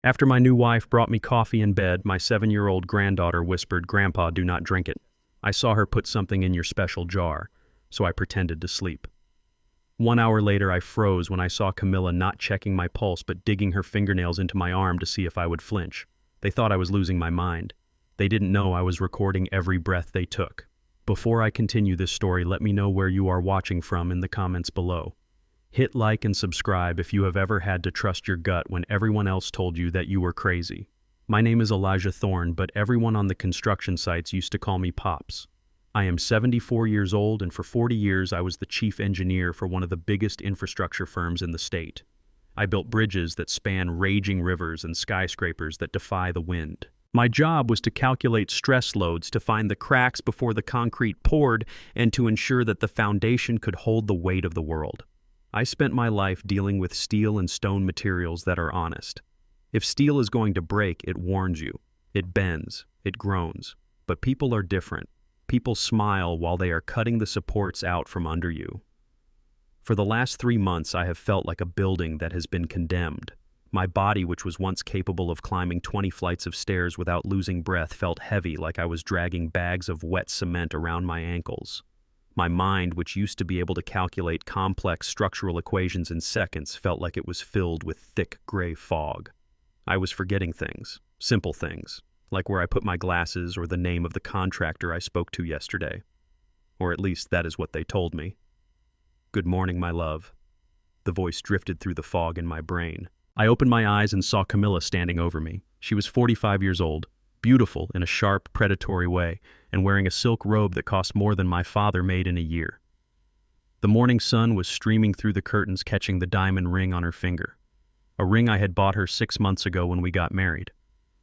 After my new wife brought me coffee in bed, my 7-year-old granddaughter whispered, "Grandpa, do not drink it." I saw her put something in your special jar, so I pretended to sleep. 1 hour later, I froze when I saw Camilla not checking my pulse but digging her fingernails into my arm to see if I would flinch. They thought I was losing my mind. They didn't know I was recording every breath they took. Before I continue this story, let me know where you are watching from in the comments below. Hit like and subscribe if you have ever had to trust your gut when everyone else told you that you were crazy. My name is Elijah Thorne, but everyone on the construction sites used to call me Pops. I am 74 years old, and for 40 years I was the chief engineer for one of the biggest infrastructure firms in the state. I built bridges that span raging rivers and skyscrapers that defy the wind. My job was to calculate stress loads, to find the cracks before the concrete poured, and to ensure that the foundation could hold the weight of the world. I spent my life dealing with steel and stone materials that are honest. If steel is going to break, it warns you. It bends, it groans. But people are different. People smile while they are cutting the supports out from under you. For the last 3 months, I have felt like a building that has been condemned. My body, which was once capable of climbing 20 flights of stairs without losing breath, felt heavy, like I was dragging bags of wet cement around my ankles. My mind, which used to be able to calculate complex structural equations in seconds, felt like it was filled with thick gray fog. I was forgetting things, simple things, like where I put my glasses or the name of the contractor I spoke to yesterday. Or at least that is what they told me. "Good morning, my love." The voice drifted through the fog in my brain. I opened my eyes and saw Camilla standing over me. She was 45 years old, beautiful in a sharp, predatory way, and wearing a silk robe that cost more than my father made in a year. The morning sun was streaming through the curtains, catching the diamond ring on her finger. A ring I had bought her 6 months ago when we got married.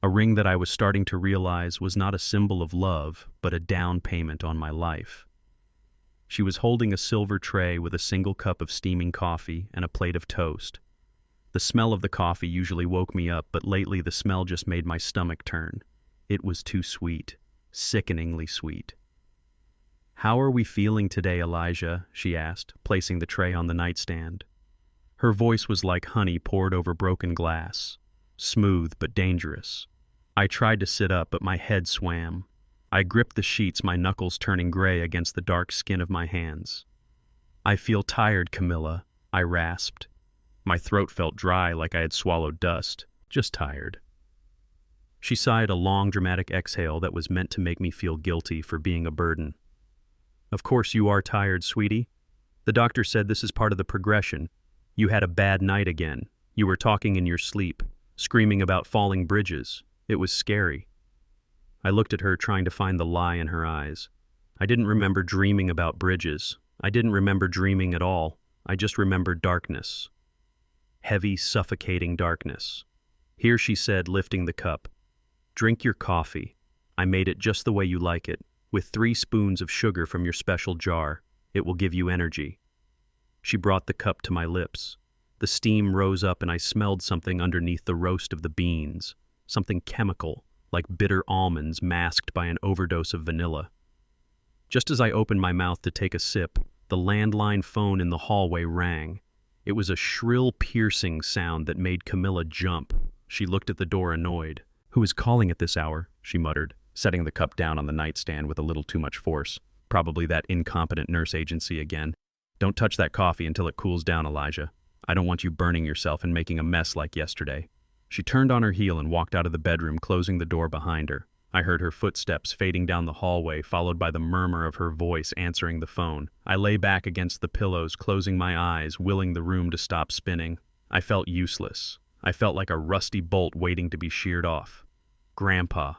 A ring that I was starting to realize was not a symbol of love, but a down payment on my life. She was holding a silver tray with a single cup of steaming coffee and a plate of toast. The smell of the coffee usually woke me up, but lately the smell just made my stomach turn. It was too sweet, sickeningly sweet. "How are we feeling today, Elijah?" she asked, placing the tray on the nightstand. Her voice was like honey poured over broken glass, smooth but dangerous. I tried to sit up, but my head swam. I gripped the sheets, my knuckles turning gray against the dark skin of my hands. "I feel tired, Camilla," I rasped. My throat felt dry, like I had swallowed dust. Just tired. She sighed a long, dramatic exhale that was meant to make me feel guilty for being a burden. "Of course you are tired, sweetie. The doctor said this is part of the progression. You had a bad night again. You were talking in your sleep, screaming about falling bridges. It was scary." I looked at her, trying to find the lie in her eyes. I didn't remember dreaming about bridges. I didn't remember dreaming at all. I just remembered darkness. Heavy, suffocating darkness. "Here," she said, lifting the cup. "Drink your coffee. I made it just the way you like it, with 3 spoons of sugar from your special jar. It will give you energy." She brought the cup to my lips. The steam rose up and I smelled something underneath the roast of the beans, something chemical, like bitter almonds masked by an overdose of vanilla. Just as I opened my mouth to take a sip, the landline phone in the hallway rang. It was a shrill, piercing sound that made Camilla jump. She looked at the door, annoyed. "Who is calling at this hour?" she muttered, setting the cup down on the nightstand with a little too much force. "Probably that incompetent nurse agency again. Don't touch that coffee until it cools down, Elijah. I don't want you burning yourself and making a mess like yesterday." She turned on her heel and walked out of the bedroom, closing the door behind her. I heard her footsteps fading down the hallway, followed by the murmur of her voice answering the phone. I lay back against the pillows, closing my eyes, willing the room to stop spinning. I felt useless. I felt like a rusty bolt waiting to be sheared off. "Grandpa."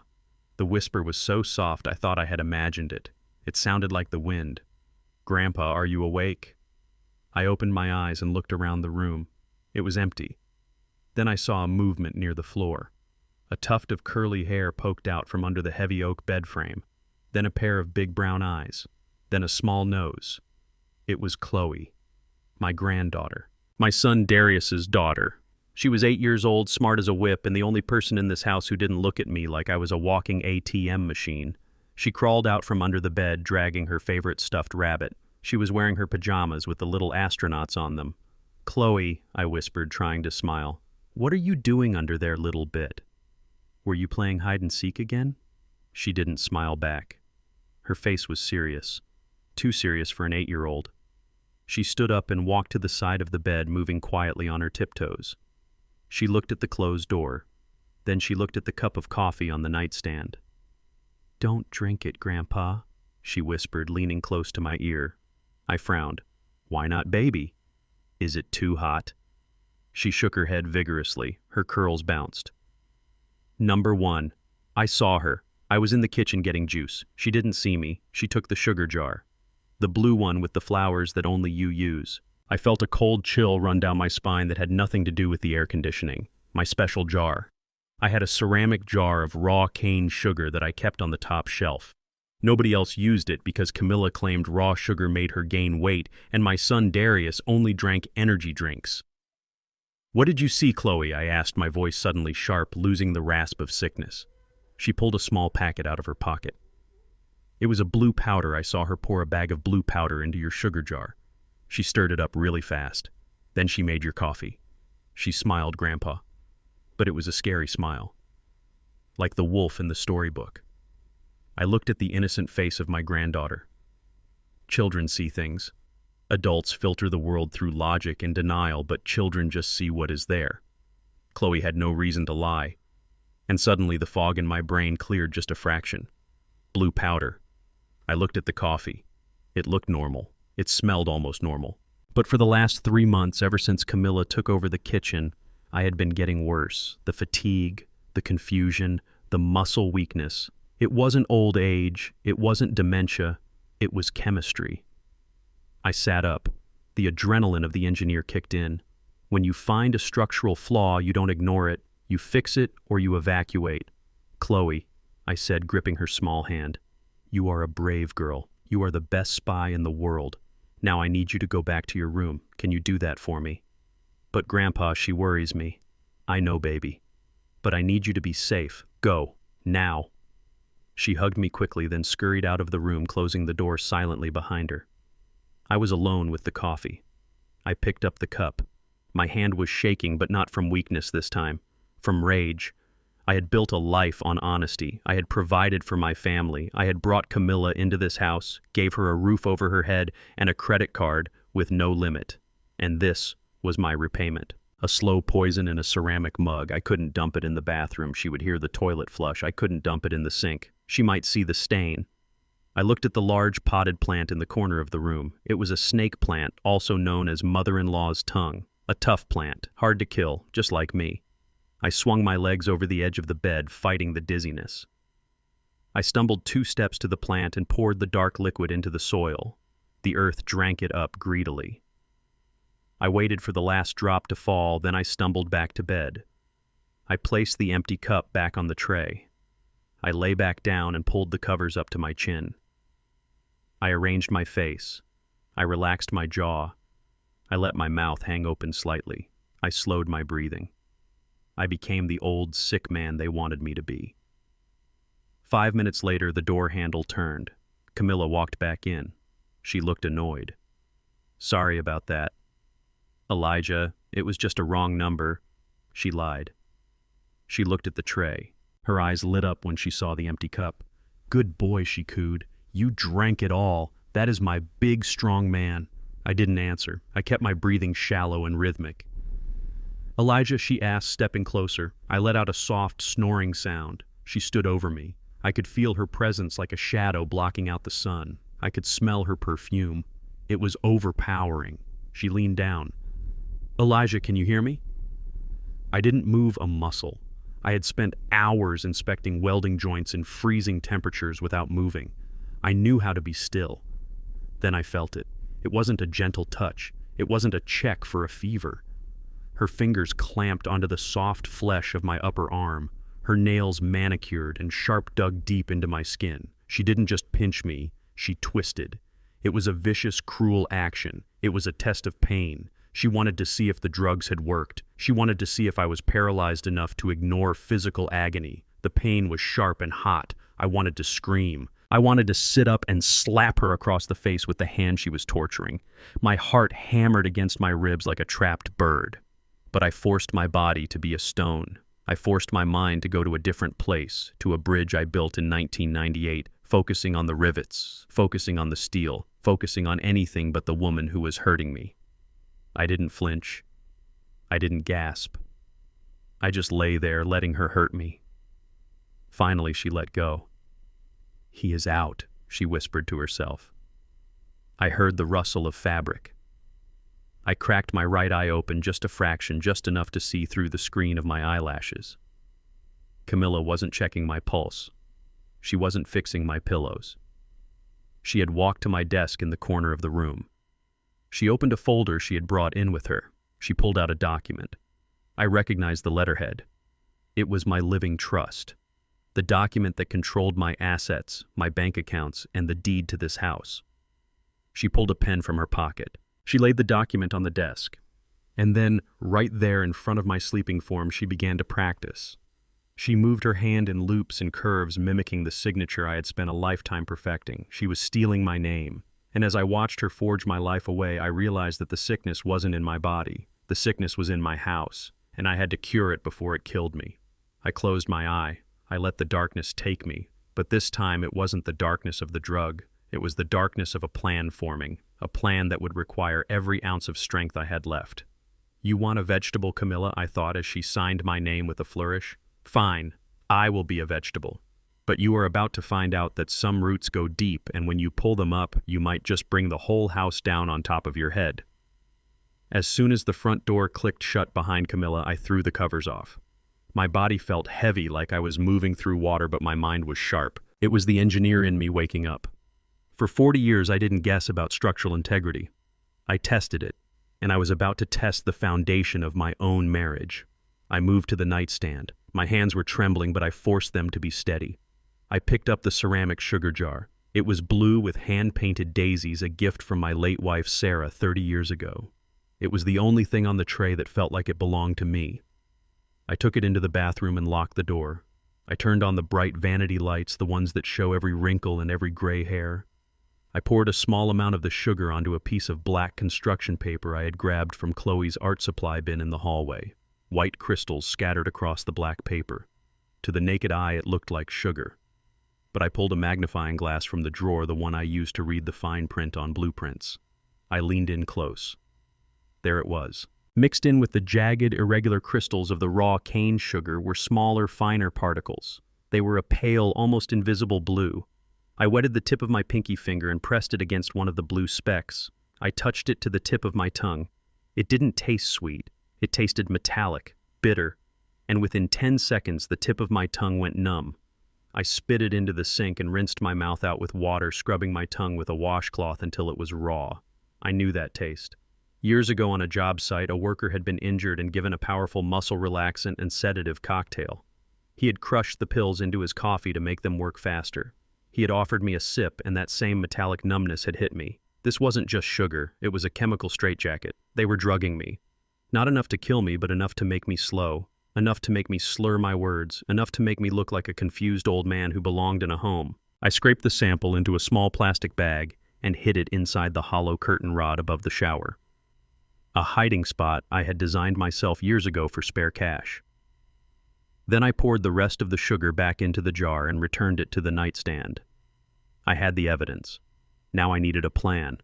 The whisper was so soft I thought I had imagined it. It sounded like the wind. "Grandpa, are you awake?" I opened my eyes and looked around the room. It was empty. Then I saw a movement near the floor. A tuft of curly hair poked out from under the heavy oak bed frame, then a pair of big brown eyes, then a small nose. It was Chloe, my granddaughter. My son Darius's daughter. She was 8 years old, smart as a whip, and the only person in this house who didn't look at me like I was a walking ATM machine. She crawled out from under the bed, dragging her favorite stuffed rabbit. She was wearing her pajamas with the little astronauts on them. "Chloe," I whispered, trying to smile. "What are you doing under there, little bit? Were you playing hide and seek again?" She didn't smile back. Her face was serious, too serious for an 8-year-old. She stood up and walked to the side of the bed, moving quietly on her tiptoes. She looked at the closed door. Then she looked at the cup of coffee on the nightstand. "Don't drink it, Grandpa," she whispered, leaning close to my ear. I frowned. "Why not, baby? Is it too hot?" She shook her head vigorously. Her curls bounced. Number 1. I saw her. I was in the kitchen getting juice. She didn't see me. She took the sugar jar. The blue one with the flowers that only you use. I felt a cold chill run down my spine that had nothing to do with the air conditioning. My special jar. I had a ceramic jar of raw cane sugar that I kept on the top shelf. Nobody else used it because Camilla claimed raw sugar made her gain weight, and my son Darius only drank energy drinks. "What did you see, Chloe?" I asked, my voice suddenly sharp, losing the rasp of sickness. She pulled a small packet out of her pocket. It was a blue powder. I saw her pour a bag of blue powder into your sugar jar. She stirred it up really fast. Then she made your coffee. She smiled, Grandpa. But it was a scary smile. Like the wolf in the storybook. I looked at the innocent face of my granddaughter. Children see things. Adults filter the world through logic and denial, but children just see what is there. Chloe had no reason to lie. And suddenly the fog in my brain cleared just a fraction. Blue powder. I looked at the coffee. It looked normal. It smelled almost normal. But for the last 3 months, ever since Camilla took over the kitchen, I had been getting worse. The fatigue, the confusion, the muscle weakness. It wasn't old age. It wasn't dementia. It was chemistry. I sat up. The adrenaline of the engineer kicked in. When you find a structural flaw, you don't ignore it. You fix it or you evacuate. "Chloe," I said, gripping her small hand, "you are a brave girl. You are the best spy in the world. Now I need you to go back to your room. Can you do that for me?" "But Grandpa, she worries me." "I know, baby. But I need you to be safe. Go. Now." She hugged me quickly, then scurried out of the room, closing the door silently behind her. I was alone with the coffee. I picked up the cup. My hand was shaking, but not from weakness this time. From rage. I had built a life on honesty. I had provided for my family. I had brought Camilla into this house, gave her a roof over her head and a credit card with no limit. And this was my repayment. A slow poison in a ceramic mug. I couldn't dump it in the bathroom. She would hear the toilet flush. I couldn't dump it in the sink. She might see the stain. I looked at the large potted plant in the corner of the room. It was a snake plant, also known as mother-in-law's tongue. A tough plant, hard to kill, just like me. I swung my legs over the edge of the bed, fighting the dizziness. I stumbled 2 steps to the plant and poured the dark liquid into the soil. The earth drank it up greedily. I waited for the last drop to fall, then I stumbled back to bed. I placed the empty cup back on the tray. I lay back down and pulled the covers up to my chin. I arranged my face. I relaxed my jaw. I let my mouth hang open slightly. I slowed my breathing. I became the old, sick man they wanted me to be. 5 minutes later, the door handle turned. Camilla walked back in. She looked annoyed. "Sorry about that." "Elijah, it was just a wrong number." She lied. She looked at the tray. Her eyes lit up when she saw the empty cup. "Good boy," she cooed. "You drank it all. That is my big, strong man." I didn't answer. I kept my breathing shallow and rhythmic. "Elijah," she asked, stepping closer. I let out a soft, snoring sound. She stood over me. I could feel her presence like a shadow blocking out the sun. I could smell her perfume. It was overpowering. She leaned down. "Elijah, can you hear me?" I didn't move a muscle. I had spent hours inspecting welding joints in freezing temperatures without moving. I knew how to be still. Then I felt it. It wasn't a gentle touch. It wasn't a check for a fever. Her fingers clamped onto the soft flesh of my upper arm, her nails manicured and sharp dug deep into my skin. She didn't just pinch me, she twisted. It was a vicious, cruel action. It was a test of pain. She wanted to see if the drugs had worked. She wanted to see if I was paralyzed enough to ignore physical agony. The pain was sharp and hot. I wanted to scream. I wanted to sit up and slap her across the face with the hand she was torturing. My heart hammered against my ribs like a trapped bird. But I forced my body to be a stone. I forced my mind to go to a different place, to a bridge I built in 1998, focusing on the rivets, focusing on the steel, focusing on anything but the woman who was hurting me. I didn't flinch. I didn't gasp. I just lay there, letting her hurt me. Finally, she let go. "He is out," she whispered to herself. I heard the rustle of fabric. I cracked my right eye open just a fraction, just enough to see through the screen of my eyelashes. Camilla wasn't checking my pulse. She wasn't fixing my pillows. She had walked to my desk in the corner of the room. She opened a folder she had brought in with her. She pulled out a document. I recognized the letterhead. It was my living trust, the document that controlled my assets, my bank accounts, and the deed to this house. She pulled a pen from her pocket. She laid the document on the desk. And then, right there in front of my sleeping form, she began to practice. She moved her hand in loops and curves, mimicking the signature I had spent a lifetime perfecting. She was stealing my name. And as I watched her forge my life away, I realized that the sickness wasn't in my body. The sickness was in my house, and I had to cure it before it killed me. I closed my eye. I let the darkness take me. But this time it wasn't the darkness of the drug. It was the darkness of a plan forming, a plan that would require every ounce of strength I had left. "You want a vegetable, Camilla?" I thought as she signed my name with a flourish. "Fine, I will be a vegetable. But you are about to find out that some roots go deep, and when you pull them up, you might just bring the whole house down on top of your head." As soon as the front door clicked shut behind Camilla, I threw the covers off. My body felt heavy, like I was moving through water, but my mind was sharp. It was the engineer in me waking up. For 40 years, I didn't guess about structural integrity. I tested it, and I was about to test the foundation of my own marriage. I moved to the nightstand. My hands were trembling, but I forced them to be steady. I picked up the ceramic sugar jar. It was blue with hand-painted daisies, a gift from my late wife Sarah 30 years ago. It was the only thing on the tray that felt like it belonged to me. I took it into the bathroom and locked the door. I turned on the bright vanity lights, the ones that show every wrinkle and every gray hair. I poured a small amount of the sugar onto a piece of black construction paper I had grabbed from Chloe's art supply bin in the hallway. White crystals scattered across the black paper. To the naked eye, it looked like sugar. But I pulled a magnifying glass from the drawer, the one I used to read the fine print on blueprints. I leaned in close. There it was. Mixed in with the jagged, irregular crystals of the raw cane sugar were smaller, finer particles. They were a pale, almost invisible blue. I wetted the tip of my pinky finger and pressed it against one of the blue specks. I touched it to the tip of my tongue. It didn't taste sweet. It tasted metallic, bitter, and within 10 seconds the tip of my tongue went numb. I spit it into the sink and rinsed my mouth out with water, scrubbing my tongue with a washcloth until it was raw. I knew that taste. Years ago on a job site, a worker had been injured and given a powerful muscle relaxant and sedative cocktail. He had crushed the pills into his coffee to make them work faster. He had offered me a sip, and that same metallic numbness had hit me. This wasn't just sugar, it was a chemical straitjacket. They were drugging me. Not enough to kill me, but enough to make me slow. Enough to make me slur my words. Enough to make me look like a confused old man who belonged in a home. I scraped the sample into a small plastic bag and hid it inside the hollow curtain rod above the shower. A hiding spot I had designed myself years ago for spare cash. Then I poured the rest of the sugar back into the jar and returned it to the nightstand. I had the evidence. Now I needed a plan.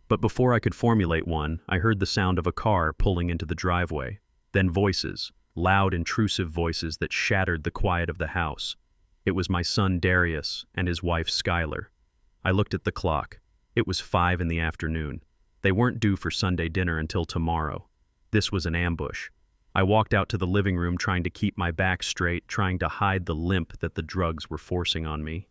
But before I could formulate one, I heard the sound of a car pulling into the driveway. Then voices, loud, intrusive voices that shattered the quiet of the house. It was my son Darius and his wife Skylar. I looked at the clock. It was 5 in the afternoon. They weren't due for Sunday dinner until tomorrow. This was an ambush. I walked out to the living room trying to keep my back straight, trying to hide the limp that the drugs were forcing on me.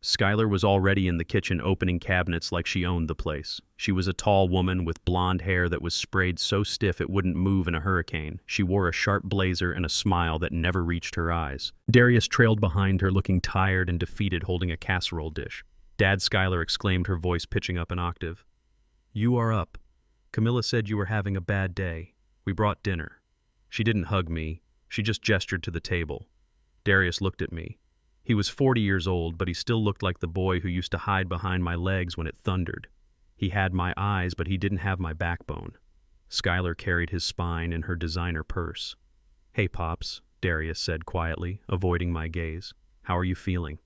Skylar was already in the kitchen opening cabinets like she owned the place. She was a tall woman with blonde hair that was sprayed so stiff it wouldn't move in a hurricane. She wore a sharp blazer and a smile that never reached her eyes. Darius trailed behind her, looking tired and defeated, holding a casserole dish. "Dad," Skylar exclaimed, her voice pitching up an octave. "You are up. Camilla said you were having a bad day. We brought dinner." She didn't hug me. She just gestured to the table. Darius looked at me. He was 40 years old, but he still looked like the boy who used to hide behind my legs when it thundered. He had my eyes, but he didn't have my backbone. Skylar carried his spine in her designer purse. "Hey, Pops," Darius said quietly, avoiding my gaze. "How are you feeling?"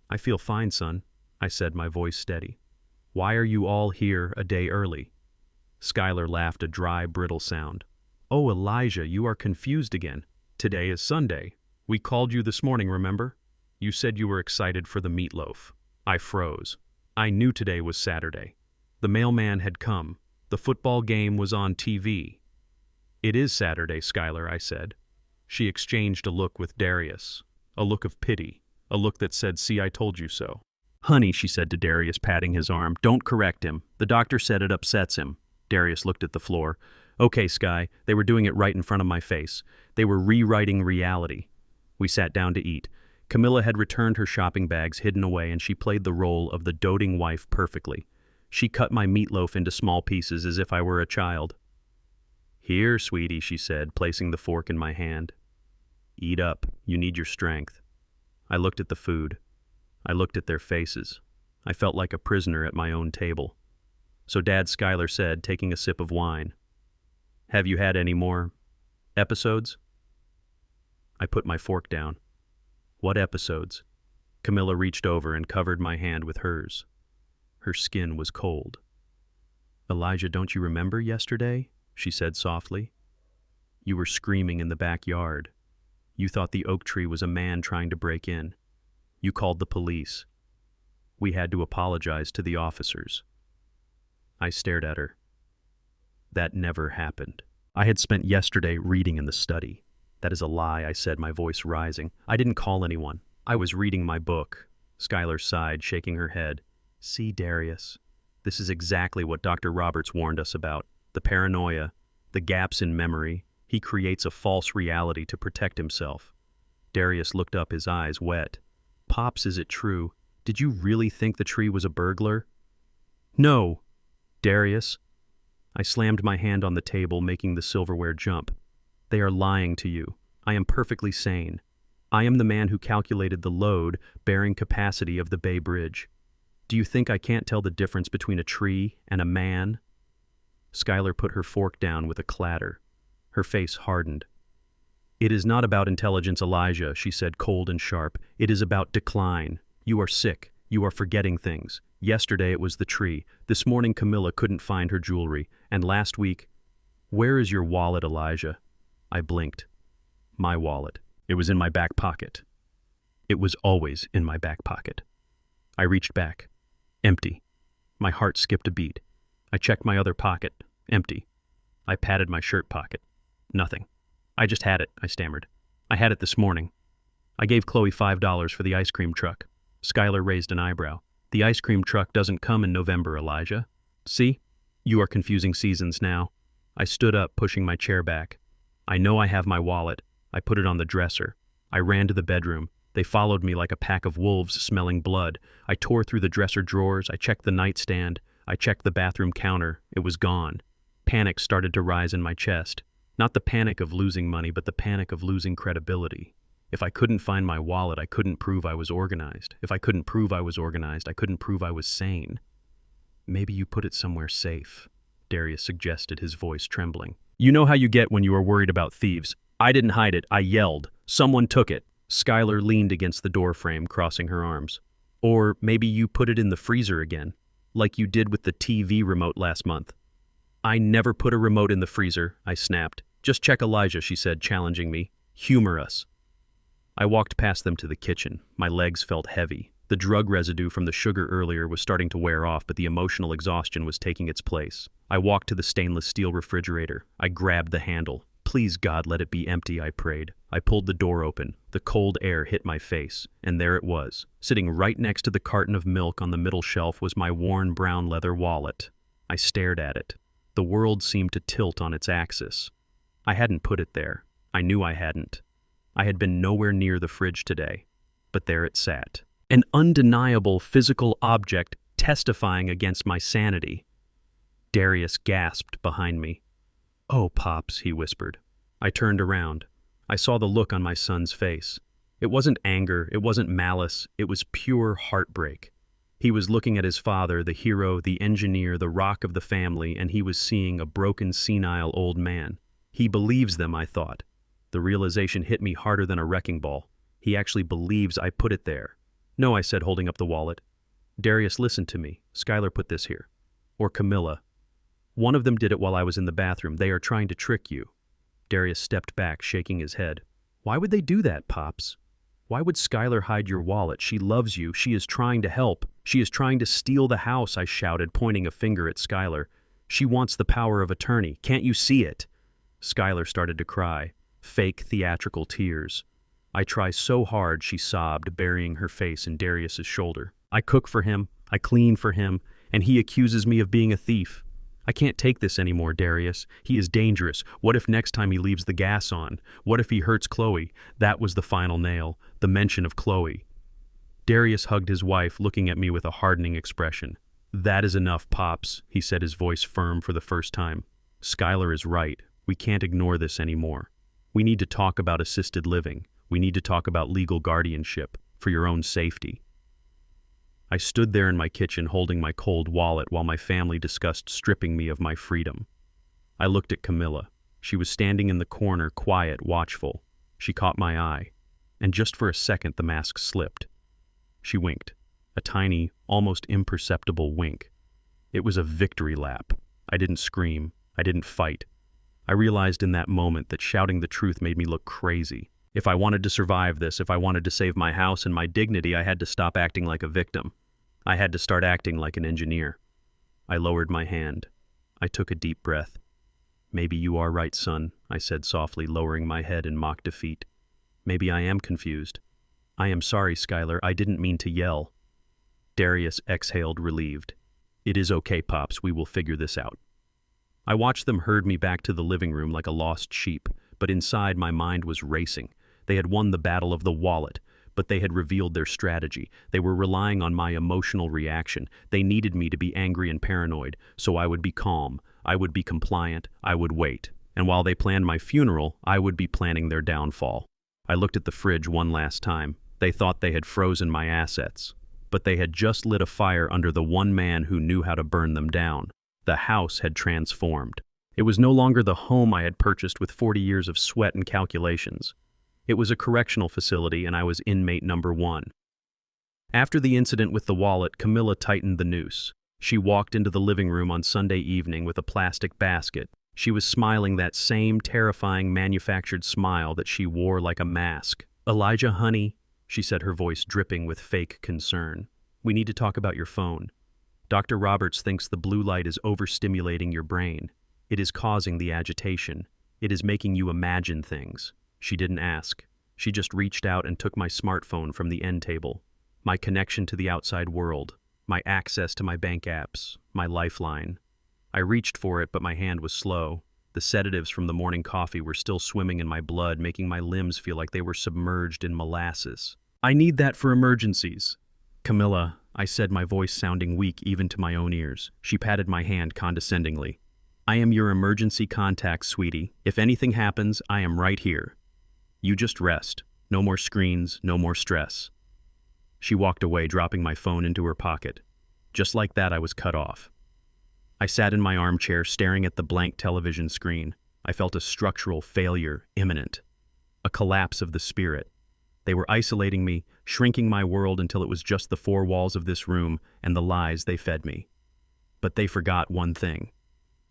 "I feel fine, son," I said, my voice steady. "Why are you all here a day early?" Skylar laughed a dry, brittle sound. "Oh, Elijah, you are confused again. Today is Sunday. We called you this morning, remember? You said you were excited for the meatloaf." I froze. I knew today was Saturday. The mailman had come. The football game was on TV. "It is Saturday, Skylar," I said. She exchanged a look with Darius, a look of pity, a look that said, "See, I told you so." "Honey," she said to Darius, patting his arm, "don't correct him. The doctor said it upsets him." Darius looked at the floor. "Okay, Sky, they were doing it right in front of my face. They were rewriting reality." We sat down to eat. Camilla had returned her shopping bags hidden away, and she played the role of the doting wife perfectly. She cut my meatloaf into small pieces as if I were a child. "Here, sweetie," she said, placing the fork in my hand. "Eat up. You need your strength." I looked at the food. I looked at their faces. I felt like a prisoner at my own table. So Dad, Skylar said, taking a sip of wine, "Have you had any more episodes?" I put my fork down. "What episodes?" Camilla reached over and covered my hand with hers. Her skin was cold. "Elijah, don't you remember yesterday?" she said softly. "You were screaming in the backyard. You thought the oak tree was a man trying to break in. You called the police. We had to apologize to the officers." I stared at her. That never happened. I had spent yesterday reading in the study. "That is a lie," I said, my voice rising. "I didn't call anyone. I was reading my book." Skylar sighed, shaking her head. "See, Darius, this is exactly what Dr. Roberts warned us about. The paranoia, the gaps in memory. He creates a false reality to protect himself." Darius looked up, his eyes wet. "Pops, is it true? Did you really think the tree was a burglar?" "No, Darius." I slammed my hand on the table, making the silverware jump. "They are lying to you. I am perfectly sane. I am the man who calculated the load bearing capacity of the Bay Bridge. Do you think I can't tell the difference between a tree and a man?" Skylar put her fork down with a clatter. Her face hardened. "It is not about intelligence, Elijah," she said, cold and sharp. "It is about decline. You are sick. You are forgetting things. Yesterday it was the tree. This morning Camilla couldn't find her jewelry. And last week—" "Where is your wallet, Elijah?" I blinked. My wallet. It was in my back pocket. It was always in my back pocket. I reached back. Empty. My heart skipped a beat. I checked my other pocket. Empty. I patted my shirt pocket. Nothing. "I just had it," I stammered. "I had it this morning. I gave Chloe $5 for the ice cream truck." Skylar raised an eyebrow. "The ice cream truck doesn't come in November, Elijah." "See? You are confusing seasons now." I stood up, pushing my chair back. "I know I have my wallet." I put it on the dresser. I ran to the bedroom. They followed me like a pack of wolves smelling blood. I tore through the dresser drawers. I checked the nightstand. I checked the bathroom counter. It was gone. Panic started to rise in my chest. Not the panic of losing money, but the panic of losing credibility. If I couldn't find my wallet, I couldn't prove I was organized. If I couldn't prove I was organized, I couldn't prove I was sane. "Maybe you put it somewhere safe," Darius suggested, his voice trembling. "You know how you get when you are worried about thieves. I didn't hide it. I yelled. Someone took it." Skylar leaned against the doorframe, crossing her arms. "Or maybe you put it in the freezer again, like you did with the TV remote last month." "I never put a remote in the freezer," I snapped. "Just check Elijah," she said, challenging me. "Humor us." I walked past them to the kitchen. My legs felt heavy. The drug residue from the sugar earlier was starting to wear off, but the emotional exhaustion was taking its place. I walked to the stainless steel refrigerator. I grabbed the handle. "Please, God, let it be empty," I prayed. I pulled the door open. The cold air hit my face, and there it was. Sitting right next to the carton of milk on the middle shelf was my worn brown leather wallet. I stared at it. The world seemed to tilt on its axis. I hadn't put it there. I knew I hadn't. I had been nowhere near the fridge today, but there it sat. An undeniable physical object testifying against my sanity. Darius gasped behind me. "Oh, Pops," he whispered. I turned around. I saw the look on my son's face. It wasn't anger, it wasn't malice, it was pure heartbreak. He was looking at his father, the hero, the engineer, the rock of the family, and he was seeing a broken, senile old man. He believes them, I thought. The realization hit me harder than a wrecking ball. He actually believes I put it there. No, I said, holding up the wallet. Darius, listen to me. Skylar put this here. Or Camilla. One of them did it while I was in the bathroom. They are trying to trick you. Darius stepped back, shaking his head. Why would they do that, Pops? Why would Skylar hide your wallet? She loves you. She is trying to help. She is trying to steal the house, I shouted, pointing a finger at Skylar. She wants the power of attorney. Can't you see it? Skylar started to cry. Fake theatrical tears. I try so hard, she sobbed, burying her face in Darius's shoulder. I cook for him, I clean for him, and he accuses me of being a thief. I can't take this anymore, Darius. He is dangerous. What if next time he leaves the gas on? What if he hurts Chloe? That was the final nail, the mention of Chloe. Darius hugged his wife, looking at me with a hardening expression. That is enough, Pops, he said, his voice firm for the first time. Skylar is right. We can't ignore this anymore. We need to talk about assisted living. We need to talk about legal guardianship for your own safety. I stood there in my kitchen holding my cold wallet while my family discussed stripping me of my freedom. I looked at Camilla. She was standing in the corner, quiet, watchful. She caught my eye, and just for a second the mask slipped. She winked, a tiny, almost imperceptible wink. It was a victory lap. I didn't scream. I didn't fight. I realized in that moment that shouting the truth made me look crazy. If I wanted to survive this, if I wanted to save my house and my dignity, I had to stop acting like a victim. I had to start acting like an engineer. I lowered my hand. I took a deep breath. Maybe you are right, son, I said softly, lowering my head in mock defeat. Maybe I am confused. I am sorry, Skylar. I didn't mean to yell. Darius exhaled, relieved. It is okay, Pops. We will figure this out. I watched them herd me back to the living room like a lost sheep, but inside my mind was racing. They had won the battle of the wallet, but they had revealed their strategy. They were relying on my emotional reaction. They needed me to be angry and paranoid, so I would be calm, I would be compliant, I would wait. And while they planned my funeral, I would be planning their downfall. I looked at the fridge one last time. They thought they had frozen my assets, but they had just lit a fire under the one man who knew how to burn them down. The house had transformed. It was no longer the home I had purchased with 40 years of sweat and calculations. It was a correctional facility, and I was inmate number 1. After the incident with the wallet, Camilla tightened the noose. She walked into the living room on Sunday evening with a plastic basket. She was smiling that same terrifying manufactured smile that she wore like a mask. Elijah, honey, she said, her voice dripping with fake concern. We need to talk about your phone. Dr. Roberts thinks the blue light is overstimulating your brain. It is causing the agitation. It is making you imagine things. She didn't ask. She just reached out and took my smartphone from the end table. My connection to the outside world. My access to my bank apps. My lifeline. I reached for it, but my hand was slow. The sedatives from the morning coffee were still swimming in my blood, making my limbs feel like they were submerged in molasses. I need that for emergencies. Camilla, I said, my voice sounding weak even to my own ears. She patted my hand condescendingly. I am your emergency contact, sweetie. If anything happens, I am right here. You just rest. No more screens, no more stress. She walked away, dropping my phone into her pocket. Just like that, I was cut off. I sat in my armchair, staring at the blank television screen. I felt a structural failure imminent. A collapse of the spirit. They were isolating me, shrinking my world until it was just the 4 walls of this room and the lies they fed me. But they forgot one thing.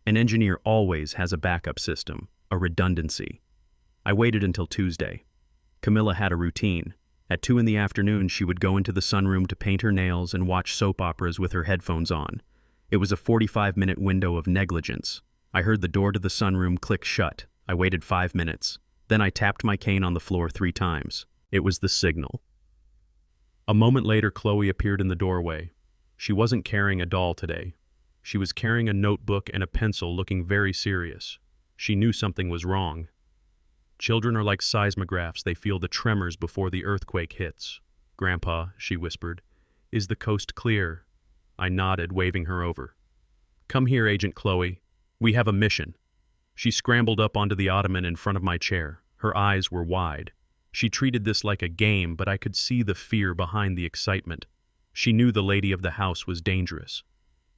An engineer always has a backup system, a redundancy. I waited until Tuesday. Camilla had a routine. At 2 in the afternoon, she would go into the sunroom to paint her nails and watch soap operas with her headphones on. It was a 45-minute window of negligence. I heard the door to the sunroom click shut. I waited 5 minutes. Then I tapped my cane on the floor 3 times. It was the signal. A moment later, Chloe appeared in the doorway. She wasn't carrying a doll today. She was carrying a notebook and a pencil, looking very serious. She knew something was wrong. Children are like seismographs. They feel the tremors before the earthquake hits. Grandpa, she whispered, is the coast clear? I nodded, waving her over. Come here, Agent Chloe. We have a mission. She scrambled up onto the ottoman in front of my chair. Her eyes were wide. She treated this like a game, but I could see the fear behind the excitement. She knew the lady of the house was dangerous.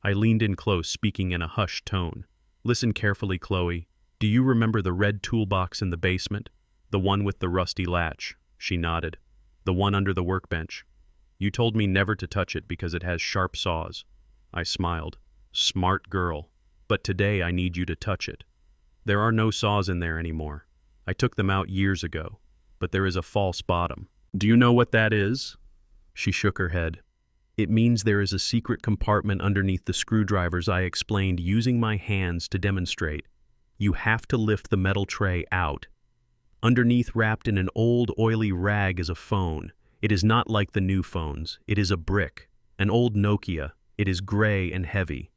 I leaned in close, speaking in a hushed tone. Listen carefully, Chloe. Do you remember the red toolbox in the basement? The one with the rusty latch? She nodded. The one under the workbench. You told me never to touch it because it has sharp saws. I smiled. Smart girl. But today I need you to touch it. There are no saws in there anymore. I took them out years ago, but there is a false bottom. Do you know what that is? She shook her head. It means there is a secret compartment underneath the screwdrivers, I explained, using my hands to demonstrate. You have to lift the metal tray out. Underneath, wrapped in an old oily rag, is a phone. It is not like the new phones. It is a brick, an old Nokia. It is gray and heavy.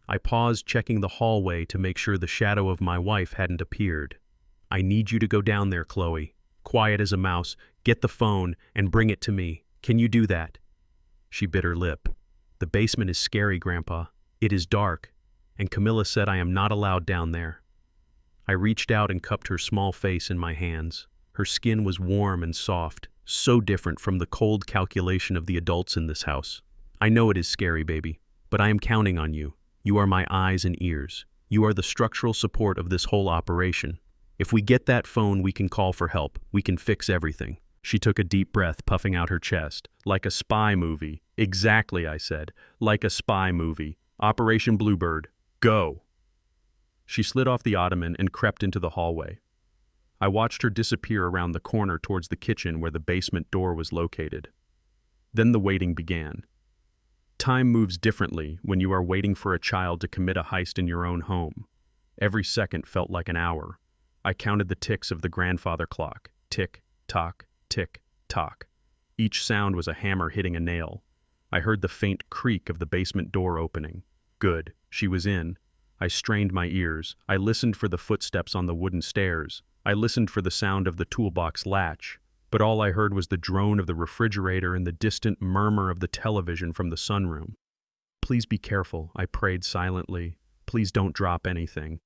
I paused, checking the hallway to make sure the shadow of my wife hadn't appeared. I need you to go down there, Chloe. Quiet as a mouse, get the phone and bring it to me. Can you do that? She bit her lip. The basement is scary, Grandpa. It is dark, and Camilla said I am not allowed down there. I reached out and cupped her small face in my hands. Her skin was warm and soft, so different from the cold calculation of the adults in this house. I know it is scary, baby, but I am counting on you. You are my eyes and ears. You are the structural support of this whole operation. If we get that phone, we can call for help. We can fix everything. She took a deep breath, puffing out her chest. Like a spy movie. Exactly, I said. Like a spy movie. Operation Bluebird. Go. She slid off the ottoman and crept into the hallway. I watched her disappear around the corner towards the kitchen where the basement door was located. Then the waiting began. Time moves differently when you are waiting for a child to commit a heist in your own home. Every second felt like an hour. I counted the ticks of the grandfather clock. Tick, tock, tick, tock. Each sound was a hammer hitting a nail. I heard the faint creak of the basement door opening. Good, she was in. I strained my ears. I listened for the footsteps on the wooden stairs. I listened for the sound of the toolbox latch. But all I heard was the drone of the refrigerator and the distant murmur of the television from the sunroom. Please be careful, I prayed silently. Please don't drop anything.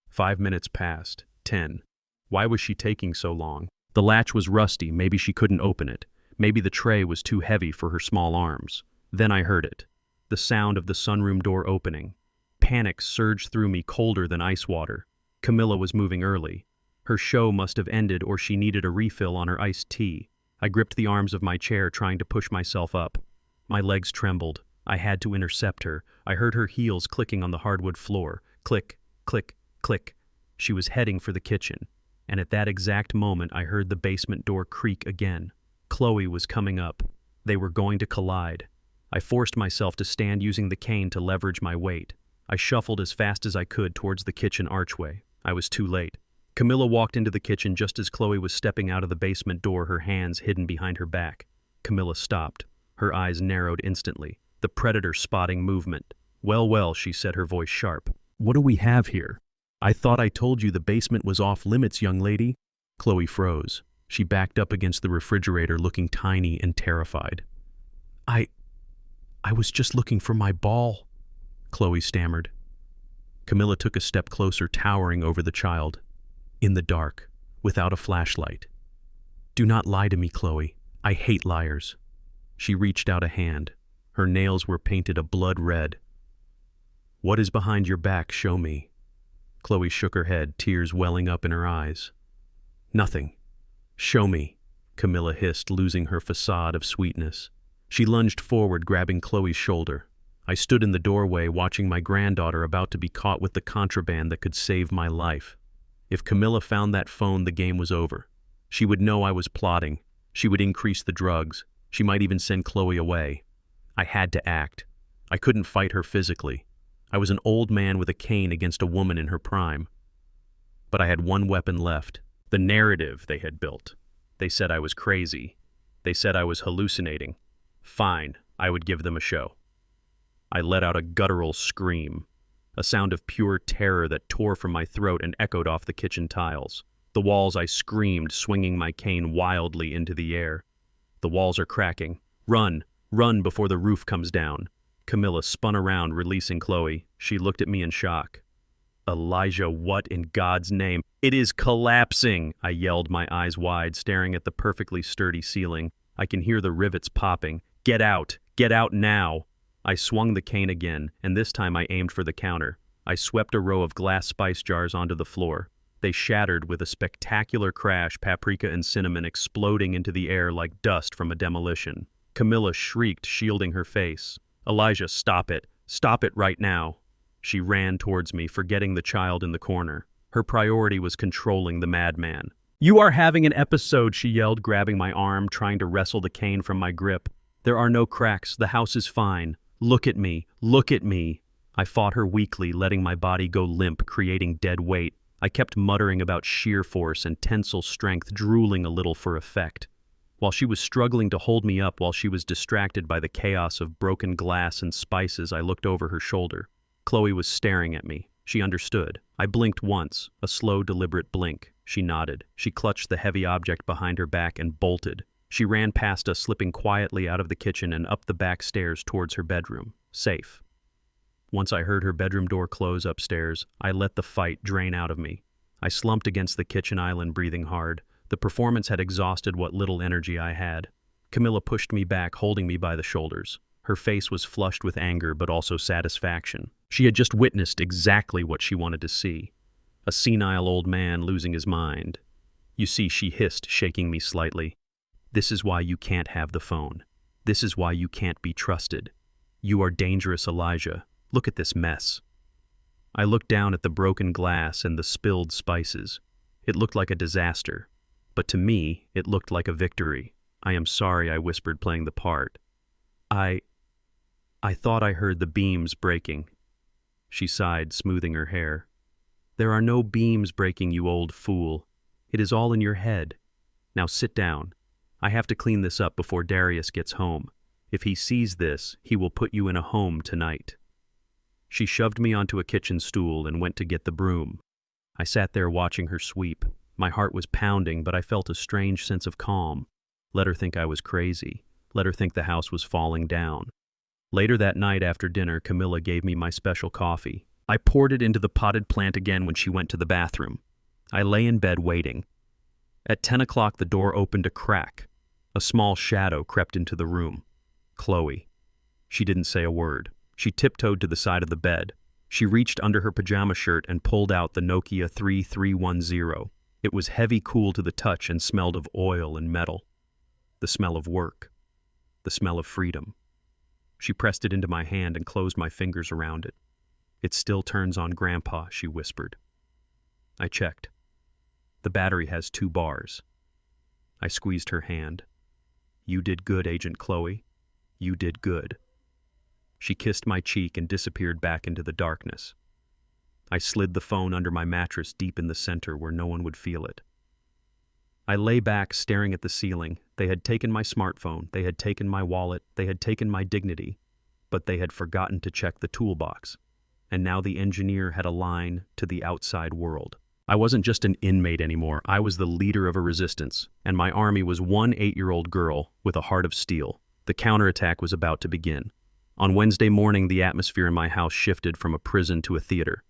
5 minutes passed. 10. Why was she taking so long? The latch was rusty. Maybe she couldn't open it. Maybe the tray was too heavy for her small arms. Then I heard it. The sound of the sunroom door opening. Panic surged through me, colder than ice water. Camilla was moving early. Her show must have ended, or she needed a refill on her iced tea. I gripped the arms of my chair, trying to push myself up. My legs trembled. I had to intercept her. I heard her heels clicking on the hardwood floor. Click, click, click. She was heading for the kitchen. And at that exact moment, I heard the basement door creak again. Chloe was coming up. They were going to collide. I forced myself to stand, using the cane to leverage my weight. I shuffled as fast as I could towards the kitchen archway. I was too late. Camilla walked into the kitchen just as Chloe was stepping out of the basement door, her hands hidden behind her back. Camilla stopped. Her eyes narrowed instantly, the predator spotting movement. Well, she said, her voice sharp. What do we have here? I thought I told you the basement was off limits, young lady. Chloe froze. She backed up against the refrigerator, looking tiny and terrified. I was just looking for my ball, Chloe stammered. Camilla took a step closer, towering over the child. In the dark, without a flashlight. Do not lie to me, Chloe. I hate liars. She reached out a hand. Her nails were painted a blood red. What is behind your back? Show me. Chloe shook her head, tears welling up in her eyes. Nothing. Show me, Camilla hissed, losing her facade of sweetness. She lunged forward, grabbing Chloe's shoulder. I stood in the doorway, watching my granddaughter about to be caught with the contraband that could save my life. If Camilla found that phone, the game was over. She would know I was plotting. She would increase the drugs. She might even send Chloe away. I had to act. I couldn't fight her physically. I was an old man with a cane against a woman in her prime. But I had one weapon left. The narrative they had built. They said I was crazy. They said I was hallucinating. Fine, I would give them a show. I let out a guttural scream, a sound of pure terror that tore from my throat and echoed off the kitchen tiles. The walls, I screamed, swinging my cane wildly into the air. The walls are cracking. Run, run before the roof comes down. Camilla spun around, releasing Chloe. She looked at me in shock. Elijah, what in God's name? It is collapsing, I yelled, my eyes wide, staring at the perfectly sturdy ceiling. I can hear the rivets popping. Get out! Get out now! I swung the cane again, and this time I aimed for the counter. I swept a row of glass spice jars onto the floor. They shattered with a spectacular crash, paprika and cinnamon exploding into the air like dust from a demolition. Camilla shrieked, shielding her face. Elijah, stop it. Stop it right now. She ran towards me, forgetting the child in the corner. Her priority was controlling the madman. You are having an episode, she yelled, grabbing my arm, trying to wrestle the cane from my grip. There are no cracks. The house is fine. Look at me. Look at me. I fought her weakly, letting my body go limp, creating dead weight. I kept muttering about sheer force and tensile strength, drooling a little for effect. While she was struggling to hold me up while she was distracted by the chaos of broken glass and spices, I looked over her shoulder. Chloe was staring at me. She understood. I blinked once, a slow, deliberate blink. She nodded. She clutched the heavy object behind her back and bolted. She ran past us, slipping quietly out of the kitchen and up the back stairs towards her bedroom. Safe. Once I heard her bedroom door close upstairs, I let the fight drain out of me. I slumped against the kitchen island, breathing hard. The performance had exhausted what little energy I had. Camilla pushed me back, holding me by the shoulders. Her face was flushed with anger, but also satisfaction. She had just witnessed exactly what she wanted to see. A senile old man losing his mind. You see, she hissed, shaking me slightly. This is why you can't have the phone. This is why you can't be trusted. You are dangerous, Elijah. Look at this mess. I looked down at the broken glass and the spilled spices. It looked like a disaster, but to me, it looked like a victory. I am sorry, I whispered, playing the part. I thought I heard the beams breaking. She sighed, smoothing her hair. There are no beams breaking, you old fool. It is all in your head. Now sit down. I have to clean this up before Darius gets home. If he sees this, he will put you in a home tonight. She shoved me onto a kitchen stool and went to get the broom. I sat there watching her sweep. My heart was pounding, but I felt a strange sense of calm. Let her think I was crazy. Let her think the house was falling down. Later that night after dinner, Camilla gave me my special coffee. I poured it into the potted plant again when she went to the bathroom. I lay in bed waiting. At 10 o'clock, the door opened a crack. A small shadow crept into the room. Chloe. She didn't say a word. She tiptoed to the side of the bed. She reached under her pajama shirt and pulled out the Nokia 3310. It was heavy, cool to the touch, and smelled of oil and metal. The smell of work. The smell of freedom. She pressed it into my hand and closed my fingers around it. It still turns on, Grandpa, she whispered. I checked. The battery has 2 bars. I squeezed her hand. You did good, Agent Chloe. You did good. She kissed my cheek and disappeared back into the darkness. I slid the phone under my mattress deep in the center where no one would feel it. I lay back, staring at the ceiling. They had taken my smartphone, they had taken my wallet, they had taken my dignity, but they had forgotten to check the toolbox. And now the engineer had a line to the outside world. I wasn't just an inmate anymore. I was the leader of a resistance, and my army was one 8-year-old girl with a heart of steel. The counterattack was about to begin. On Wednesday morning, the atmosphere in my house shifted from a prison to a theater.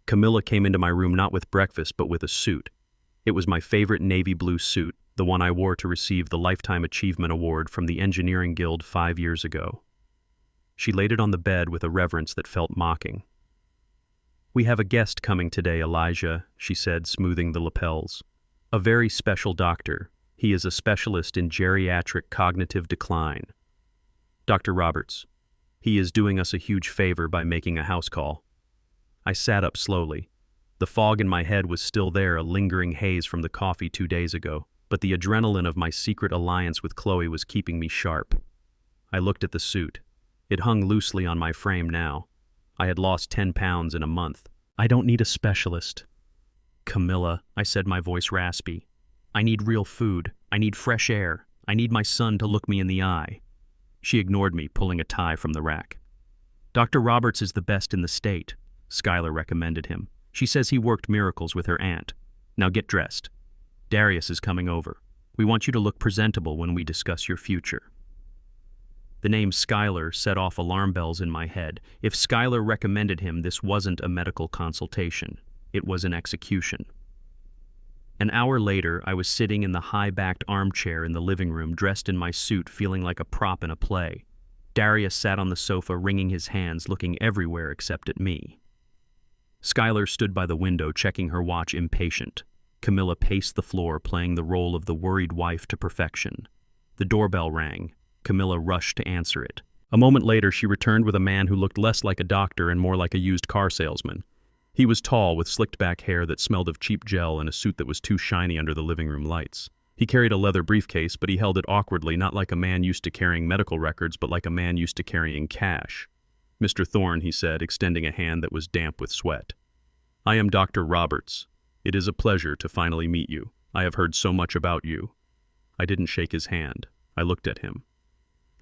Camilla came into my room not with breakfast, but with a suit. It was my favorite navy blue suit, the one I wore to receive the Lifetime Achievement Award from the Engineering Guild 5 years ago. She laid it on the bed with a reverence that felt mocking. We have a guest coming today, Elijah, she said, smoothing the lapels. A very special doctor. He is a specialist in geriatric cognitive decline. Dr. Roberts. He is doing us a huge favor by making a house call. I sat up slowly. The fog in my head was still there, a lingering haze from the coffee 2 days ago, but the adrenaline of my secret alliance with Chloe was keeping me sharp. I looked at the suit. It hung loosely on my frame now. I had lost 10 pounds in a month. I don't need a specialist. Camilla, I said, my voice raspy. I need real food. I need fresh air. I need my son to look me in the eye. She ignored me, pulling a tie from the rack. Dr. Roberts is the best in the state, Skylar recommended him. She says he worked miracles with her aunt. Now get dressed. Darius is coming over. We want you to look presentable when we discuss your future. The name Skylar set off alarm bells in my head. If Skylar recommended him, this wasn't a medical consultation. It was an execution. An hour later, I was sitting in the high-backed armchair in the living room, dressed in my suit, feeling like a prop in a play. Darius sat on the sofa, wringing his hands, looking everywhere except at me. Skylar stood by the window, checking her watch, impatient. Camilla paced the floor, playing the role of the worried wife to perfection. The doorbell rang. Camilla rushed to answer it. A moment later, she returned with a man who looked less like a doctor and more like a used car salesman. He was tall, with slicked-back hair that smelled of cheap gel and a suit that was too shiny under the living room lights. He carried a leather briefcase, but he held it awkwardly, not like a man used to carrying medical records, but like a man used to carrying cash. "Mr. Thorne," he said, extending a hand that was damp with sweat. "I am Dr. Roberts. It is a pleasure to finally meet you. I have heard so much about you." I didn't shake his hand. I looked at him.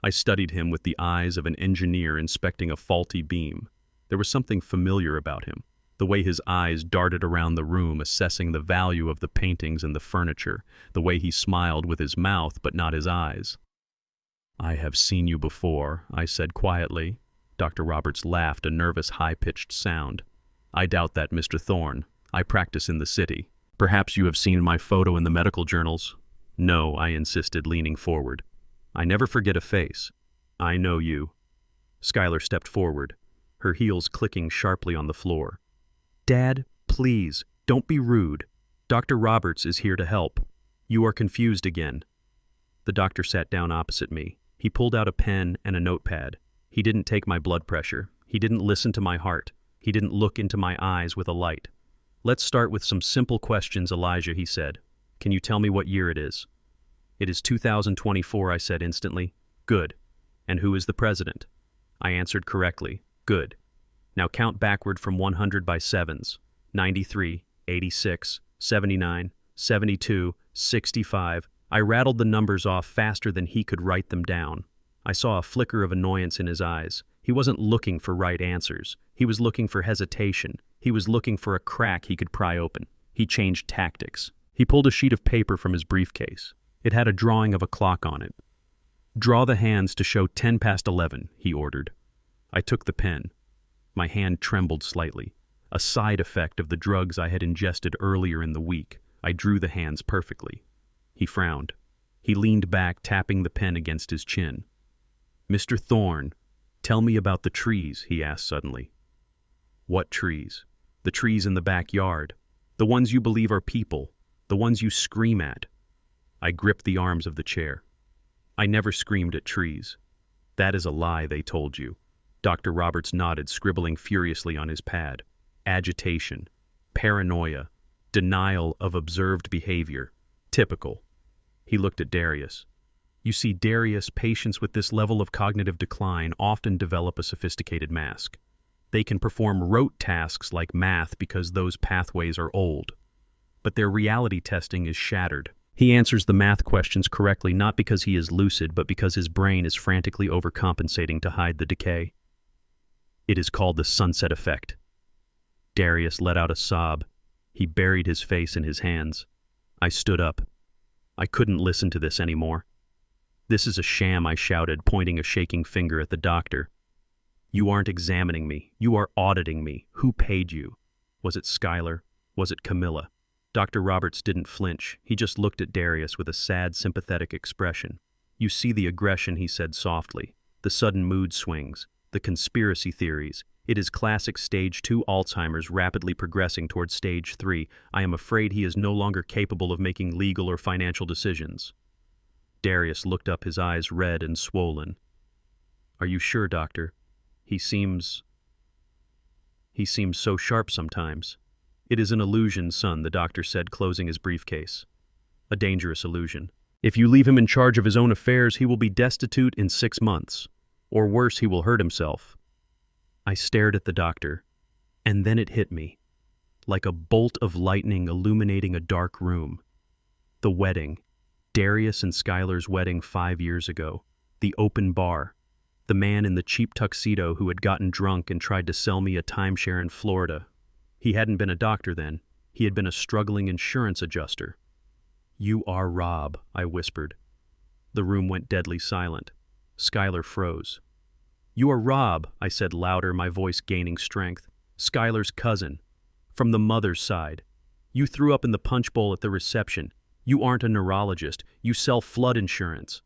I studied him with the eyes of an engineer inspecting a faulty beam. There was something familiar about him, the way his eyes darted around the room, assessing the value of the paintings and the furniture, the way he smiled with his mouth but not his eyes. "I have seen you before," I said quietly. Dr. Roberts laughed, a nervous, high-pitched sound. "I doubt that, Mr. Thorne. I practice in the city. Perhaps you have seen my photo in the medical journals." "No," I insisted, leaning forward. "I never forget a face. I know you." Skylar stepped forward, her heels clicking sharply on the floor. "Dad, please, don't be rude. Dr. Roberts is here to help. You are confused again." The doctor sat down opposite me. He pulled out a pen and a notepad. He didn't take my blood pressure. He didn't listen to my heart. He didn't look into my eyes with a light. "Let's start with some simple questions, Elijah," he said. "Can you tell me what year it is?" "It is 2024, I said instantly. "Good. And who is the president?" I answered correctly. "Good. Now count backward from 100 by sevens. 93, 86, 79, 72, 65. I rattled the numbers off faster than he could write them down. I saw a flicker of annoyance in his eyes. He wasn't looking for right answers. He was looking for hesitation. He was looking for a crack he could pry open. He changed tactics. He pulled a sheet of paper from his briefcase. It had a drawing of a clock on it. "Draw the hands to show 10 past 11, he ordered. I took the pen. My hand trembled slightly, a side effect of the drugs I had ingested earlier in the week. I drew the hands perfectly. He frowned. He leaned back, tapping the pen against his chin. "Mr. Thorne, tell me about the trees," he asked suddenly. "What trees?" "The trees in the backyard. The ones you believe are people. The ones you scream at." I gripped the arms of the chair. "I never screamed at trees." "That is a lie they told you." Dr. Roberts nodded, scribbling furiously on his pad. "Agitation, paranoia, denial of observed behavior. Typical." He looked at Darius. "You see, Darius, patients with this level of cognitive decline often develop a sophisticated mask. They can perform rote tasks like math because those pathways are old. But their reality testing is shattered. He answers the math questions correctly not because he is lucid, but because his brain is frantically overcompensating to hide the decay. It is called the sunset effect." Darius let out a sob. He buried his face in his hands. I stood up. I couldn't listen to this anymore. "This is a sham," I shouted, pointing a shaking finger at the doctor. "You aren't examining me. You are auditing me. Who paid you? Was it Skylar? Was it Camilla?" Dr. Roberts didn't flinch. He just looked at Darius with a sad, sympathetic expression. "You see the aggression," he said softly. "The sudden mood swings. The conspiracy theories. It is classic stage 2 Alzheimer's rapidly progressing towards stage 3. I am afraid he is no longer capable of making legal or financial decisions." Darius looked up, his eyes red and swollen. "Are you sure, doctor? He seems so sharp sometimes." "It is an illusion, son," the doctor said, closing his briefcase. "A dangerous illusion. If you leave him in charge of his own affairs, he will be destitute in 6 months. Or worse, he will hurt himself." I stared at the doctor, and then it hit me, like a bolt of lightning illuminating a dark room. The wedding, Darius and Skylar's wedding 5 years ago, the open bar, the man in the cheap tuxedo who had gotten drunk and tried to sell me a timeshare in Florida. He hadn't been a doctor then. He had been a struggling insurance adjuster. "You are Rob," I whispered. The room went deadly silent. Skylar froze. "You are Rob," I said louder, my voice gaining strength. "Skylar's cousin. From the mother's side. You threw up in the punch bowl at the reception. You aren't a neurologist. You sell flood insurance."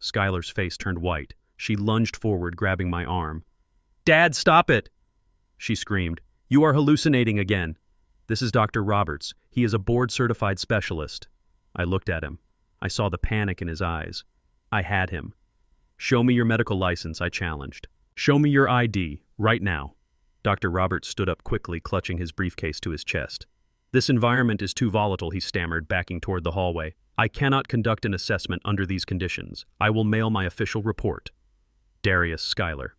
Skylar's face turned white. She lunged forward, grabbing my arm. "Dad, stop it!" she screamed. "You are hallucinating again. This is Dr. Roberts. He is a board-certified specialist." I looked at him. I saw the panic in his eyes. I had him. "Show me your medical license," I challenged. "Show me your ID, right now." Dr. Roberts stood up quickly, clutching his briefcase to his chest. "This environment is too volatile," he stammered, backing toward the hallway. "I cannot conduct an assessment under these conditions. I will mail my official report. Darius Schuyler.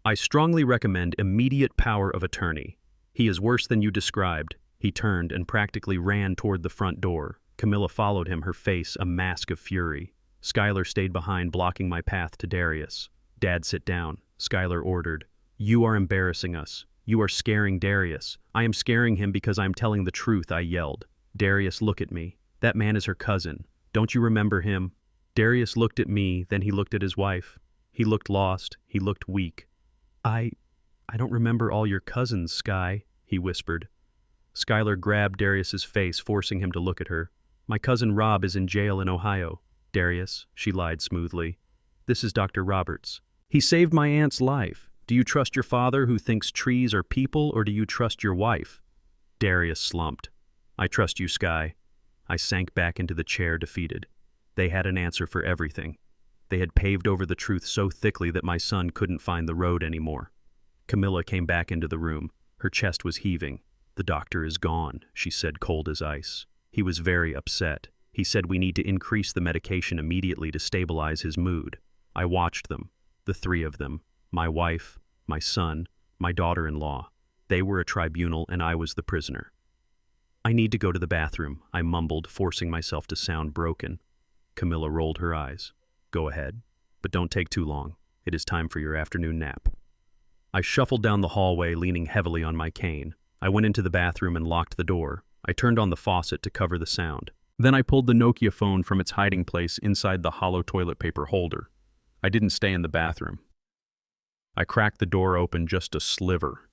I strongly recommend immediate power of attorney. He is worse than you described." He turned and practically ran toward the front door. Camilla followed him, her face a mask of fury. Schuyler stayed behind, blocking my path to Darius. "Dad, sit down," Schuyler ordered. "You are embarrassing us. You are scaring Darius." "I am scaring him because I am telling the truth," I yelled. "Darius, look at me. That man is her cousin. Don't you remember him?" Darius looked at me, then he looked at his wife. He looked lost. He looked weak. I don't remember all your cousins, Sky," he whispered. Schuyler grabbed Darius's face, forcing him to look at her. "My cousin Rob is in jail in Ohio, Darius," she lied smoothly. "This is Dr. Roberts. He saved my aunt's life. Do you trust your father who thinks trees are people, or do you trust your wife?" Darius slumped. "I trust you, Sky." I sank back into the chair, defeated. They had an answer for everything. They had paved over the truth so thickly that my son couldn't find the road anymore. Camilla came back into the room. Her chest was heaving. "The doctor is gone," she said, cold as ice. He was very upset. He said we need to increase the medication immediately to stabilize his mood. I watched them, the three of them, my wife, my son, my daughter-in-law. They were a tribunal and I was the prisoner. "I need to go to the bathroom," I mumbled, forcing myself to sound broken. Camilla rolled her eyes. "Go ahead, but don't take too long. It is time for your afternoon nap." I shuffled down the hallway, leaning heavily on my cane. I went into the bathroom and locked the door. I turned on the faucet to cover the sound. Then I pulled the Nokia phone from its hiding place inside the hollow toilet paper holder. I didn't stay in the bathroom. I cracked the door open just a sliver.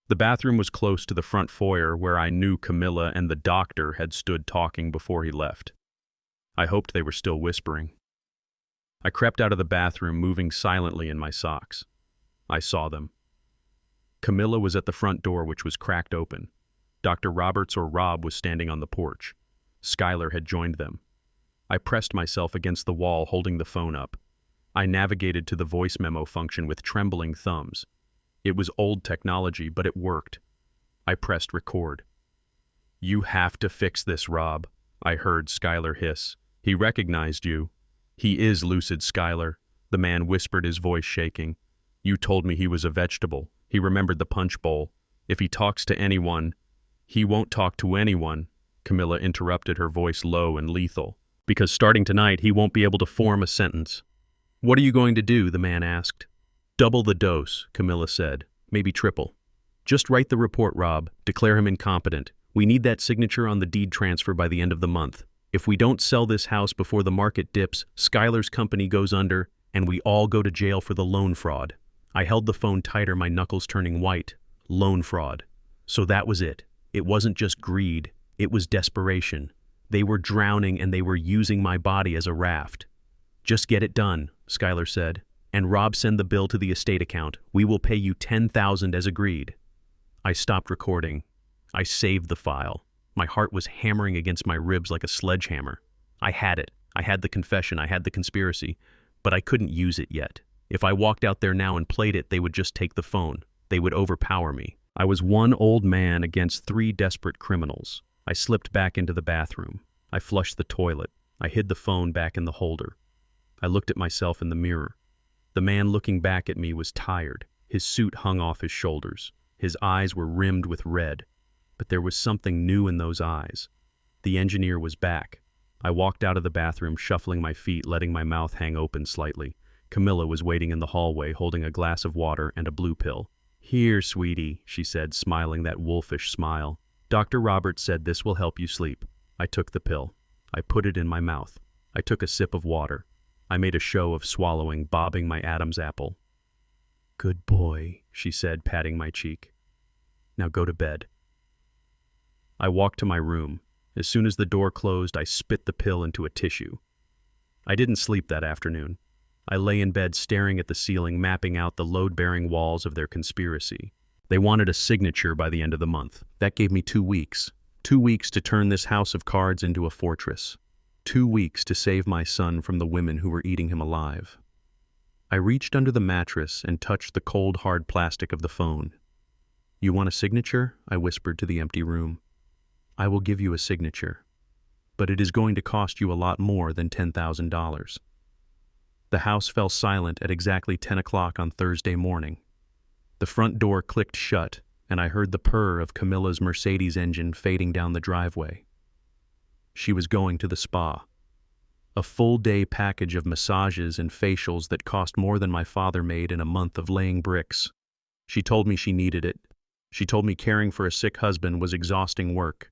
The bathroom was close to the front foyer where I knew Camilla and the doctor had stood talking before he left. I hoped they were still whispering. I crept out of the bathroom, moving silently in my socks. I saw them. Camilla was at the front door, which was cracked open. Dr. Roberts or Rob was standing on the porch. Schuyler had joined them. I pressed myself against the wall, holding the phone up. I navigated to the voice memo function with trembling thumbs. It was old technology, but it worked. I pressed record. "You have to fix this, Rob," I heard Schuyler hiss. "He recognized you." "He is lucid, Schuyler," the man whispered, his voice shaking. "You told me he was a vegetable. He remembered the punch bowl. If he talks to anyone—" "He won't talk to anyone," Camilla interrupted, her voice low and lethal. "Because starting tonight, he won't be able to form a sentence." "What are you going to do?" the man asked. "Double the dose," Camilla said. "Maybe triple. Just write the report, Rob. Declare him incompetent. We need that signature on the deed transfer by the end of the month. If we don't sell this house before the market dips, Schuyler's company goes under, and we all go to jail for the loan fraud." I held the phone tighter, my knuckles turning white. Loan fraud. So that was it. It wasn't just greed. It was desperation. They were drowning and they were using my body as a raft. "Just get it done," Schuyler said. "And Rob, send the bill to the estate account. We will pay you $10,000 as agreed." I stopped recording. I saved the file. My heart was hammering against my ribs like a sledgehammer. I had it. I had the confession. I had the conspiracy. But I couldn't use it yet. If I walked out there now and played it, they would just take the phone. They would overpower me. I was one old man against three desperate criminals. I slipped back into the bathroom. I flushed the toilet. I hid the phone back in the holder. I looked at myself in the mirror. The man looking back at me was tired. His suit hung off his shoulders. His eyes were rimmed with red. But there was something new in those eyes. The engineer was back. I walked out of the bathroom, shuffling my feet, letting my mouth hang open slightly. Camilla was waiting in the hallway, holding a glass of water and a blue pill. "Here, sweetie," she said, smiling that wolfish smile. "Dr. Roberts said this will help you sleep." I took the pill. I put it in my mouth. I took a sip of water. I made a show of swallowing, bobbing my Adam's apple. "Good boy," she said, patting my cheek. "Now go to bed." I walked to my room. As soon as the door closed, I spit the pill into a tissue. I didn't sleep that afternoon. I lay in bed staring at the ceiling, mapping out the load-bearing walls of their conspiracy. They wanted a signature by the end of the month. That gave me 2 weeks. 2 weeks to turn this house of cards into a fortress. 2 weeks to save my son from the women who were eating him alive. I reached under the mattress and touched the cold, hard plastic of the phone. "You want a signature?" I whispered to the empty room. "I will give you a signature, but it is going to cost you a lot more than $10,000. The house fell silent at exactly 10 o'clock on Thursday morning. The front door clicked shut, and I heard the purr of Camilla's Mercedes engine fading down the driveway. She was going to the spa. A full-day package of massages and facials that cost more than my father made in a month of laying bricks. She told me she needed it. She told me caring for a sick husband was exhausting work.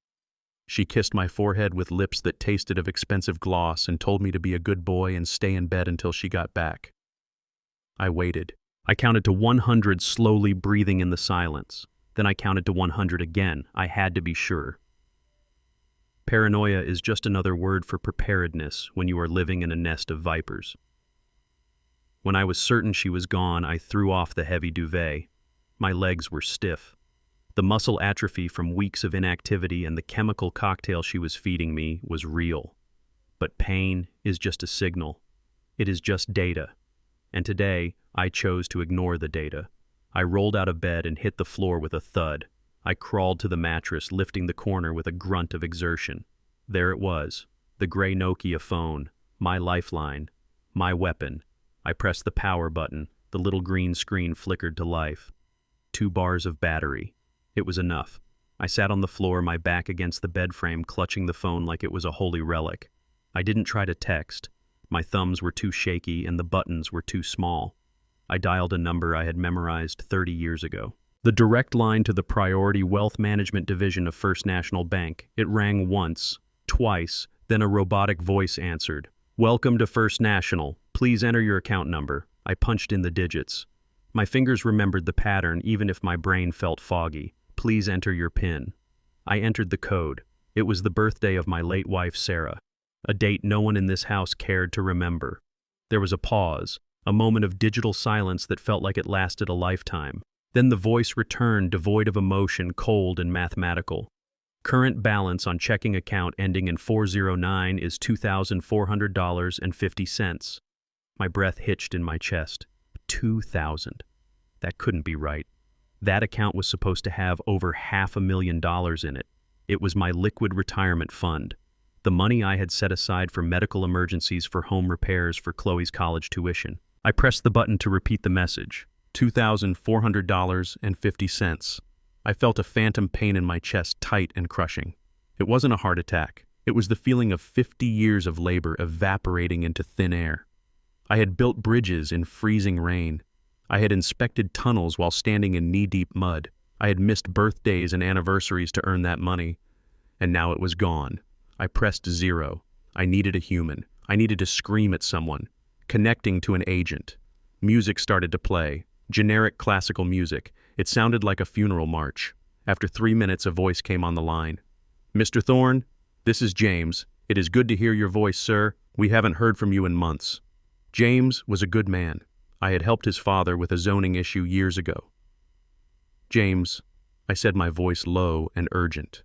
She kissed my forehead with lips that tasted of expensive gloss and told me to be a good boy and stay in bed until she got back. I waited. I counted to 100, slowly breathing in the silence. Then I counted to 100 again. I had to be sure. Paranoia is just another word for preparedness when you are living in a nest of vipers. When I was certain she was gone, I threw off the heavy duvet. My legs were stiff. The muscle atrophy from weeks of inactivity and the chemical cocktail she was feeding me was real. But pain is just a signal. It is just data. And today, I chose to ignore the data. I rolled out of bed and hit the floor with a thud. I crawled to the mattress, lifting the corner with a grunt of exertion. There it was, the gray Nokia phone, my lifeline, my weapon. I pressed the power button. The little green screen flickered to life. 2 bars of battery. It was enough. I sat on the floor, my back against the bed frame, clutching the phone like it was a holy relic. I didn't try to text. My thumbs were too shaky and the buttons were too small. I dialed a number I had memorized 30 years ago. The direct line to the Priority Wealth Management Division of First National Bank. It rang once, twice, then a robotic voice answered. "Welcome to First National. Please enter your account number." I punched in the digits. My fingers remembered the pattern even if my brain felt foggy. "Please enter your PIN." I entered the code. It was the birthday of my late wife, Sarah, a date no one in this house cared to remember. There was a pause, a moment of digital silence that felt like it lasted a lifetime. Then the voice returned, devoid of emotion, cold and mathematical. "Current balance on checking account ending in 409 is $2,400.50. My breath hitched in my chest. 2,000. That couldn't be right. That account was supposed to have over $500,000 in it. It was my liquid retirement fund. The money I had set aside for medical emergencies, for home repairs, for Chloe's college tuition. I pressed the button to repeat the message. $2,400.50. I felt a phantom pain in my chest, tight and crushing. It wasn't a heart attack. It was the feeling of 50 years of labor evaporating into thin air. I had built bridges in freezing rain. I had inspected tunnels while standing in knee-deep mud. I had missed birthdays and anniversaries to earn that money. And now it was gone. I pressed 0. I needed a human. I needed to scream at someone. Connecting to an agent. Music started to play. Generic classical music. It sounded like a funeral march. After 3 minutes, a voice came on the line. "Mr. Thorne, this is James. It is good to hear your voice, sir. We haven't heard from you in months." James was a good man. I had helped his father with a zoning issue years ago. "James," I said, my voice low and urgent,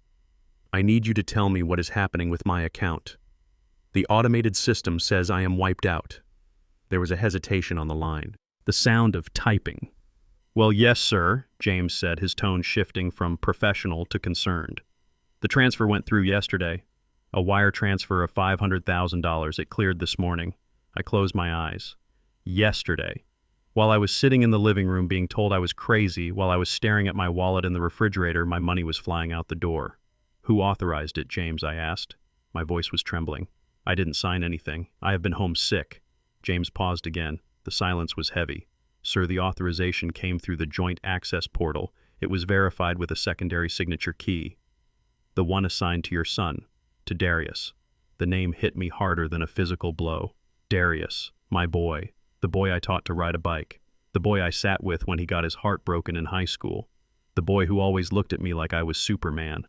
"I need you to tell me what is happening with my account. The automated system says I am wiped out." There was a hesitation on the line. The sound of typing. "Well, yes, sir," James said, his tone shifting from professional to concerned. "The transfer went through yesterday. A wire transfer of $500,000. It cleared this morning." I closed my eyes. Yesterday. While I was sitting in the living room being told I was crazy, while I was staring at my wallet in the refrigerator, my money was flying out the door. "Who authorized it, James?" I asked. My voice was trembling. "I didn't sign anything. I have been home sick." James paused again. The silence was heavy. "Sir, the authorization came through the joint access portal. It was verified with a secondary signature key. The one assigned to your son, to Darius." The name hit me harder than a physical blow. Darius, my boy, the boy I taught to ride a bike, the boy I sat with when he got his heart broken in high school, the boy who always looked at me like I was Superman.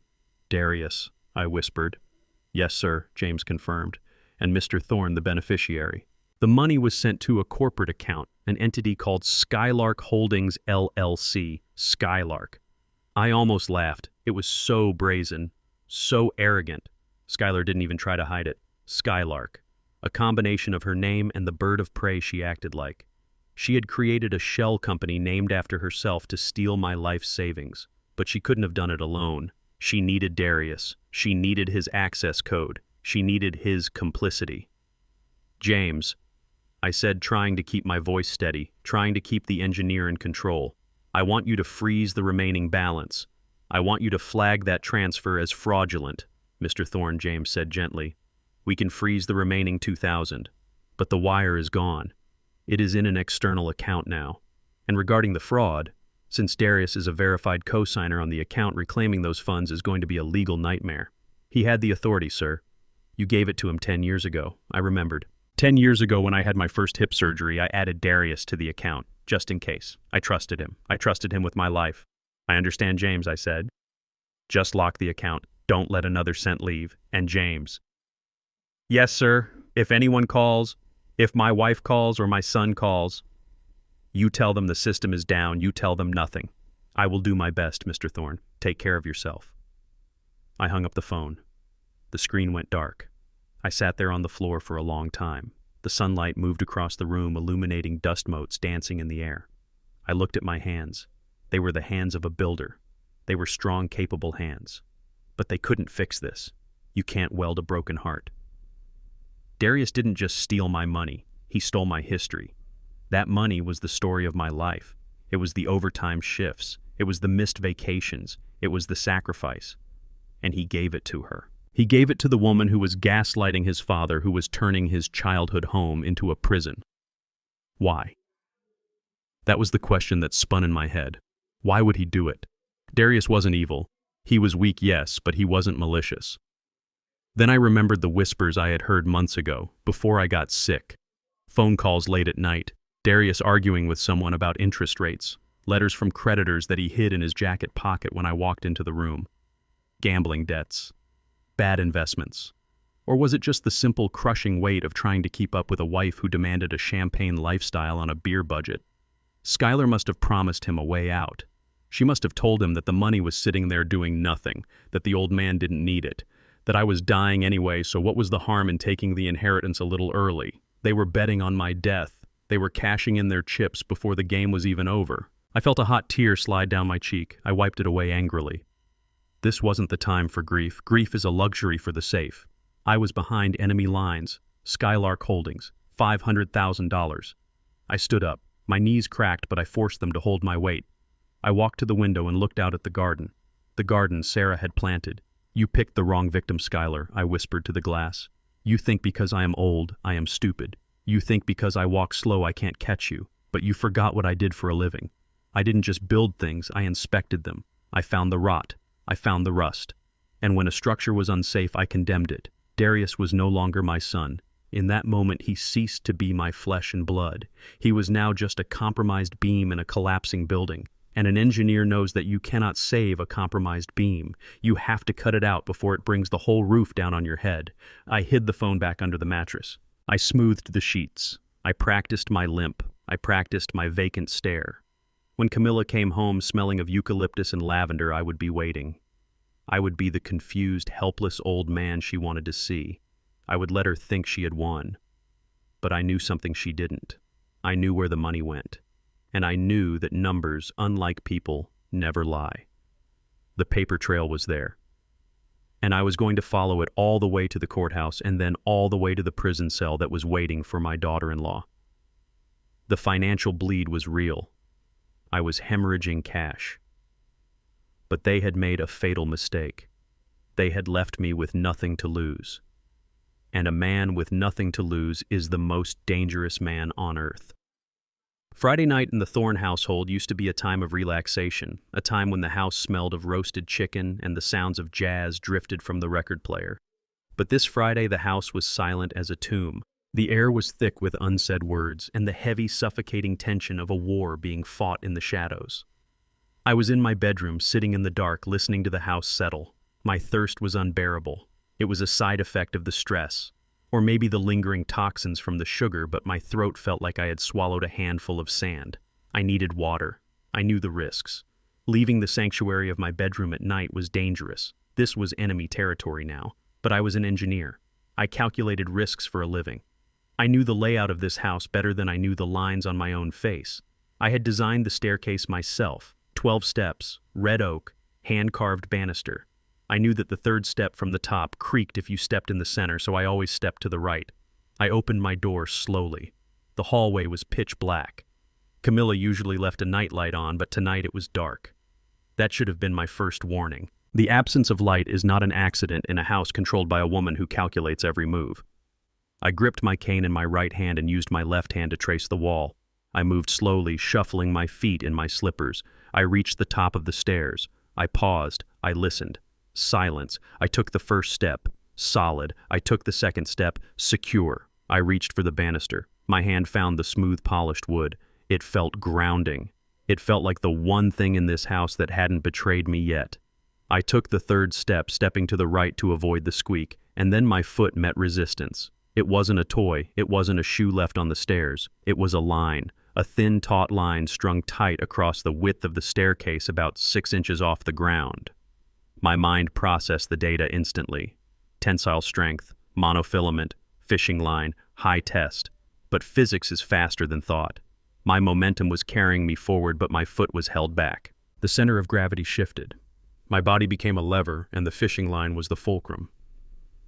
"Darius," I whispered. "Yes, sir," James confirmed. "And Mr. Thorne, the beneficiary." The money was sent to a corporate account, an entity called Skylark Holdings LLC, Skylark. I almost laughed. It was so brazen, so arrogant. Skylar didn't even try to hide it. Skylark. A combination of her name and the bird of prey she acted like. She had created a shell company named after herself to steal my life savings, but she couldn't have done it alone. She needed Darius. She needed his access code. She needed his complicity. James, I said, trying to keep my voice steady, trying to keep the engineer in control. I want you to freeze the remaining balance. I want you to flag that transfer as fraudulent, Mr. Thorne, James said gently. We can freeze the remaining 2,000, but the wire is gone. It is in an external account now. And regarding the fraud, since Darius is a verified cosigner on the account, reclaiming those funds is going to be a legal nightmare. He had the authority, sir. You gave it to him 10 years ago, I remembered. 10 years ago when I had my first hip surgery, I added Darius to the account, just in case. I trusted him. I trusted him with my life. I understand, James, I said. Just lock the account. Don't let another cent leave. And James. Yes, sir. If anyone calls, if my wife calls or my son calls, you tell them the system is down. You tell them nothing. I will do my best, Mr. Thorne. Take care of yourself. I hung up the phone. The screen went dark. I sat there on the floor for a long time. The sunlight moved across the room, illuminating dust motes dancing in the air. I looked at my hands. They were the hands of a builder. They were strong, capable hands. But they couldn't fix this. You can't weld a broken heart. Darius didn't just steal my money. He stole my history. That money was the story of my life. It was the overtime shifts. It was the missed vacations. It was the sacrifice. And he gave it to her. He gave it to the woman who was gaslighting his father, who was turning his childhood home into a prison. Why? That was the question that spun in my head. Why would he do it? Darius wasn't evil. He was weak, yes, but he wasn't malicious. Then I remembered the whispers I had heard months ago, before I got sick. Phone calls late at night, Darius arguing with someone about interest rates, letters from creditors that he hid in his jacket pocket when I walked into the room. Gambling debts. Bad investments. Or was it just the simple crushing weight of trying to keep up with a wife who demanded a champagne lifestyle on a beer budget? Skylar must have promised him a way out. She must have told him that the money was sitting there doing nothing, that the old man didn't need it, that I was dying anyway, so what was the harm in taking the inheritance a little early? They were betting on my death. They were cashing in their chips before the game was even over. I felt a hot tear slide down my cheek. I wiped it away angrily. This wasn't the time for grief. Grief is a luxury for the safe. I was behind enemy lines. Skylark Holdings. $500,000. I stood up. My knees cracked, but I forced them to hold my weight. I walked to the window and looked out at the garden. The garden Sarah had planted. You picked the wrong victim, Skylar, I whispered to the glass. You think because I am old, I am stupid. You think because I walk slow, I can't catch you. But you forgot what I did for a living. I didn't just build things, I inspected them. I found the rot. I found the rust. And when a structure was unsafe, I condemned it. Darius was no longer my son. In that moment, he ceased to be my flesh and blood. He was now just a compromised beam in a collapsing building. And an engineer knows that you cannot save a compromised beam. You have to cut it out before it brings the whole roof down on your head. I hid the phone back under the mattress. I smoothed the sheets. I practiced my limp. I practiced my vacant stare. When Camilla came home smelling of eucalyptus and lavender, I would be waiting. I would be the confused, helpless old man she wanted to see. I would let her think she had won. But I knew something she didn't. I knew where the money went. And I knew that numbers, unlike people, never lie. The paper trail was there. And I was going to follow it all the way to the courthouse and then all the way to the prison cell that was waiting for my daughter-in-law. The financial bleed was real. I was hemorrhaging cash. But they had made a fatal mistake. They had left me with nothing to lose. And a man with nothing to lose is the most dangerous man on earth. Friday night in the Thorne household used to be a time of relaxation, a time when the house smelled of roasted chicken and the sounds of jazz drifted from the record player. But this Friday the house was silent as a tomb. The air was thick with unsaid words and the heavy, suffocating tension of a war being fought in the shadows. I was in my bedroom, sitting in the dark, listening to the house settle. My thirst was unbearable. It was a side effect of the stress. Or maybe the lingering toxins from the sugar, but my throat felt like I had swallowed a handful of sand. I needed water. I knew the risks. Leaving the sanctuary of my bedroom at night was dangerous. This was enemy territory now. But I was an engineer. I calculated risks for a living. I knew the layout of this house better than I knew the lines on my own face. I had designed the staircase myself. 12 steps, red oak, hand-carved banister. I knew that the third step from the top creaked if you stepped in the center, so I always stepped to the right. I opened my door slowly. The hallway was pitch black. Camilla usually left a nightlight on, but tonight it was dark. That should have been my first warning. The absence of light is not an accident in a house controlled by a woman who calculates every move. I gripped my cane in my right hand and used my left hand to trace the wall. I moved slowly, shuffling my feet in my slippers. I reached the top of the stairs. I paused. I listened. Silence. I took the first step. Solid. I took the second step. Secure. I reached for the banister. My hand found the smooth, polished wood. It felt grounding. It felt like the one thing in this house that hadn't betrayed me yet. I took the third step, stepping to the right to avoid the squeak, and then my foot met resistance. It wasn't a toy. It wasn't a shoe left on the stairs. It was a line. A thin, taut line strung tight across the width of the staircase about 6 inches off the ground. My mind processed the data instantly. Tensile strength, monofilament, fishing line, high test. But physics is faster than thought. My momentum was carrying me forward, but my foot was held back. The center of gravity shifted. My body became a lever, and the fishing line was the fulcrum.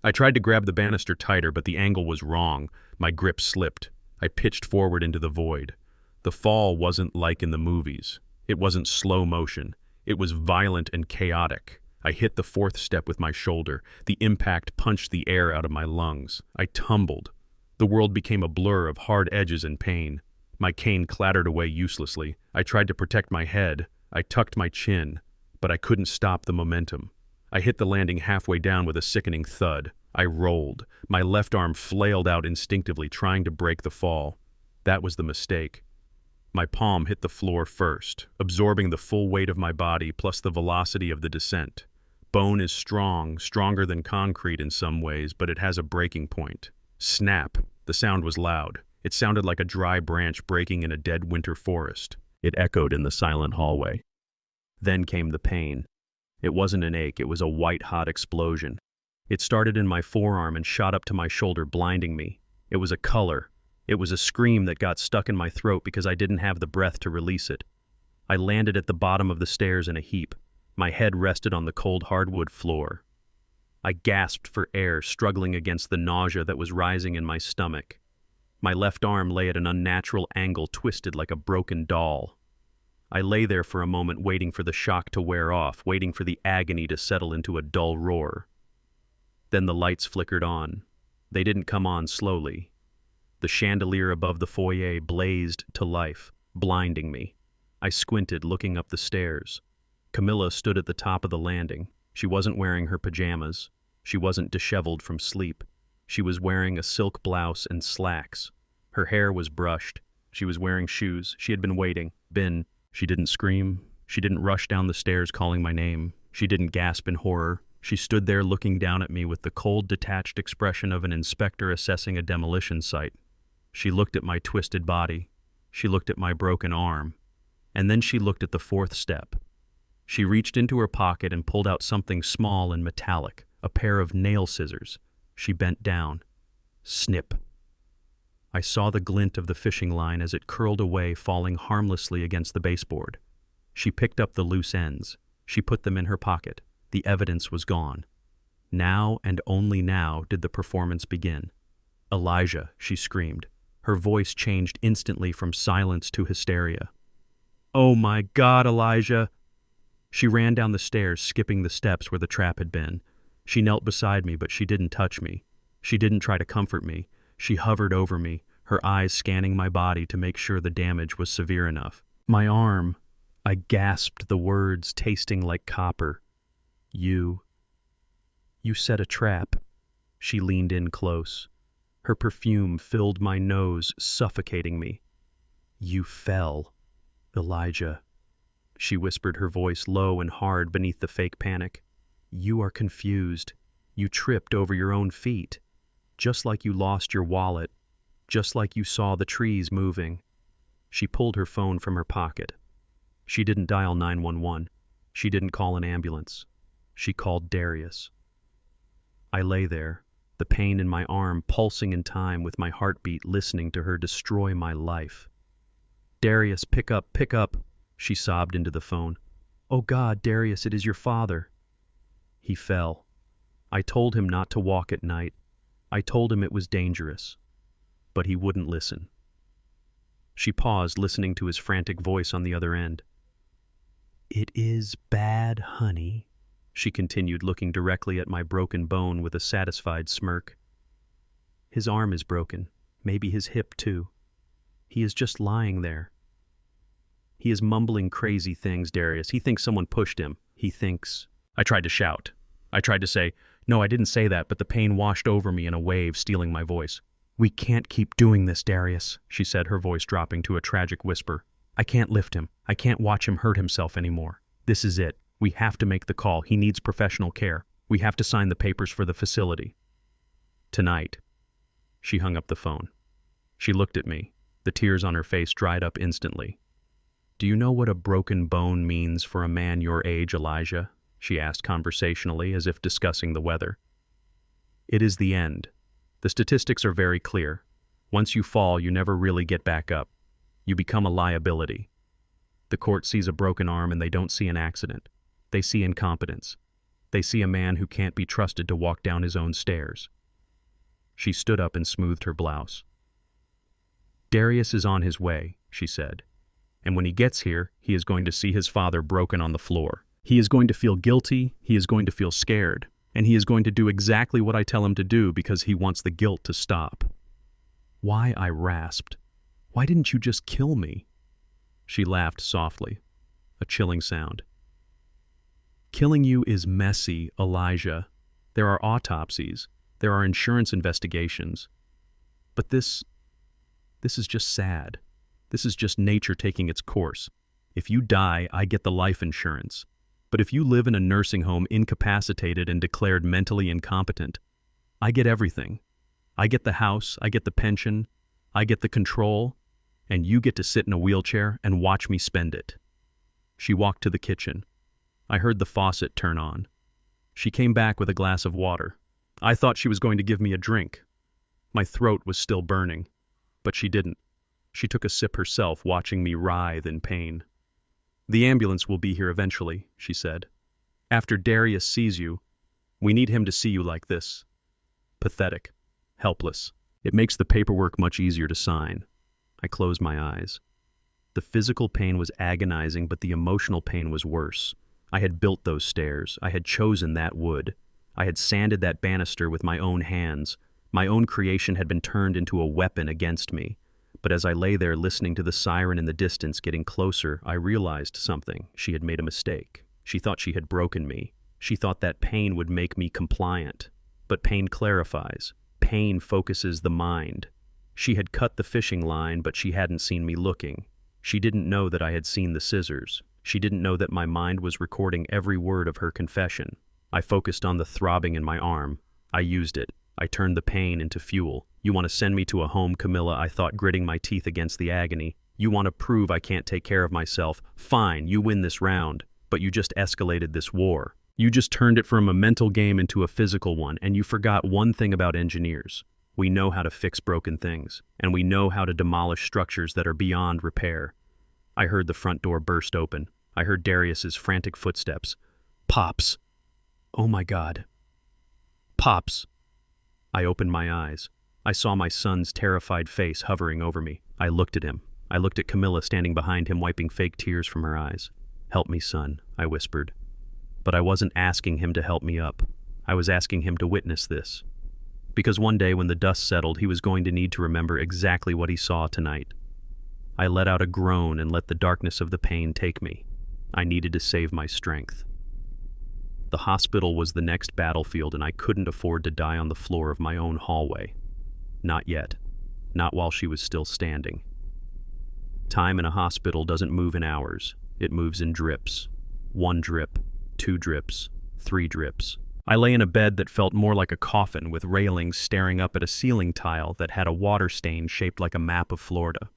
I tried to grab the banister tighter, but the angle was wrong. My grip slipped. I pitched forward into the void. The fall wasn't like in the movies. It wasn't slow motion. It was violent and chaotic. I hit the fourth step with my shoulder. The impact punched the air out of my lungs. I tumbled. The world became a blur of hard edges and pain. My cane clattered away uselessly. I tried to protect my head. I tucked my chin, but I couldn't stop the momentum. I hit the landing halfway down with a sickening thud. I rolled. My left arm flailed out instinctively, trying to break the fall. That was the mistake. My palm hit the floor first, absorbing the full weight of my body plus the velocity of the descent. Bone is strong, stronger than concrete in some ways, but it has a breaking point. Snap. The sound was loud. It sounded like a dry branch breaking in a dead winter forest. It echoed in the silent hallway. Then came the pain. It wasn't an ache, it was a white-hot explosion. It started in my forearm and shot up to my shoulder, blinding me. It was a color. It was a scream that got stuck in my throat because I didn't have the breath to release it. I landed at the bottom of the stairs in a heap. My head rested on the cold hardwood floor. I gasped for air, struggling against the nausea that was rising in my stomach. My left arm lay at an unnatural angle, twisted like a broken doll. I lay there for a moment, waiting for the shock to wear off, waiting for the agony to settle into a dull roar. Then the lights flickered on. They didn't come on slowly. The chandelier above the foyer blazed to life, blinding me. I squinted, looking up the stairs. Camilla stood at the top of the landing. She wasn't wearing her pajamas. She wasn't disheveled from sleep. She was wearing a silk blouse and slacks. Her hair was brushed. She was wearing shoes. She had been waiting. She didn't scream. She didn't rush down the stairs calling my name. She didn't gasp in horror. She stood there looking down at me with the cold, detached expression of an inspector assessing a demolition site. She looked at my twisted body. She looked at my broken arm. And then she looked at the fourth step. She reached into her pocket and pulled out something small and metallic, a pair of nail scissors. She bent down. Snip. I saw the glint of the fishing line as it curled away, falling harmlessly against the baseboard. She picked up the loose ends. She put them in her pocket. The evidence was gone. Now and only now did the performance begin. "Elijah," she screamed. Her voice changed instantly from silence to hysteria. "Oh my God, Elijah!" She ran down the stairs, skipping the steps where the trap had been. She knelt beside me, but she didn't touch me. She didn't try to comfort me. She hovered over me, her eyes scanning my body to make sure the damage was severe enough. My arm. I gasped the words, tasting like copper. You set a trap." She leaned in close. Her perfume filled my nose, suffocating me. "You fell, Elijah," she whispered, her voice low and hard beneath the fake panic. "You are confused. You tripped over your own feet." Just like you lost your wallet. Just like you saw the trees moving. She pulled her phone from her pocket. She didn't dial 911. She didn't call an ambulance. She called Darius. I lay there, the pain in my arm pulsing in time with my heartbeat, listening to her destroy my life. "Darius, pick up," she sobbed into the phone. "Oh God, Darius, it is your father." He fell. I told him not to walk at night. I told him it was dangerous. But he wouldn't listen. She paused, listening to his frantic voice on the other end. "It is bad, honey," she continued, looking directly at my broken bone with a satisfied smirk. "His arm is broken, maybe his hip too. He is just lying there. He is mumbling crazy things, Darius. He thinks someone pushed him. He thinks—" I tried to shout. I tried to say, "No, I didn't say that," but the pain washed over me in a wave, stealing my voice. "We can't keep doing this, Darius," she said, her voice dropping to a tragic whisper. "I can't lift him. I can't watch him hurt himself anymore. This is it. We have to make the call. He needs professional care. We have to sign the papers for the facility. Tonight." She hung up the phone. She looked at me. The tears on her face dried up instantly. "Do you know what a broken bone means for a man your age, Elijah?" she asked conversationally, as if discussing the weather. "It is the end. The statistics are very clear. Once you fall, you never really get back up. You become a liability. The court sees a broken arm and they don't see an accident. They see incompetence. They see a man who can't be trusted to walk down his own stairs." She stood up and smoothed her blouse. "Darius is on his way," she said. "And when he gets here, he is going to see his father broken on the floor. He is going to feel guilty, he is going to feel scared, and he is going to do exactly what I tell him to do because he wants the guilt to stop." "Why?" I rasped. "Why didn't you just kill me?" She laughed softly, a chilling sound. "Killing you is messy, Elijah. There are autopsies, there are insurance investigations. But this is just sad. This is just nature taking its course. If you die, I get the life insurance. But if you live in a nursing home incapacitated and declared mentally incompetent, I get everything. I get the house, I get the pension, I get the control, and you get to sit in a wheelchair and watch me spend it." She walked to the kitchen. I heard the faucet turn on. She came back with a glass of water. I thought she was going to give me a drink. My throat was still burning, but she didn't. She took a sip herself, watching me writhe in pain. "The ambulance will be here eventually," she said. "After Darius sees you, we need him to see you like this. Pathetic. Helpless. It makes the paperwork much easier to sign." I closed my eyes. The physical pain was agonizing, but the emotional pain was worse. I had built those stairs. I had chosen that wood. I had sanded that banister with my own hands. My own creation had been turned into a weapon against me. But as I lay there listening to the siren in the distance getting closer, I realized something. She had made a mistake. She thought she had broken me. She thought that pain would make me compliant. But pain clarifies. Pain focuses the mind. She had cut the fishing line, but she hadn't seen me looking. She didn't know that I had seen the scissors. She didn't know that my mind was recording every word of her confession. I focused on the throbbing in my arm. I used it. I turned the pain into fuel. "You want to send me to a home, Camilla?" I thought, gritting my teeth against the agony. "You want to prove I can't take care of myself? Fine, you win this round. But you just escalated this war. You just turned it from a mental game into a physical one, and you forgot one thing about engineers. We know how to fix broken things, and we know how to demolish structures that are beyond repair." I heard the front door burst open. I heard Darius's frantic footsteps. "Pops!" Oh my God. "Pops!" I opened my eyes. I saw my son's terrified face hovering over me. I looked at him. I looked at Camilla standing behind him, wiping fake tears from her eyes. "Help me, son," I whispered. But I wasn't asking him to help me up. I was asking him to witness this. Because one day when the dust settled, he was going to need to remember exactly what he saw tonight. I let out a groan and let the darkness of the pain take me. I needed to save my strength. The hospital was the next battlefield, and I couldn't afford to die on the floor of my own hallway. Not yet. Not while she was still standing. Time in a hospital doesn't move in hours. It moves in drips. 1 drip, 2 drips, 3 drips. I lay in a bed that felt more like a coffin with railings staring up at a ceiling tile that had a water stain shaped like a map of Florida.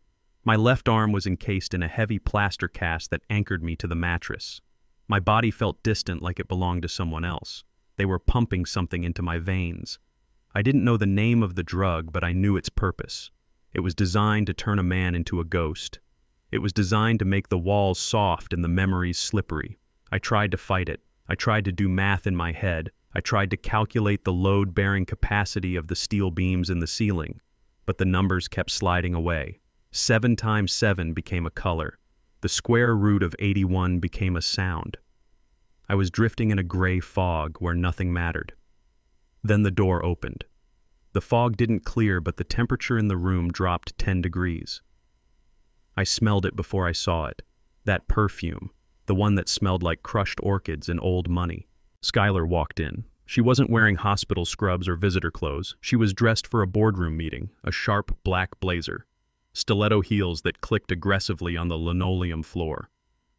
My left arm was encased in a heavy plaster cast that anchored me to the mattress. My body felt distant, like it belonged to someone else. They were pumping something into my veins. I didn't know the name of the drug, but I knew its purpose. It was designed to turn a man into a ghost. It was designed to make the walls soft and the memories slippery. I tried to fight it. I tried to do math in my head. I tried to calculate the load-bearing capacity of the steel beams in the ceiling, but the numbers kept sliding away. 7 times 7 became a color. The square root of 81 became a sound. I was drifting in a gray fog where nothing mattered. Then the door opened. The fog didn't clear, but the temperature in the room dropped 10 degrees. I smelled it before I saw it. That perfume, the one that smelled like crushed orchids and old money. Skylar walked in. She wasn't wearing hospital scrubs or visitor clothes. She was dressed for a boardroom meeting, a sharp black blazer, stiletto heels that clicked aggressively on the linoleum floor.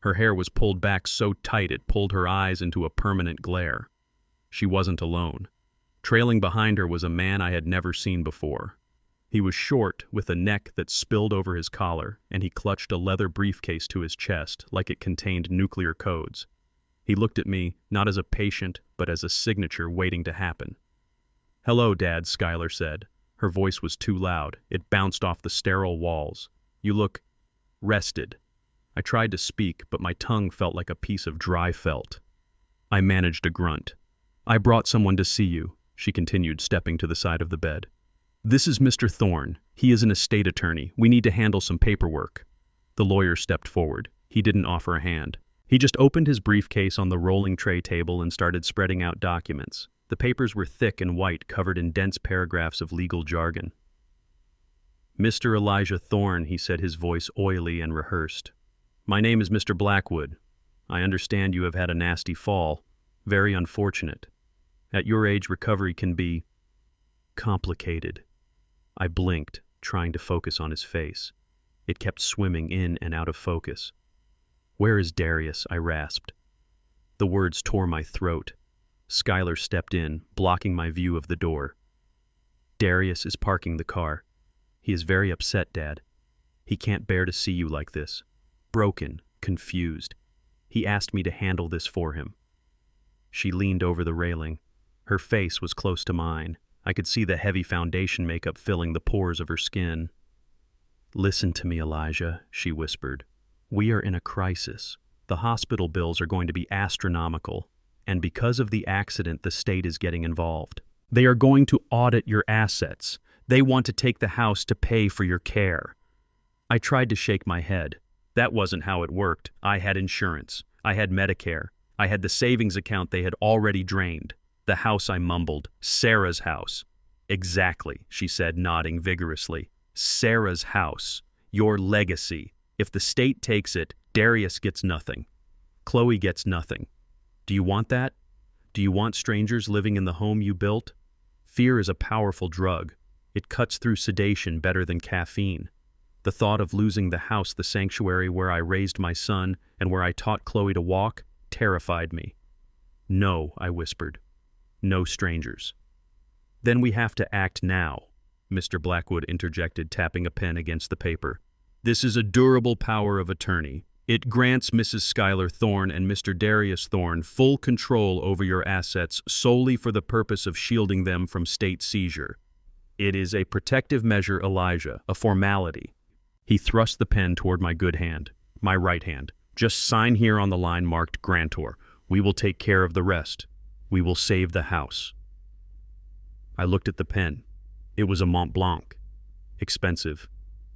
Her hair was pulled back so tight it pulled her eyes into a permanent glare. She wasn't alone. Trailing behind her was a man I had never seen before. He was short, with a neck that spilled over his collar, and he clutched a leather briefcase to his chest like it contained nuclear codes. He looked at me, not as a patient, but as a signature waiting to happen. "Hello, Dad," Skylar said. Her voice was too loud. It bounced off the sterile walls. "You look rested." I tried to speak, but my tongue felt like a piece of dry felt. I managed a grunt. "I brought someone to see you," she continued, stepping to the side of the bed. "This is Mr. Thorne. He is an estate attorney. We need to handle some paperwork." The lawyer stepped forward. He didn't offer a hand. He just opened his briefcase on the rolling tray table and started spreading out documents. The papers were thick and white, covered in dense paragraphs of legal jargon. "Mr. Elijah Thorne," he said, his voice oily and rehearsed. "My name is Mr. Blackwood. I understand you have had a nasty fall. Very unfortunate. At your age, recovery can be complicated." I blinked, trying to focus on his face. It kept swimming in and out of focus. "Where is Darius?" I rasped. The words tore my throat. Skylar stepped in, blocking my view of the door. "Darius is parking the car. He is very upset, Dad. He can't bear to see you like this. Broken, confused. He asked me to handle this for him." She leaned over the railing. Her face was close to mine. I could see the heavy foundation makeup filling the pores of her skin. "Listen to me, Elijah," she whispered. "We are in a crisis. The hospital bills are going to be astronomical, and because of the accident, the state is getting involved. They are going to audit your assets. They want to take the house to pay for your care." I tried to shake my head. That wasn't how it worked. I had insurance. I had Medicare. I had the savings account they had already drained. "The house," I mumbled. "Sarah's house." "Exactly," she said, nodding vigorously. "Sarah's house. Your legacy. If the state takes it, Darius gets nothing. Chloe gets nothing. Do you want that? Do you want strangers living in the home you built? Fear is a powerful drug. It cuts through sedation better than caffeine. The thought of losing the house, the sanctuary where I raised my son and where I taught Chloe to walk, terrified me. "No," I whispered. "No strangers." "Then we have to act now," Mr. Blackwood interjected, tapping a pen against the paper. "This is a durable power of attorney. It grants Mrs. Skylar Thorne and Mr. Darius Thorne full control over your assets solely for the purpose of shielding them from state seizure. It is a protective measure, Elijah, a formality." He thrust the pen toward my good hand, my right hand. "Just sign here on the line marked Granddaughter. We will take care of the rest. We will save the house." I looked at the pen. It was a Mont Blanc. Expensive.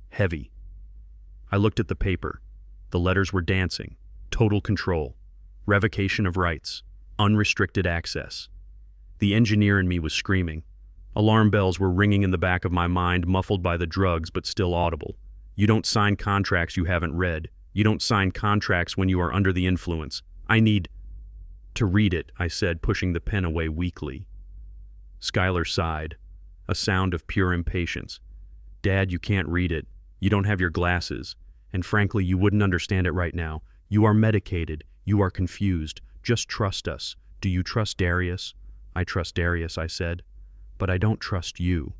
Heavy. I looked at the paper. The letters were dancing. Total control. Revocation of rights. Unrestricted access. The engineer in me was screaming. Alarm bells were ringing in the back of my mind, muffled by the drugs, but still audible. You don't sign contracts you haven't read. You don't sign contracts when you are under the influence. I need to read it, I said, pushing the pen away weakly. Skylar sighed, a sound of pure impatience. "Dad, you can't read it. You don't have your glasses. And frankly, you wouldn't understand it right now. You are medicated. You are confused. Just trust us. Do you trust Darius?" I trust Darius, I said. But I don't trust you.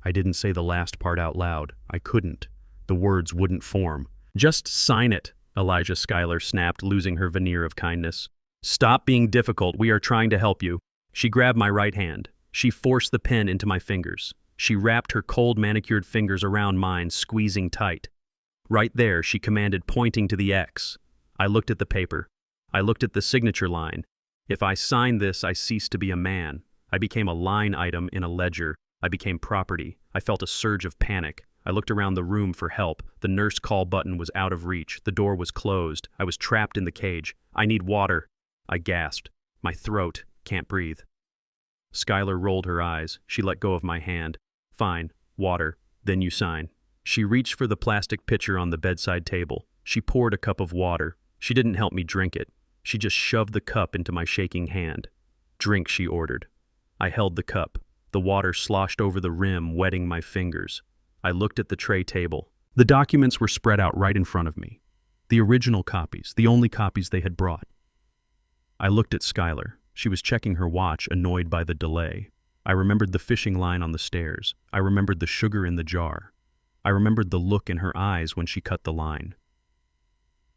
I didn't say the last part out loud. I couldn't. The words wouldn't form. Just sign it, Elijah Schuyler snapped, losing her veneer of kindness. Stop being difficult. We are trying to help you. She grabbed my right hand. She forced the pen into my fingers. She wrapped her cold, manicured fingers around mine, squeezing tight. Right there, she commanded, pointing to the X. I looked at the paper. I looked at the signature line. If I signed this, I ceased to be a man. I became a line item in a ledger. I became property. I felt a surge of panic. I looked around the room for help. The nurse call button was out of reach. The door was closed. I was trapped in the cage. I need water. I gasped. My throat. Can't breathe. Schuyler rolled her eyes. She let go of my hand. Fine. Water. Then you sign. She reached for the plastic pitcher on the bedside table. She poured a cup of water. She didn't help me drink it. She just shoved the cup into my shaking hand. Drink, she ordered. I held the cup. The water sloshed over the rim, wetting my fingers. I looked at the tray table. The documents were spread out right in front of me. The original copies, the only copies they had brought. I looked at Schuyler. She was checking her watch, annoyed by the delay. I remembered the fishing line on the stairs. I remembered the sugar in the jar. I remembered the look in her eyes when she cut the line.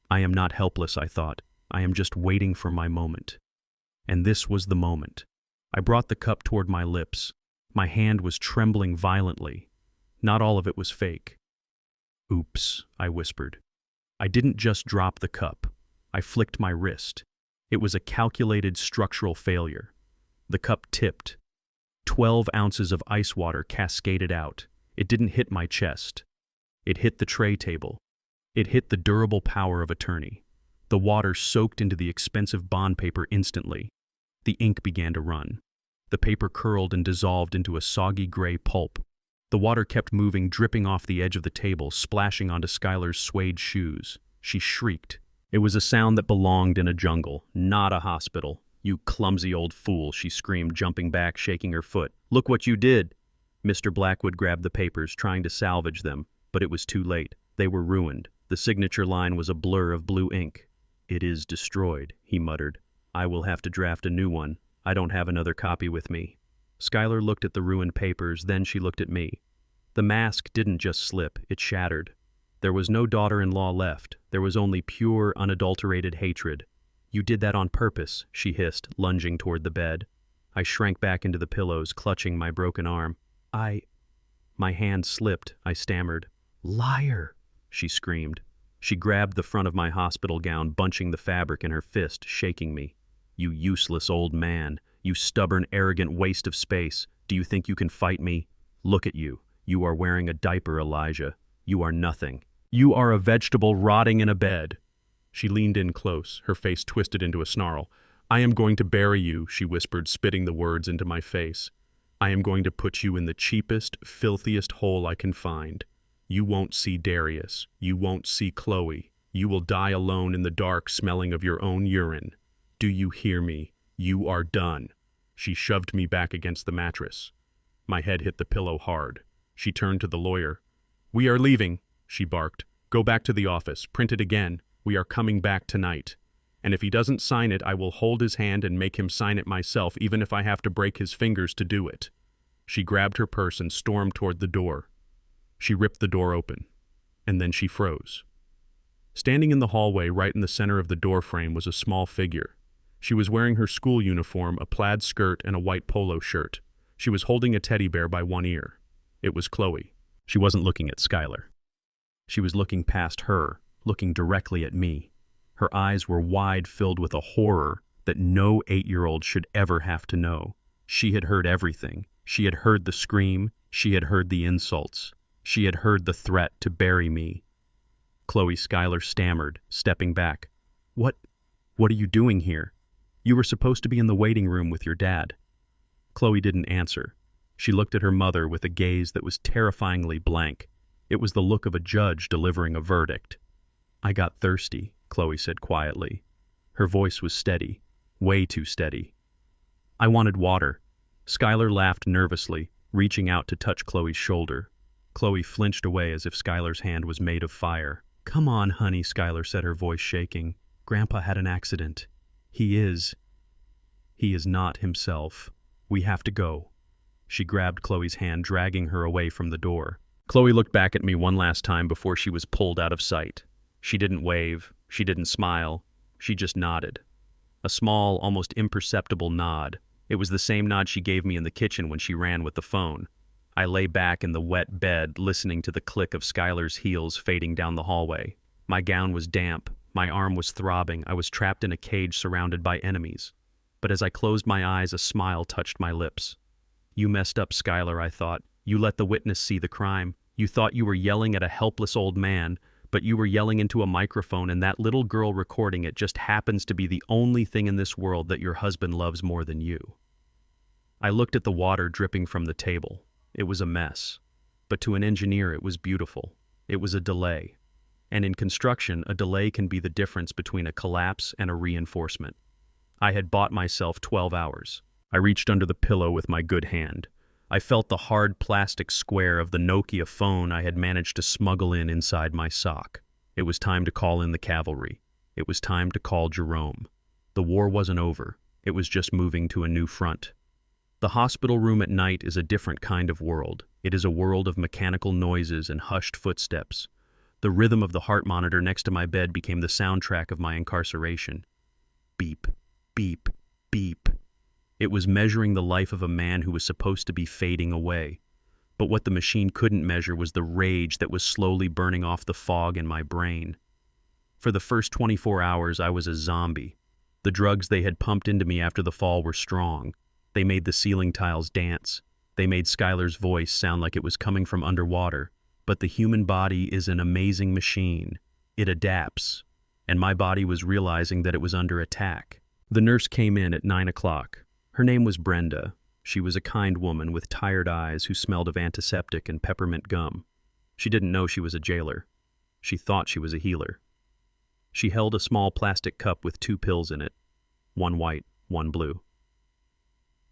I am not helpless, I thought. I am just waiting for my moment. And this was the moment. I brought the cup toward my lips. My hand was trembling violently. Not all of it was fake. Oops, I whispered. I didn't just drop the cup. I flicked my wrist. It was a calculated structural failure. The cup tipped. 12 ounces of ice water cascaded out. It didn't hit my chest. It hit the tray table. It hit the durable power of attorney. The water soaked into the expensive bond paper instantly. The ink began to run. The paper curled and dissolved into a soggy gray pulp. The water kept moving, dripping off the edge of the table, splashing onto Schuyler's suede shoes. She shrieked. It was a sound that belonged in a jungle, not a hospital. You clumsy old fool, she screamed, jumping back, shaking her foot. Look what you did! Mr. Blackwood grabbed the papers, trying to salvage them, but it was too late. They were ruined. The signature line was a blur of blue ink. It is destroyed, he muttered. I will have to draft a new one. I don't have another copy with me. Schuyler looked at the ruined papers, then she looked at me. The mask didn't just slip, it shattered. There was no daughter-in-law left. There was only pure, unadulterated hatred. You did that on purpose, she hissed, lunging toward the bed. I shrank back into the pillows, clutching my broken arm. My hand slipped, I stammered. Liar, she screamed. She grabbed the front of my hospital gown, bunching the fabric in her fist, shaking me. You useless old man. You stubborn, arrogant waste of space. Do you think you can fight me? Look at you. You are wearing a diaper, Elijah. You are nothing. You are a vegetable rotting in a bed. She leaned in close, her face twisted into a snarl. I am going to bury you, she whispered, spitting the words into my face. I am going to put you in the cheapest, filthiest hole I can find. You won't see Darius. You won't see Chloe. You will die alone in the dark, smelling of your own urine. Do you hear me? You are done. She shoved me back against the mattress. My head hit the pillow hard. She turned to the lawyer. We are leaving, she barked. Go back to the office. Print it again. We are coming back tonight. And if he doesn't sign it, I will hold his hand and make him sign it myself, even if I have to break his fingers to do it. She grabbed her purse and stormed toward the door. She ripped the door open. And then she froze. Standing in the hallway right in the center of the door frame was a small figure. She was wearing her school uniform, a plaid skirt, and a white polo shirt. She was holding a teddy bear by one ear. It was Chloe. She wasn't looking at Schuyler. She was looking past her, looking directly at me. Her eyes were wide, filled with a horror that no 8-year-old should ever have to know. She had heard everything. She had heard the scream. She had heard the insults. She had heard the threat to bury me. Chloe Schuyler stammered, stepping back. What are you doing here? You were supposed to be in the waiting room with your dad. Chloe didn't answer. She looked at her mother with a gaze that was terrifyingly blank. It was the look of a judge delivering a verdict. I got thirsty, Chloe said quietly. Her voice was steady, way too steady. I wanted water. Schuyler laughed nervously, reaching out to touch Chloe's shoulder. Chloe flinched away as if Schuyler's hand was made of fire. Come on, honey, Schuyler said, her voice shaking. Grandpa had an accident. He is not himself. We have to go." She grabbed Chloe's hand, dragging her away from the door. Chloe looked back at me one last time before she was pulled out of sight. She didn't wave. She didn't smile. She just nodded. A small, almost imperceptible nod. It was the same nod she gave me in the kitchen when she ran with the phone. I lay back in the wet bed, listening to the click of Skylar's heels fading down the hallway. My gown was damp. My arm was throbbing. I was trapped in a cage surrounded by enemies. But as I closed my eyes, a smile touched my lips. "You messed up, Skylar," I thought. "You let the witness see the crime. You thought you were yelling at a helpless old man, but you were yelling into a microphone, and that little girl recording it just happens to be the only thing in this world that your husband loves more than you." I looked at the water dripping from the table. It was a mess. But to an engineer, it was beautiful. It was a delay. And in construction, a delay can be the difference between a collapse and a reinforcement. I had bought myself 12 hours. I reached under the pillow with my good hand. I felt the hard plastic square of the Nokia phone I had managed to smuggle inside my sock. It was time to call in the cavalry. It was time to call Jerome. The war wasn't over. It was just moving to a new front. The hospital room at night is a different kind of world. It is a world of mechanical noises and hushed footsteps. The rhythm of the heart monitor next to my bed became the soundtrack of my incarceration. Beep, beep, beep. It was measuring the life of a man who was supposed to be fading away. But what the machine couldn't measure was the rage that was slowly burning off the fog in my brain. For the first 24 hours, I was a zombie. The drugs they had pumped into me after the fall were strong. They made the ceiling tiles dance. They made Skylar's voice sound like it was coming from underwater. But the human body is an amazing machine. It adapts. And my body was realizing that it was under attack. The nurse came in at 9 o'clock. Her name was Brenda. She was a kind woman with tired eyes who smelled of antiseptic and peppermint gum. She didn't know she was a jailer. She thought she was a healer. She held a small plastic cup with 2 pills in it. One white, one blue.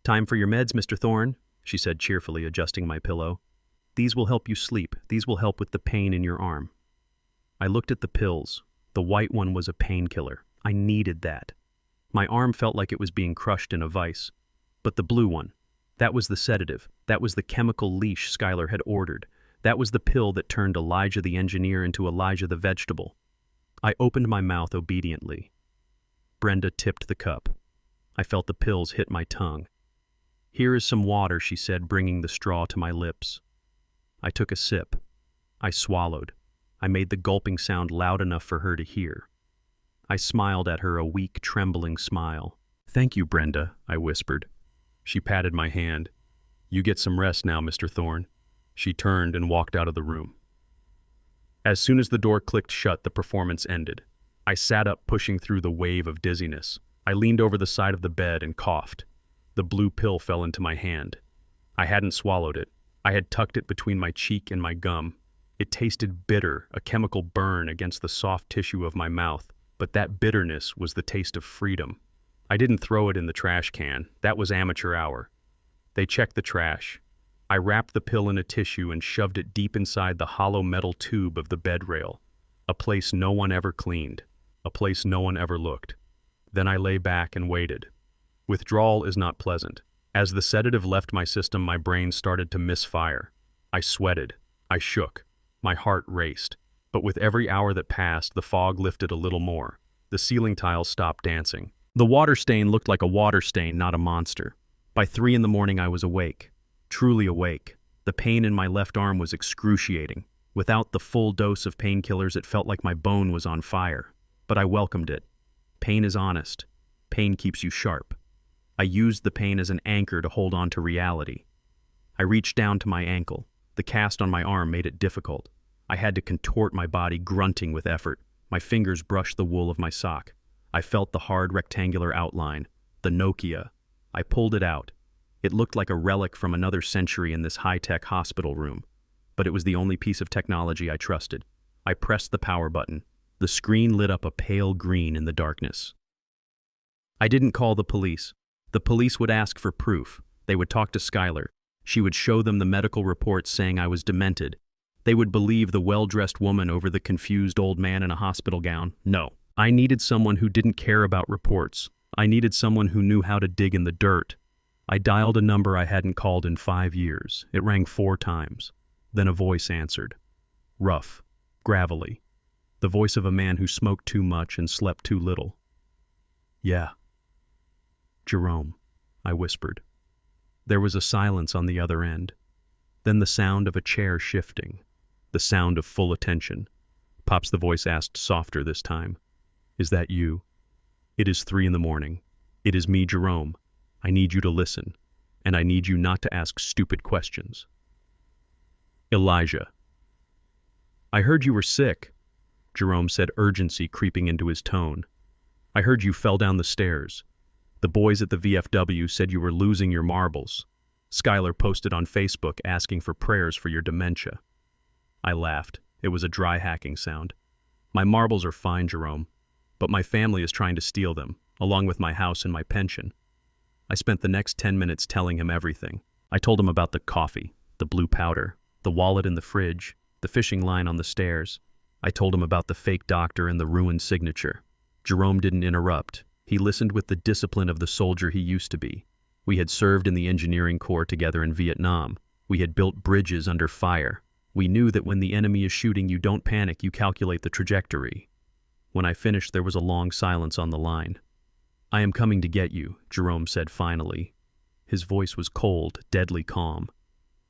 "Time for your meds, Mr. Thorne," she said cheerfully, adjusting my pillow. "These will help you sleep. These will help with the pain in your arm." I looked at the pills. The white one was a painkiller. I needed that. My arm felt like it was being crushed in a vice. But the blue one, that was the sedative. That was the chemical leash Skylar had ordered. That was the pill that turned Elijah the engineer into Elijah the vegetable. I opened my mouth obediently. Brenda tipped the cup. I felt the pills hit my tongue. "Here is some water," she said, bringing the straw to my lips. I took a sip. I swallowed. I made the gulping sound loud enough for her to hear. I smiled at her, a weak, trembling smile. "Thank you, Brenda," I whispered. She patted my hand. "You get some rest now, Mr. Thorne." She turned and walked out of the room. As soon as the door clicked shut, the performance ended. I sat up, pushing through the wave of dizziness. I leaned over the side of the bed and coughed. The blue pill fell into my hand. I hadn't swallowed it. I had tucked it between my cheek and my gum. It tasted bitter, a chemical burn against the soft tissue of my mouth. But that bitterness was the taste of freedom. I didn't throw it in the trash can. That was amateur hour. They checked the trash. I wrapped the pill in a tissue and shoved it deep inside the hollow metal tube of the bed rail. A place no one ever cleaned. A place no one ever looked. Then I lay back and waited. Withdrawal is not pleasant. As the sedative left my system, my brain started to misfire. I sweated. I shook. My heart raced. But with every hour that passed, the fog lifted a little more. The ceiling tiles stopped dancing. The water stain looked like a water stain, not a monster. By 3 a.m, I was awake. Truly awake. The pain in my left arm was excruciating. Without the full dose of painkillers, it felt like my bone was on fire. But I welcomed it. Pain is honest. Pain keeps you sharp. I used the pain as an anchor to hold on to reality. I reached down to my ankle. The cast on my arm made it difficult. I had to contort my body, grunting with effort. My fingers brushed the wool of my sock. I felt the hard rectangular outline, the Nokia. I pulled it out. It looked like a relic from another century in this high-tech hospital room. But it was the only piece of technology I trusted. I pressed the power button. The screen lit up a pale green in the darkness. I didn't call the police. The police would ask for proof. They would talk to Skylar. She would show them the medical reports saying I was demented. They would believe the well-dressed woman over the confused old man in a hospital gown. No. I needed someone who didn't care about reports. I needed someone who knew how to dig in the dirt. I dialed a number I hadn't called in 5 years. It rang 4 times. Then a voice answered. Rough, gravelly. The voice of a man who smoked too much and slept too little. Yeah. Jerome, I whispered. There was a silence on the other end. Then the sound of a chair shifting. The sound of full attention. Pops, the voice asked, softer this time. Is that you? It is 3 a.m. It is me, Jerome. I need you to listen, and I need you not to ask stupid questions. Elijah. I heard you were sick, Jerome said, urgency creeping into his tone. I heard you fell down the stairs. The boys at the VFW said you were losing your marbles. Skylar posted on Facebook asking for prayers for your dementia. I laughed. It was a dry hacking sound. My marbles are fine, Jerome, but my family is trying to steal them, along with my house and my pension. I spent the next 10 minutes telling him everything. I told him about the coffee, the blue powder, the wallet in the fridge, the fishing line on the stairs. I told him about the fake doctor and the ruined signature. Jerome didn't interrupt. He listened with the discipline of the soldier he used to be. We had served in the engineering corps together in Vietnam. We had built bridges under fire. We knew that when the enemy is shooting, you don't panic, you calculate the trajectory. When I finished, there was a long silence on the line. I am coming to get you, Jerome said finally. His voice was cold, deadly calm.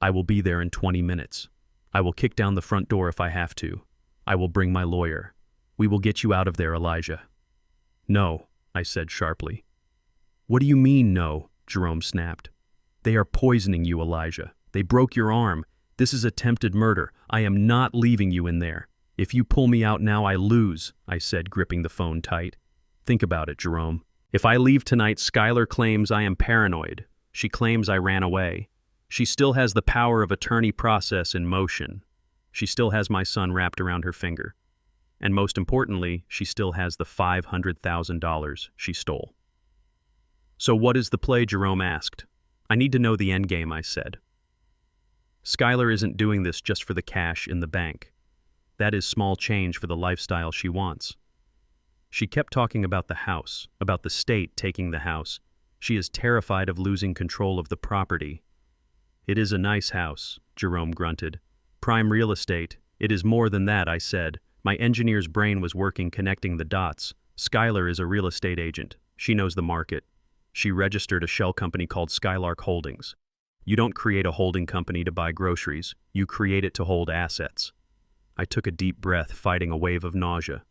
I will be there in 20 minutes. I will kick down the front door if I have to. I will bring my lawyer. We will get you out of there, Elijah. No, I said sharply. What do you mean, no? Jerome snapped. They are poisoning you, Elijah. They broke your arm. This is attempted murder. I am not leaving you in there. If you pull me out now, I lose, I said, gripping the phone tight. Think about it, Jerome. If I leave tonight, Skylar claims I am paranoid. She claims I ran away. She still has the power of attorney process in motion. She still has my son wrapped around her finger. And most importantly, she still has the $500,000 she stole. So what is the play, Jerome asked. I need to know the endgame, I said. Skylar isn't doing this just for the cash in the bank. That is small change for the lifestyle she wants. She kept talking about the house, about the state taking the house. She is terrified of losing control of the property. It is a nice house, Jerome grunted. Prime real estate. It is more than that, I said. My engineer's brain was working, connecting the dots. Skylar is a real estate agent. She knows the market. She registered a shell company called Skylark Holdings. You don't create a holding company to buy groceries. You create it to hold assets. I took a deep breath, fighting a wave of nausea.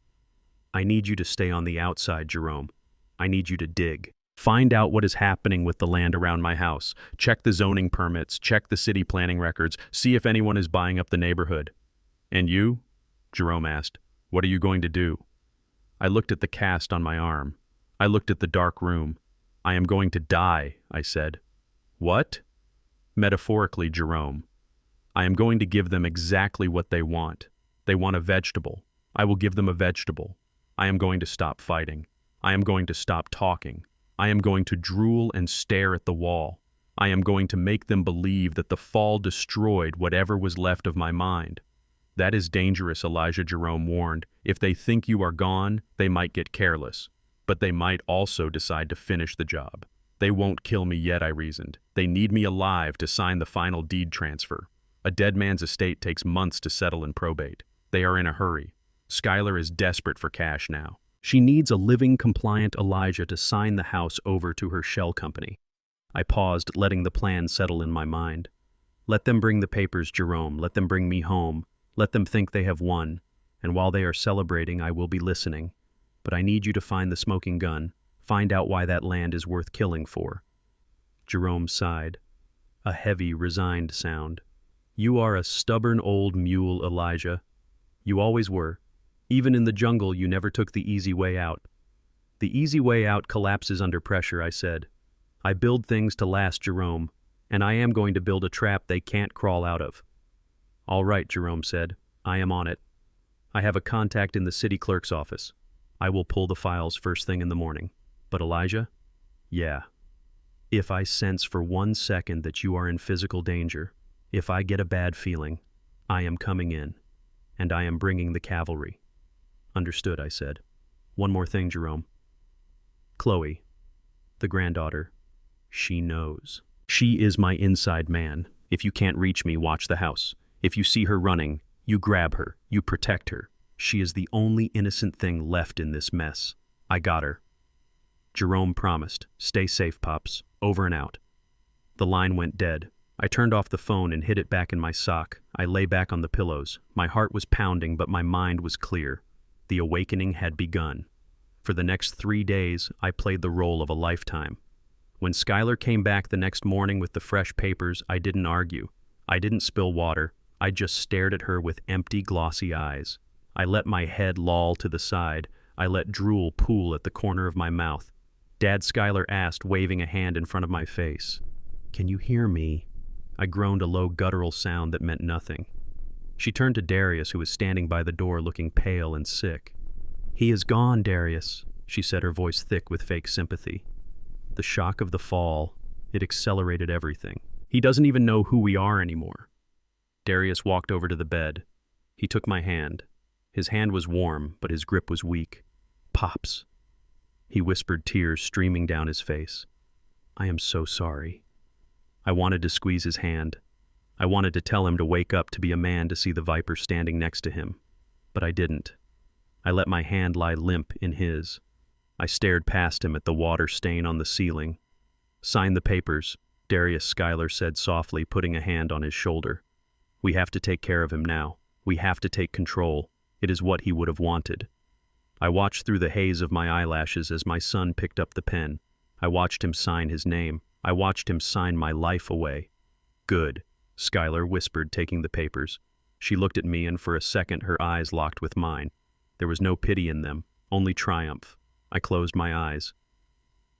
I need you to stay on the outside, Jerome. I need you to dig. Find out what is happening with the land around my house. Check the zoning permits, check the city planning records, see if anyone is buying up the neighborhood. And you? Jerome asked. What are you going to do? I looked at the cast on my arm. I looked at the dark room. I am going to die, I said. What? Metaphorically, Jerome. I am going to give them exactly what they want. They want a vegetable. I will give them a vegetable. I am going to stop fighting. I am going to stop talking. I am going to drool and stare at the wall. I am going to make them believe that the fall destroyed whatever was left of my mind. That is dangerous, Elijah, Jerome warned. If they think you are gone, they might get careless. But they might also decide to finish the job. They won't kill me yet, I reasoned. They need me alive to sign the final deed transfer. A dead man's estate takes months to settle in probate. They are in a hurry. Skylar is desperate for cash now. She needs a living, compliant Elijah to sign the house over to her shell company. I paused, letting the plan settle in my mind. Let them bring the papers, Jerome. Let them bring me home. Let them think they have won. And while they are celebrating, I will be listening. But I need you to find the smoking gun. Find out why that land is worth killing for. Jerome sighed. A heavy, resigned sound. You are a stubborn old mule, Elijah. You always were. Even in the jungle, you never took the easy way out. The easy way out collapses under pressure, I said. I build things to last, Jerome, and I am going to build a trap they can't crawl out of. All right, Jerome said. I am on it. I have a contact in the city clerk's office. I will pull the files first thing in the morning. But Elijah? Yeah. If I sense for 1 second that you are in physical danger, if I get a bad feeling, I am coming in, and I am bringing the cavalry. Understood, I said. One more thing, Jerome. Chloe, the granddaughter, She knows. She is my inside man. If you can't reach me, watch the house. If you see her running, you grab her, you protect her. She is the only innocent thing left in this mess. I got her. Jerome promised. Stay safe, Pops. Over and out. The line went dead. I turned off the phone and hid it back in my sock. I lay back on the pillows. My heart was pounding, but my mind was clear. The awakening had begun. For the next 3 days, I played the role of a lifetime. When Skylar came back the next morning with the fresh papers, I didn't argue. I didn't spill water. I just stared at her with empty, glossy eyes. I let my head loll to the side. I let drool pool at the corner of my mouth. Dad, Skylar asked, waving a hand in front of my face. "Can you hear me?" I groaned a low guttural sound that meant nothing. She turned to Darius, who was standing by the door looking pale and sick. "He is gone, Darius," she said, her voice thick with fake sympathy. The shock of the fall, it accelerated everything. "He doesn't even know who we are anymore." Darius walked over to the bed. He took my hand. His hand was warm, but his grip was weak. "Pops," he whispered, tears streaming down his face. "I am so sorry." I wanted to squeeze his hand. I wanted to tell him to wake up, to be a man, to see the viper standing next to him. But I didn't. I let my hand lie limp in his. I stared past him at the water stain on the ceiling. "Sign the papers," Darius, Skylar said softly, putting a hand on his shoulder. "We have to take care of him now. We have to take control. It is what he would have wanted." I watched through the haze of my eyelashes as my son picked up the pen. I watched him sign his name. I watched him sign my life away. "Good," Skylar whispered, taking the papers. She looked at me, and for a second her eyes locked with mine. There was no pity in them, only triumph. I closed my eyes.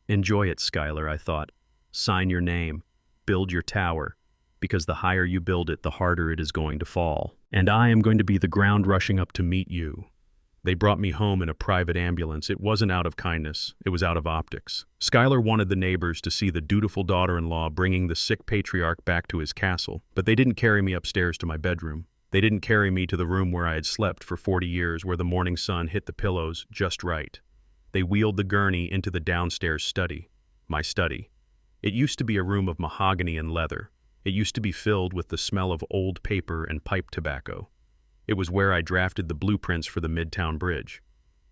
"Enjoy it, Skylar," I thought. "Sign your name. Build your tower. Because the higher you build it, the harder it is going to fall. And I am going to be the ground rushing up to meet you." They brought me home in a private ambulance. It wasn't out of kindness. It was out of optics. Skylar wanted the neighbors to see the dutiful daughter-in-law bringing the sick patriarch back to his castle. But they didn't carry me upstairs to my bedroom. They didn't carry me to the room where I had slept for 40 years, where the morning sun hit the pillows just right. They wheeled the gurney into the downstairs study. My study. It used to be a room of mahogany and leather. It used to be filled with the smell of old paper and pipe tobacco. It was where I drafted the blueprints for the Midtown Bridge.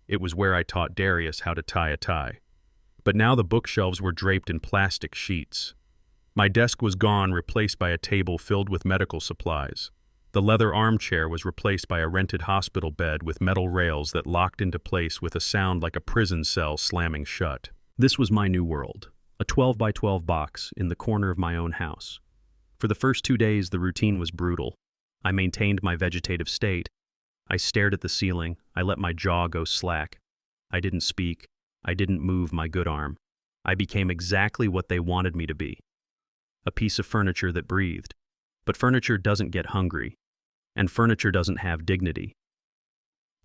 It was where I taught Darius how to tie a tie. But now the bookshelves were draped in plastic sheets. My desk was gone, replaced by a table filled with medical supplies. The leather armchair was replaced by a rented hospital bed with metal rails that locked into place with a sound like a prison cell slamming shut. This was my new world, a 12 by 12 box in the corner of my own house. For the first 2 days, the routine was brutal. I maintained my vegetative state. I stared at the ceiling. I let my jaw go slack. I didn't speak. I didn't move my good arm. I became exactly what they wanted me to be. A piece of furniture that breathed. But furniture doesn't get hungry. And furniture doesn't have dignity.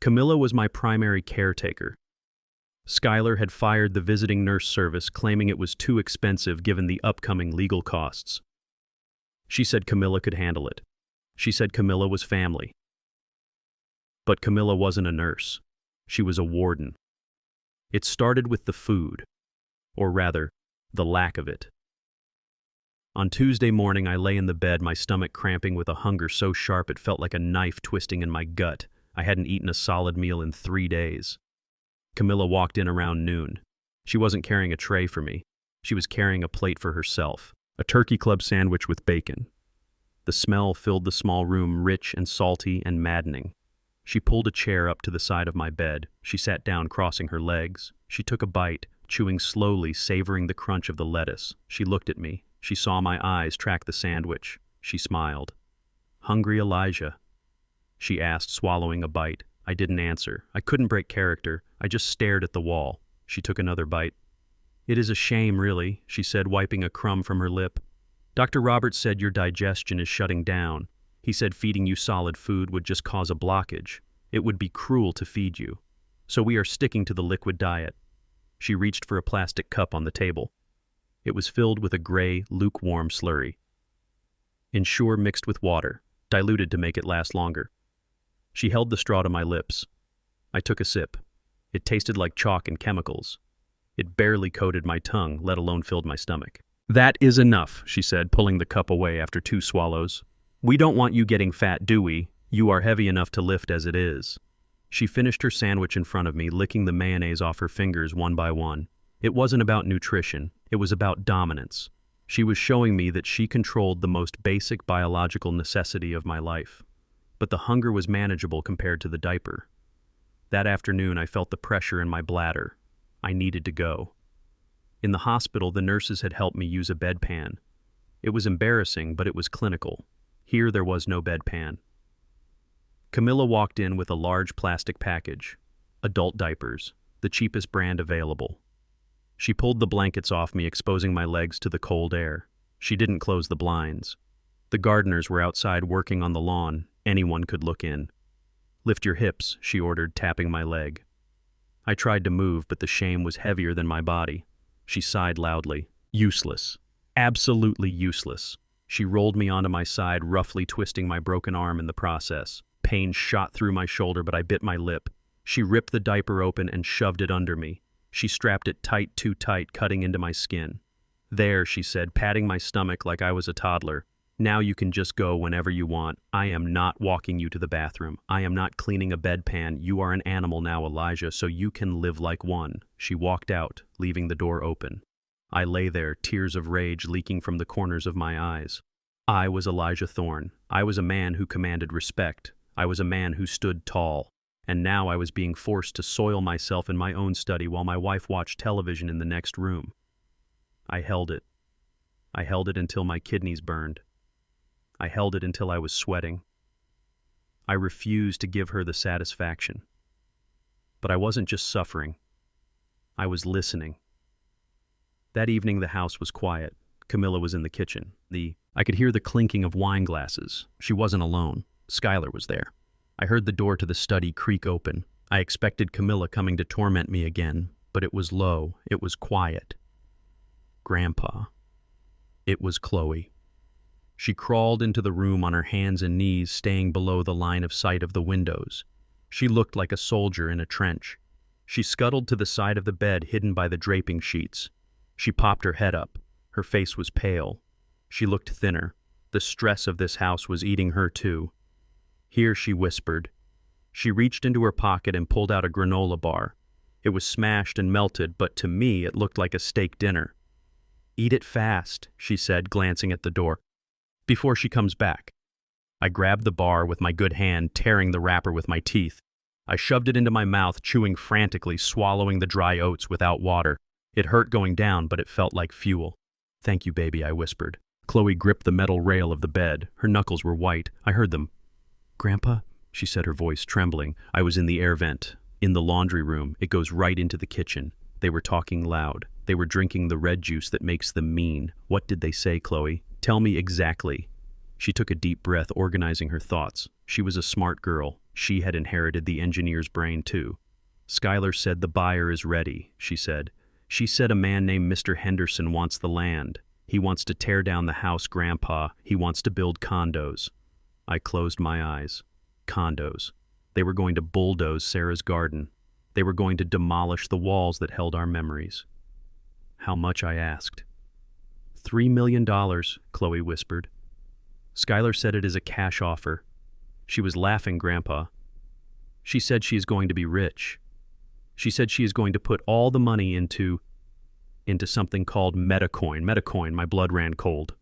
Camilla was my primary caretaker. Skylar had fired the visiting nurse service, claiming it was too expensive given the upcoming legal costs. She said Camilla could handle it. She said Camilla was family. But Camilla wasn't a nurse. She was a warden. It started with the food, or rather, the lack of it. On Tuesday morning, I lay in the bed, my stomach cramping with a hunger so sharp it felt like a knife twisting in my gut. I hadn't eaten a solid meal in 3 days. Camilla walked in around noon. She wasn't carrying a tray for me. She was carrying a plate for herself, a turkey club sandwich with bacon. The smell filled the small room, rich and salty and maddening. She pulled a chair up to the side of my bed. She sat down, crossing her legs. She took a bite, chewing slowly, savoring the crunch of the lettuce. She looked at me. She saw my eyes track the sandwich. She smiled. "Hungry, Elijah?" she asked, swallowing a bite. I didn't answer. I couldn't break character. I just stared at the wall. She took another bite. "It is a shame, really," she said, wiping a crumb from her lip. "Dr. Roberts said your digestion is shutting down. He said feeding you solid food would just cause a blockage. It would be cruel to feed you. So we are sticking to the liquid diet." She reached for a plastic cup on the table. It was filled with a gray, lukewarm slurry. Ensure mixed with water, diluted to make it last longer. She held the straw to my lips. I took a sip. It tasted like chalk and chemicals. It barely coated my tongue, let alone filled my stomach. That is enough, she said, pulling the cup away after 2 swallows. We don't want you getting fat, do we? You are heavy enough to lift as it is. She finished her sandwich in front of me, licking the mayonnaise off her fingers one by one. It wasn't about nutrition, it was about dominance. She was showing me that she controlled the most basic biological necessity of my life. But the hunger was manageable compared to the diaper. That afternoon, I felt the pressure in my bladder. I needed to go. In the hospital, the nurses had helped me use a bedpan. It was embarrassing, but it was clinical. Here, there was no bedpan. Camilla walked in with a large plastic package. Adult diapers, the cheapest brand available. She pulled the blankets off me, exposing my legs to the cold air. She didn't close the blinds. The gardeners were outside working on the lawn. Anyone could look in. Lift your hips, she ordered, tapping my leg. I tried to move, but the shame was heavier than my body. She sighed loudly. Useless. Absolutely useless. She rolled me onto my side, roughly twisting my broken arm in the process. Pain shot through my shoulder, but I bit my lip. She ripped the diaper open and shoved it under me. She strapped it tight, too tight, cutting into my skin. There, she said, patting my stomach like I was a toddler. Now you can just go whenever you want. I am not walking you to the bathroom. I am not cleaning a bedpan. You are an animal now, Elijah, so you can live like one. She walked out, leaving the door open. I lay there, tears of rage leaking from the corners of my eyes. I was Elijah Thorne. I was a man who commanded respect. I was a man who stood tall. And now I was being forced to soil myself in my own study while my wife watched television in the next room. I held it. I held it until my kidneys burned. I held it until I was sweating. I refused to give her the satisfaction. But I wasn't just suffering. I was listening. That evening the house was quiet. Camilla was in the kitchen. I could hear the clinking of wine glasses. She wasn't alone. Skylar was there. I heard the door to the study creak open. I expected Camilla coming to torment me again, but it was low. It was quiet. Grandpa. It was Chloe. She crawled into the room on her hands and knees, staying below the line of sight of the windows. She looked like a soldier in a trench. She scuttled to the side of the bed, hidden by the draping sheets. She popped her head up. Her face was pale. She looked thinner. The stress of this house was eating her too. Here, she whispered. She reached into her pocket and pulled out a granola bar. It was smashed and melted, but to me it looked like a steak dinner. Eat it fast, she said, glancing at the door, before she comes back. I grabbed the bar with my good hand, tearing the wrapper with my teeth. I shoved it into my mouth, chewing frantically, swallowing the dry oats without water. It hurt going down, but it felt like fuel. Thank you, baby, I whispered. Chloe gripped the metal rail of the bed. Her knuckles were white. I heard them. Grandpa, she said, her voice trembling. I was in the air vent. In the laundry room. It goes right into the kitchen. They were talking loud. They were drinking the red juice that makes them mean. What did they say, Chloe? Tell me exactly. She took a deep breath, organizing her thoughts. She was a smart girl. She had inherited the engineer's brain, too. Skylar said the buyer is ready, she said. She said a man named Mr. Henderson wants the land. He wants to tear down the house, Grandpa. He wants to build condos. I closed my eyes. Condos. They were going to bulldoze Sarah's garden. They were going to demolish the walls that held our memories. How much, I asked. $3 million, Chloe whispered. Skylar said it is a cash offer. She was laughing, Grandpa. She said she is going to be rich. She said she is going to put all the money into something called Metacoin. Metacoin, my blood ran cold.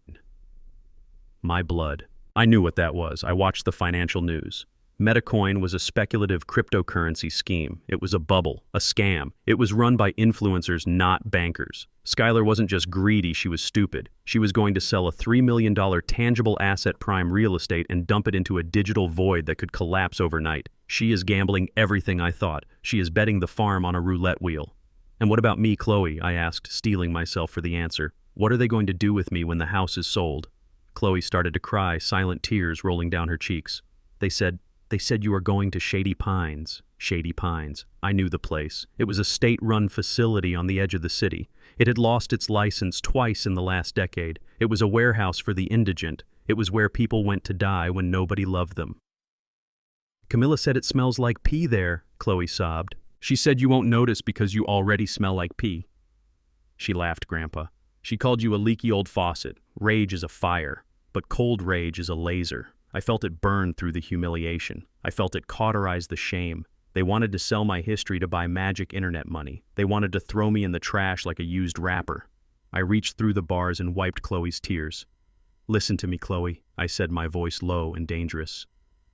My blood. I knew what that was. I watched the financial news. Metacoin was a speculative cryptocurrency scheme. It was a bubble, a scam. It was run by influencers, not bankers. Skylar wasn't just greedy, she was stupid. She was going to sell a $3 million tangible asset prime real estate and dump it into a digital void that could collapse overnight. She is gambling everything, I thought. She is betting the farm on a roulette wheel. And what about me, Chloe? I asked, steeling myself for the answer. What are they going to do with me when the house is sold? Chloe started to cry, silent tears rolling down her cheeks. They said you are going to Shady Pines. Shady Pines. I knew the place. It was a state-run facility on the edge of the city. It had lost its license twice in the last decade. It was a warehouse for the indigent. It was where people went to die when nobody loved them. Camilla said it smells like pee there, Chloe sobbed. She said you won't notice because you already smell like pee. She laughed, Grandpa. She called you a leaky old faucet. Rage is a fire, but cold rage is a laser. I felt it burn through the humiliation. I felt it cauterize the shame. They wanted to sell my history to buy magic internet money. They wanted to throw me in the trash like a used wrapper. I reached through the bars and wiped Chloe's tears. "Listen to me, Chloe," I said, my voice low and dangerous.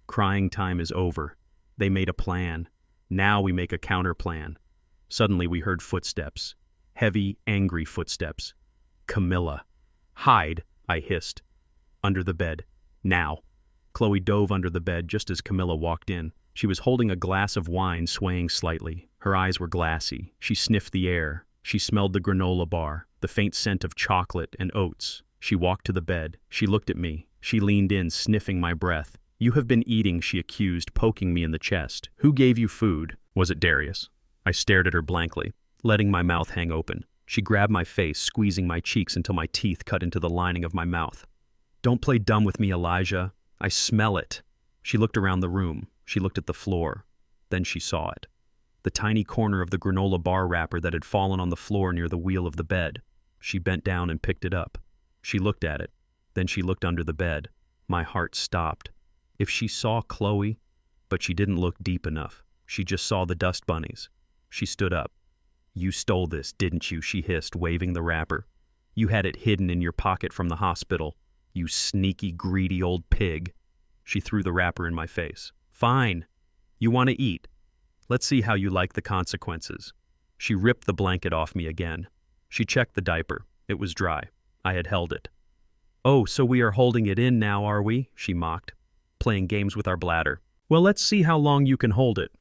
"Crying time is over. They made a plan. Now we make a counter-plan." Suddenly we heard footsteps. Heavy, angry footsteps. "Camilla." "Hide," I hissed. "Under the bed. Now." Chloe dove under the bed just as Camilla walked in. She was holding a glass of wine, swaying slightly. Her eyes were glassy. She sniffed the air. She smelled the granola bar, the faint scent of chocolate and oats. She walked to the bed. She looked at me. She leaned in, sniffing my breath. "You have been eating," she accused, poking me in the chest. "Who gave you food?" "Was it Darius?" I stared at her blankly, letting my mouth hang open. She grabbed my face, squeezing my cheeks until my teeth cut into the lining of my mouth. "Don't play dumb with me, Elijah. I smell it." She looked around the room. She looked at the floor. Then she saw it. The tiny corner of the granola bar wrapper that had fallen on the floor near the wheel of the bed. She bent down and picked it up. She looked at it. Then she looked under the bed. My heart stopped. If she saw Chloe, but she didn't look deep enough. She just saw the dust bunnies. She stood up. "You stole this, didn't you?" she hissed, waving the wrapper. "You had it hidden in your pocket from the hospital. You sneaky, greedy old pig." She threw the wrapper in my face. "Fine. You want to eat. Let's see how you like the consequences." She ripped the blanket off me again. She checked the diaper. It was dry. I had held it. "Oh, so we are holding it in now, are we?" she mocked. "Playing games with our bladder. Well, let's see how long you can hold it."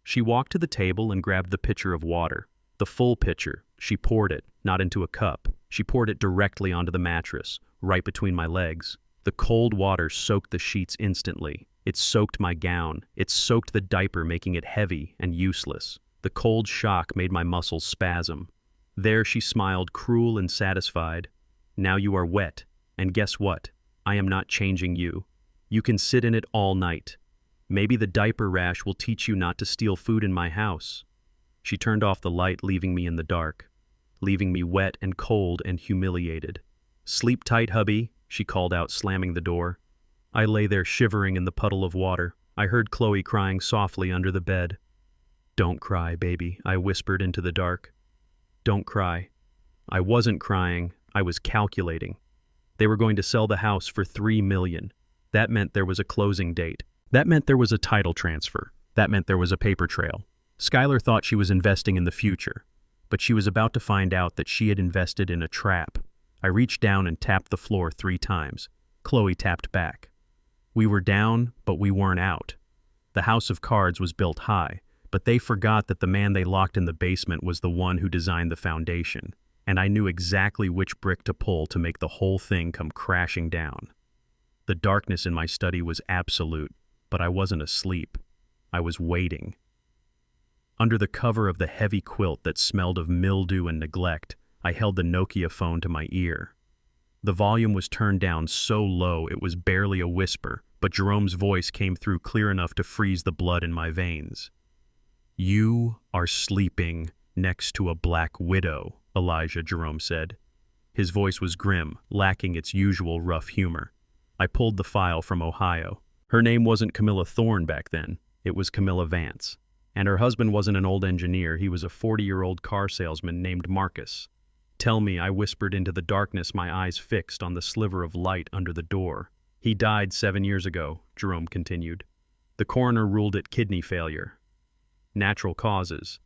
She walked to the table and grabbed the pitcher of water. The full pitcher. She poured it, not into a cup. She poured it directly onto the mattress, right between my legs. The cold water soaked the sheets instantly. It soaked my gown. It soaked the diaper, making it heavy and useless. The cold shock made my muscles spasm. There she smiled, cruel and satisfied. "Now you are wet, and guess what? I am not changing you. You can sit in it all night. Maybe the diaper rash will teach you not to steal food in my house." She turned off the light, leaving me in the dark, leaving me wet and cold and humiliated. "Sleep tight, hubby," she called out, slamming the door. I lay there shivering in the puddle of water. I heard Chloe crying softly under the bed. "Don't cry, baby," I whispered into the dark. "Don't cry." I wasn't crying. I was calculating. They were going to sell the house for $3 million. That meant there was a closing date. That meant there was a title transfer. That meant there was a paper trail. Skylar thought she was investing in the future, but she was about to find out that she had invested in a trap. I reached down and tapped the floor 3 times. Chloe tapped back. We were down, but we weren't out. The house of cards was built high, but they forgot that the man they locked in the basement was the one who designed the foundation, and I knew exactly which brick to pull to make the whole thing come crashing down. The darkness in my study was absolute, but I wasn't asleep. I was waiting. Under the cover of the heavy quilt that smelled of mildew and neglect, I held the Nokia phone to my ear. The volume was turned down so low it was barely a whisper, but Jerome's voice came through clear enough to freeze the blood in my veins. "You are sleeping next to a black widow, Elijah," Jerome said. His voice was grim, lacking its usual rough humor. I pulled the file from Ohio. Her name wasn't Camilla Thorne back then. It was Camilla Vance. And her husband wasn't an old engineer. He was a 40-year-old car salesman named Marcus. "Tell me," I whispered into the darkness, my eyes fixed on the sliver of light under the door. "He died 7 years ago," Jerome continued. "The coroner ruled it kidney failure. Natural causes."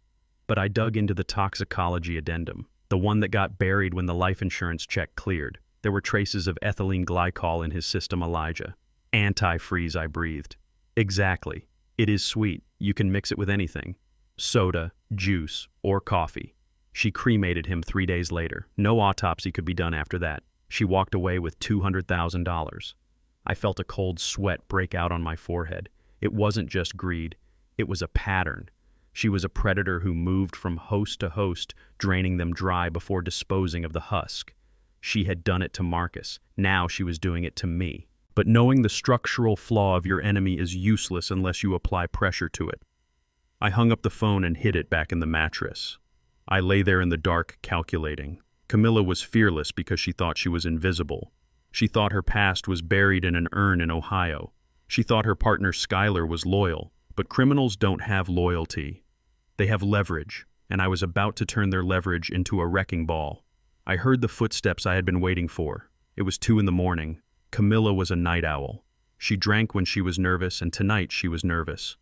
But I dug into the toxicology addendum, the one that got buried when the life insurance check cleared. There were traces of ethylene glycol in his system, Elijah. "Antifreeze," I breathed. "Exactly. It is sweet. You can mix it with anything. Soda, juice, or coffee." She cremated him 3 days later. No autopsy could be done after that. She walked away with $200,000. I felt a cold sweat break out on my forehead. It wasn't just greed. It was a pattern. She was a predator who moved from host to host, draining them dry before disposing of the husk. She had done it to Marcus. Now she was doing it to me. But knowing the structural flaw of your enemy is useless unless you apply pressure to it. I hung up the phone and hid it back in the mattress. I lay there in the dark, calculating. Camilla was fearless because she thought she was invisible. She thought her past was buried in an urn in Ohio. She thought her partner Skylar was loyal, but criminals don't have loyalty. They have leverage, and I was about to turn their leverage into a wrecking ball. I heard the footsteps I had been waiting for. It was 2 a.m. Camilla was a night owl. She drank when she was nervous, and tonight she was nervous.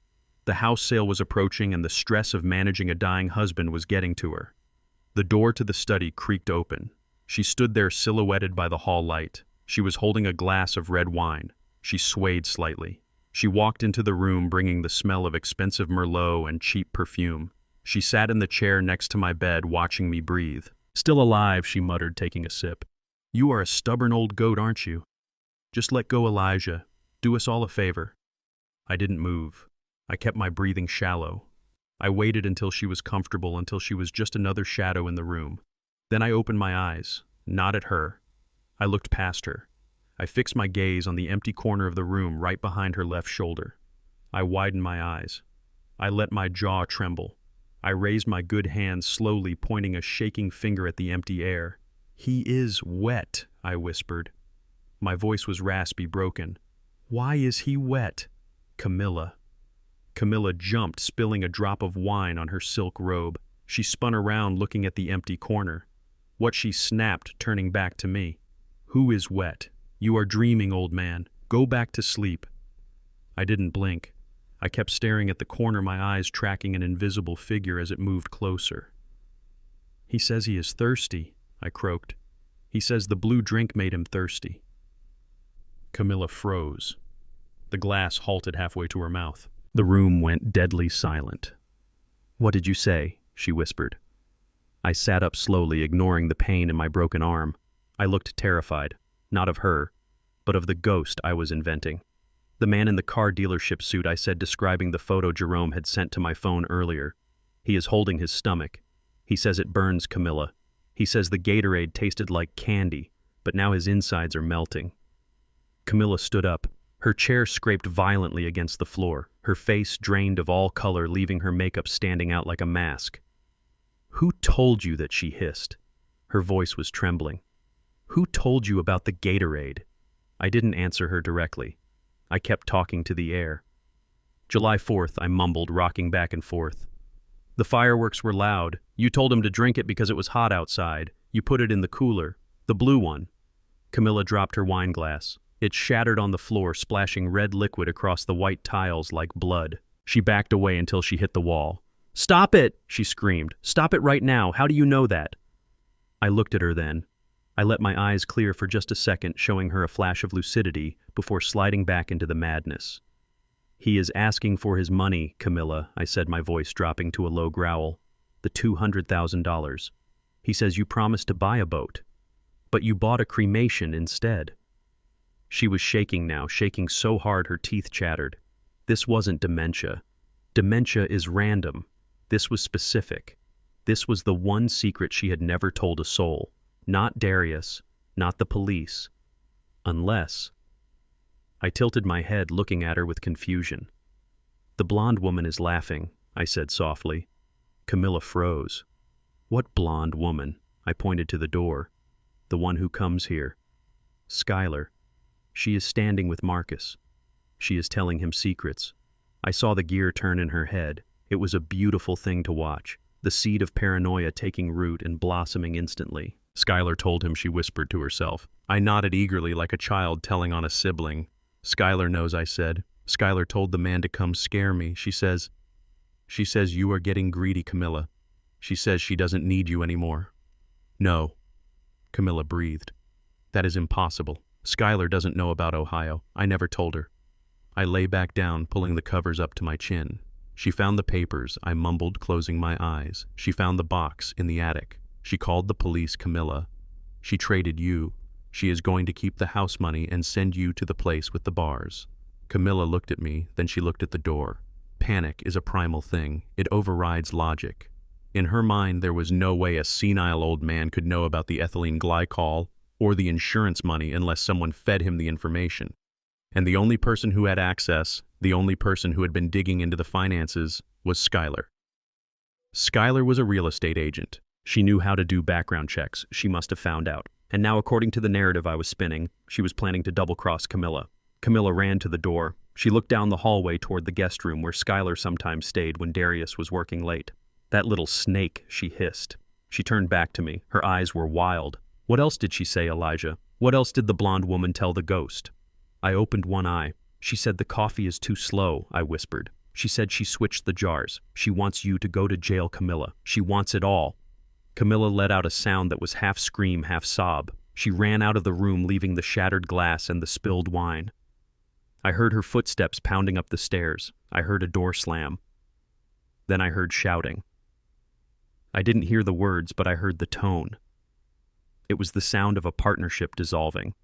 The house sale was approaching, and the stress of managing a dying husband was getting to her. The door to the study creaked open. She stood there silhouetted by the hall light. She was holding a glass of red wine. She swayed slightly. She walked into the room bringing the smell of expensive Merlot and cheap perfume. She sat in the chair next to my bed watching me breathe. "Still alive," she muttered, taking a sip. "You are a stubborn old goat, aren't you? Just let go, Elijah. Do us all a favor." I didn't move. I kept my breathing shallow. I waited until she was comfortable, until she was just another shadow in the room. Then I opened my eyes, not at her. I looked past her. I fixed my gaze on the empty corner of the room right behind her left shoulder. I widened my eyes. I let my jaw tremble. I raised my good hand slowly, pointing a shaking finger at the empty air. "He is wet," I whispered. My voice was raspy, broken. "Why is he wet?" "Camilla." Camilla jumped, spilling a drop of wine on her silk robe. She spun around, looking at the empty corner. What she snapped, turning back to me. "Who is wet? You are dreaming, old man. Go back to sleep." I didn't blink. I kept staring at the corner, my eyes tracking an invisible figure as it moved closer. "He says he is thirsty," I croaked. "He says the blue drink made him thirsty." Camilla froze. The glass halted halfway to her mouth. The room went deadly silent. "What did you say?" she whispered. I sat up slowly, ignoring the pain in my broken arm. I looked terrified, not of her, but of the ghost I was inventing. "The man in the car dealership suit," I said, describing the photo Jerome had sent to my phone earlier. "He is holding his stomach. He says it burns, Camilla. He says the Gatorade tasted like candy, but now his insides are melting." Camilla stood up. Her chair scraped violently against the floor, her face drained of all color, leaving her makeup standing out like a mask. "Who told you that?" she hissed. Her voice was trembling. "Who told you about the Gatorade?" I didn't answer her directly. I kept talking to the air. "July 4th, I mumbled, rocking back and forth. "The fireworks were loud. You told him to drink it because it was hot outside. You put it in the cooler. The blue one." Camilla dropped her wine glass. It shattered on the floor, splashing red liquid across the white tiles like blood. She backed away until she hit the wall. "Stop it!" she screamed. "Stop it right now. How do you know that?" I looked at her then. I let my eyes clear for just a second, showing her a flash of lucidity before sliding back into the madness. "He is asking for his money, Camilla," I said, my voice dropping to a low growl. "The $200,000. He says you promised to buy a boat, but you bought a cremation instead." She was shaking now, shaking so hard her teeth chattered. This wasn't dementia. Dementia is random. This was specific. This was the one secret she had never told a soul. Not Darius, not the police. Unless... I tilted my head, looking at her with confusion. "The blonde woman is laughing," I said softly. Camilla froze. "What blonde woman?" I pointed to the door. "The one who comes here. Skylar. She is standing with Marcus. She is telling him secrets." I saw the gear turn in her head. It was a beautiful thing to watch, the seed of paranoia taking root and blossoming instantly. "Skylar told him," she whispered to herself. I nodded eagerly, like a child telling on a sibling. "Skylar knows," I said. "Skylar told the man to come scare me. She says you are getting greedy, Camilla. She says she doesn't need you anymore." "No," Camilla breathed. "That is impossible. Skylar doesn't know about Ohio. I never told her." I lay back down, pulling the covers up to my chin. "She found the papers," I mumbled, closing my eyes. "She found the box in the attic. She called the police, Camilla. She traded you. She is going to keep the house money and send you to the place with the bars." Camilla looked at me, then she looked at the door. Panic is a primal thing. It overrides logic. In her mind, there was no way a senile old man could know about the ethylene glycol or the insurance money unless someone fed him the information. And the only person who had access, the only person who had been digging into the finances, was Skylar. Skylar was a real estate agent. She knew how to do background checks. She must have found out. And now, according to the narrative I was spinning, she was planning to double-cross Camilla. Camilla ran to the door. She looked down the hallway toward the guest room where Skylar sometimes stayed when Darius was working late. "That little snake," she hissed. She turned back to me. Her eyes were wild. "What else did she say, Elijah? What else did the blonde woman tell the ghost?" I opened one eye. "She said the coffee is too slow," I whispered. "She said she switched the jars. She wants you to go to jail, Camilla. She wants it all." Camilla let out a sound that was half scream, half sob. She ran out of the room, leaving the shattered glass and the spilled wine. I heard her footsteps pounding up the stairs. I heard a door slam. Then I heard shouting. I didn't hear the words, but I heard the tone. It was the sound of a partnership dissolving.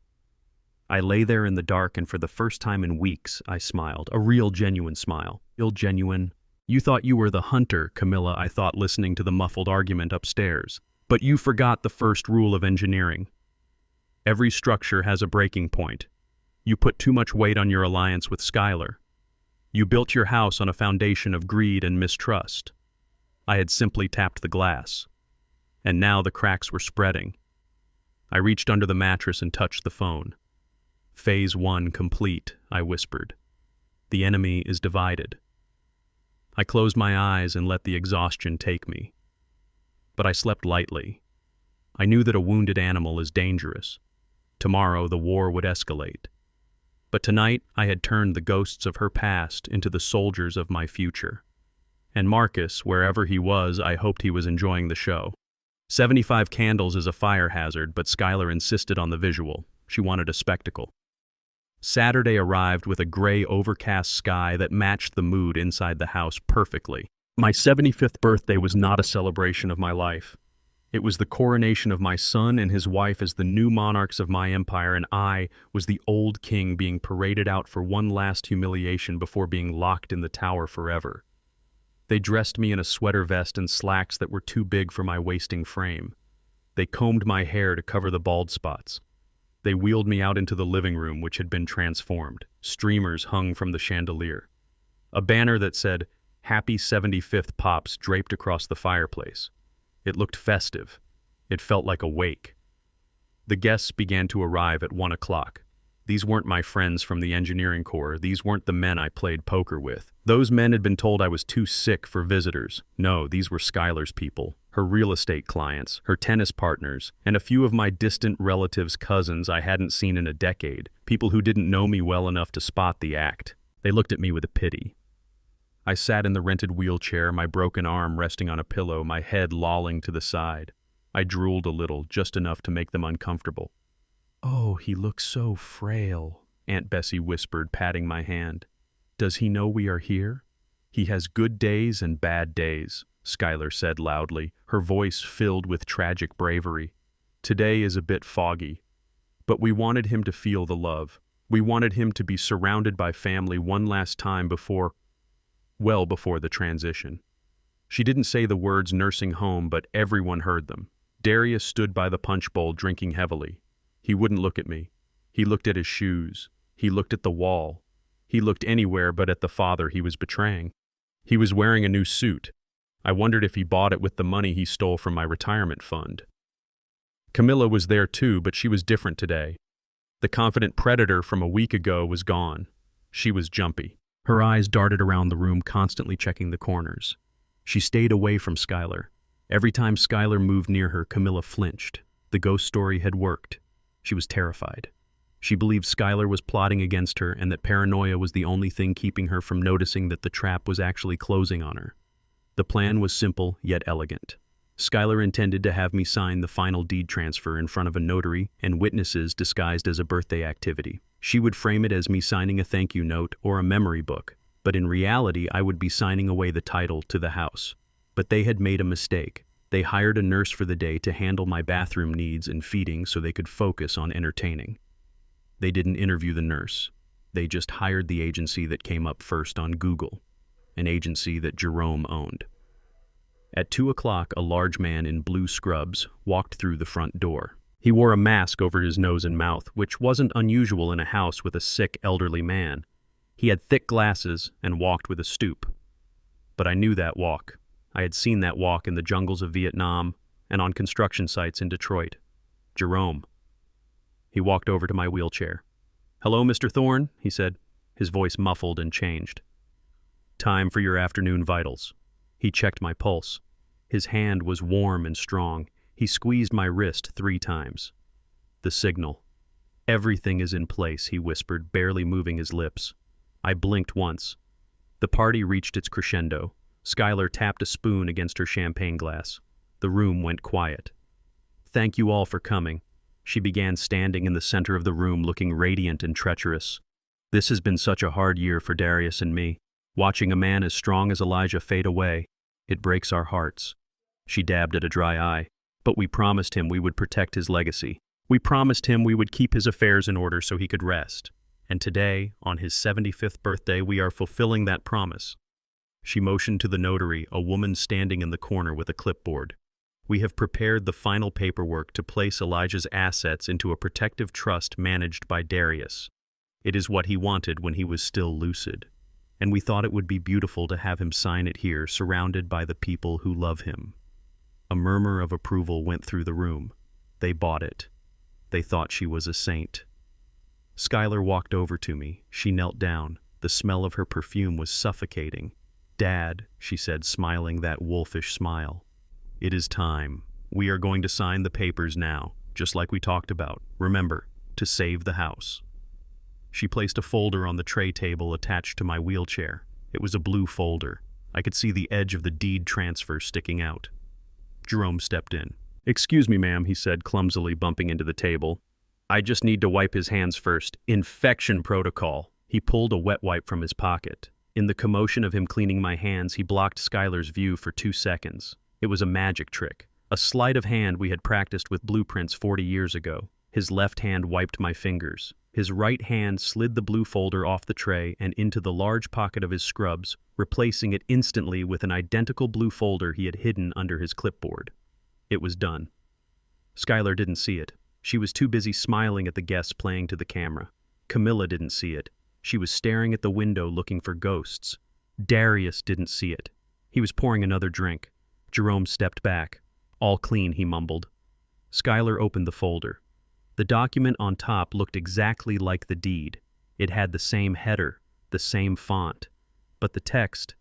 I lay there in the dark, and for the first time in weeks, I smiled. A real, genuine smile. Real, genuine. "You thought you were the hunter, Camilla," I thought, listening to the muffled argument upstairs. "But you forgot the first rule of engineering. Every structure has a breaking point. You put too much weight on your alliance with Skylar. You built your house on a foundation of greed and mistrust. I had simply tapped the glass. And now the cracks were spreading." I reached under the mattress and touched the phone. "Phase 1 complete," I whispered. "The enemy is divided." I closed my eyes and let the exhaustion take me. But I slept lightly. I knew that a wounded animal is dangerous. Tomorrow the war would escalate. But tonight I had turned the ghosts of her past into the soldiers of my future. And Marcus, wherever he was, I hoped he was enjoying the show. 75 candles is a fire hazard, but Skylar insisted on the visual. She wanted a spectacle. Saturday arrived with a gray, overcast sky that matched the mood inside the house perfectly. My 75th birthday was not a celebration of my life. It was the coronation of my son and his wife as the new monarchs of my empire, and I was the old king being paraded out for one last humiliation before being locked in the tower forever. They dressed me in a sweater vest and slacks that were too big for my wasting frame. They combed my hair to cover the bald spots. They wheeled me out into the living room, which had been transformed. Streamers hung from the chandelier. A banner that said, "Happy 75th Pops," draped across the fireplace. It looked festive. It felt like a wake. The guests began to arrive at 1 o'clock. These weren't my friends from the engineering corps. These weren't the men I played poker with. Those men had been told I was too sick for visitors. No, these were Skylar's people, her real estate clients, her tennis partners, and a few of my distant relatives' cousins I hadn't seen in a decade, people who didn't know me well enough to spot the act. They looked at me with pity. I sat in the rented wheelchair, my broken arm resting on a pillow, my head lolling to the side. I drooled a little, just enough to make them uncomfortable. "Oh, he looks so frail," Aunt Bessie whispered, patting my hand. "Does he know we are here?" "He has good days and bad days," Skylar said loudly, her voice filled with tragic bravery. "Today is a bit foggy, but we wanted him to feel the love. We wanted him to be surrounded by family one last time before the transition." She didn't say the words nursing home, but everyone heard them. Darius stood by the punch bowl drinking heavily. He wouldn't look at me. He looked at his shoes. He looked at the wall. He looked anywhere but at the father he was betraying. He was wearing a new suit. I wondered if he bought it with the money he stole from my retirement fund. Camilla was there too, but she was different today. The confident predator from a week ago was gone. She was jumpy. Her eyes darted around the room, constantly checking the corners. She stayed away from Skylar. Every time Skylar moved near her, Camilla flinched. The ghost story had worked. She was terrified. She believed Skylar was plotting against her and that paranoia was the only thing keeping her from noticing that the trap was actually closing on her. The plan was simple yet elegant. Skylar intended to have me sign the final deed transfer in front of a notary and witnesses disguised as a birthday activity. She would frame it as me signing a thank you note or a memory book, but in reality I would be signing away the title to the house. But they had made a mistake. They hired a nurse for the day to handle my bathroom needs and feeding so they could focus on entertaining. They didn't interview the nurse. They just hired the agency that came up first on Google, an agency that Jerome owned. At 2 o'clock, a large man in blue scrubs walked through the front door. He wore a mask over his nose and mouth, which wasn't unusual in a house with a sick, elderly man. He had thick glasses and walked with a stoop. But I knew that walk. I had seen that walk in the jungles of Vietnam and on construction sites in Detroit. Jerome. He walked over to my wheelchair. "Hello, Mr. Thorne," he said, his voice muffled and changed. "Time for your afternoon vitals." He checked my pulse. His hand was warm and strong. He squeezed my wrist 3 times. "The signal. Everything is in place," he whispered, barely moving his lips. I blinked once. The party reached its crescendo. Skylar tapped a spoon against her champagne glass. The room went quiet. "Thank you all for coming." She began standing in the center of the room, looking radiant and treacherous. "This has been such a hard year for Darius and me. Watching a man as strong as Elijah fade away, it breaks our hearts." She dabbed at a dry eye. "But we promised him we would protect his legacy. We promised him we would keep his affairs in order so he could rest. And today, on his 75th birthday, we are fulfilling that promise." She motioned to the notary, a woman standing in the corner with a clipboard. "We have prepared the final paperwork to place Elijah's assets into a protective trust managed by Darius. It is what he wanted when he was still lucid. And we thought it would be beautiful to have him sign it here, surrounded by the people who love him." A murmur of approval went through the room. They bought it. They thought she was a saint. Skylar walked over to me. She knelt down. The smell of her perfume was suffocating. "Dad," she said, smiling that wolfish smile. "It is time. We are going to sign the papers now, just like we talked about. Remember, to save the house." She placed a folder on the tray table attached to my wheelchair. It was a blue folder. I could see the edge of the deed transfer sticking out. Jerome stepped in. "Excuse me, ma'am," he said, clumsily bumping into the table. "I just need to wipe his hands first. Infection protocol." He pulled a wet wipe from his pocket. In the commotion of him cleaning my hands, he blocked Skylar's view for 2 seconds. It was a magic trick. A sleight of hand we had practiced with blueprints 40 years ago. His left hand wiped my fingers. His right hand slid the blue folder off the tray and into the large pocket of his scrubs, replacing it instantly with an identical blue folder he had hidden under his clipboard. It was done. Skylar didn't see it. She was too busy smiling at the guests playing to the camera. Camilla didn't see it. She was staring at the window looking for ghosts. Darius didn't see it. He was pouring another drink. Jerome stepped back. "All clean," he mumbled. Skylar opened the folder. The document on top looked exactly like the deed. It had the same header, the same font. But the text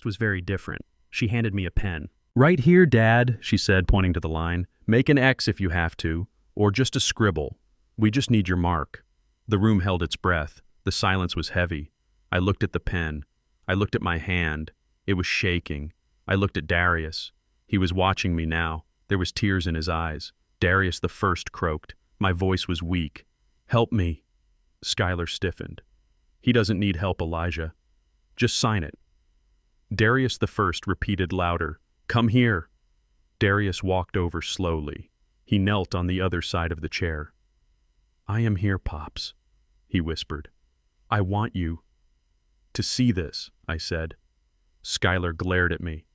was very different. She handed me a pen. "Right here, Dad," she said, pointing to the line. "Make an X if you have to, or just a scribble. We just need your mark." The room held its breath. The silence was heavy. I looked at the pen. I looked at my hand. It was shaking. I looked at Darius. He was watching me now. There was tears in his eyes. Darius the first croaked. My voice was weak. "Help me." Skylar stiffened. "He doesn't need help, Elijah. Just sign it." Darius the first repeated louder, "Come here." Darius walked over slowly. He knelt on the other side of the chair. "I am here, Pops," he whispered. "I want you to see this," I said. Skylar glared at me.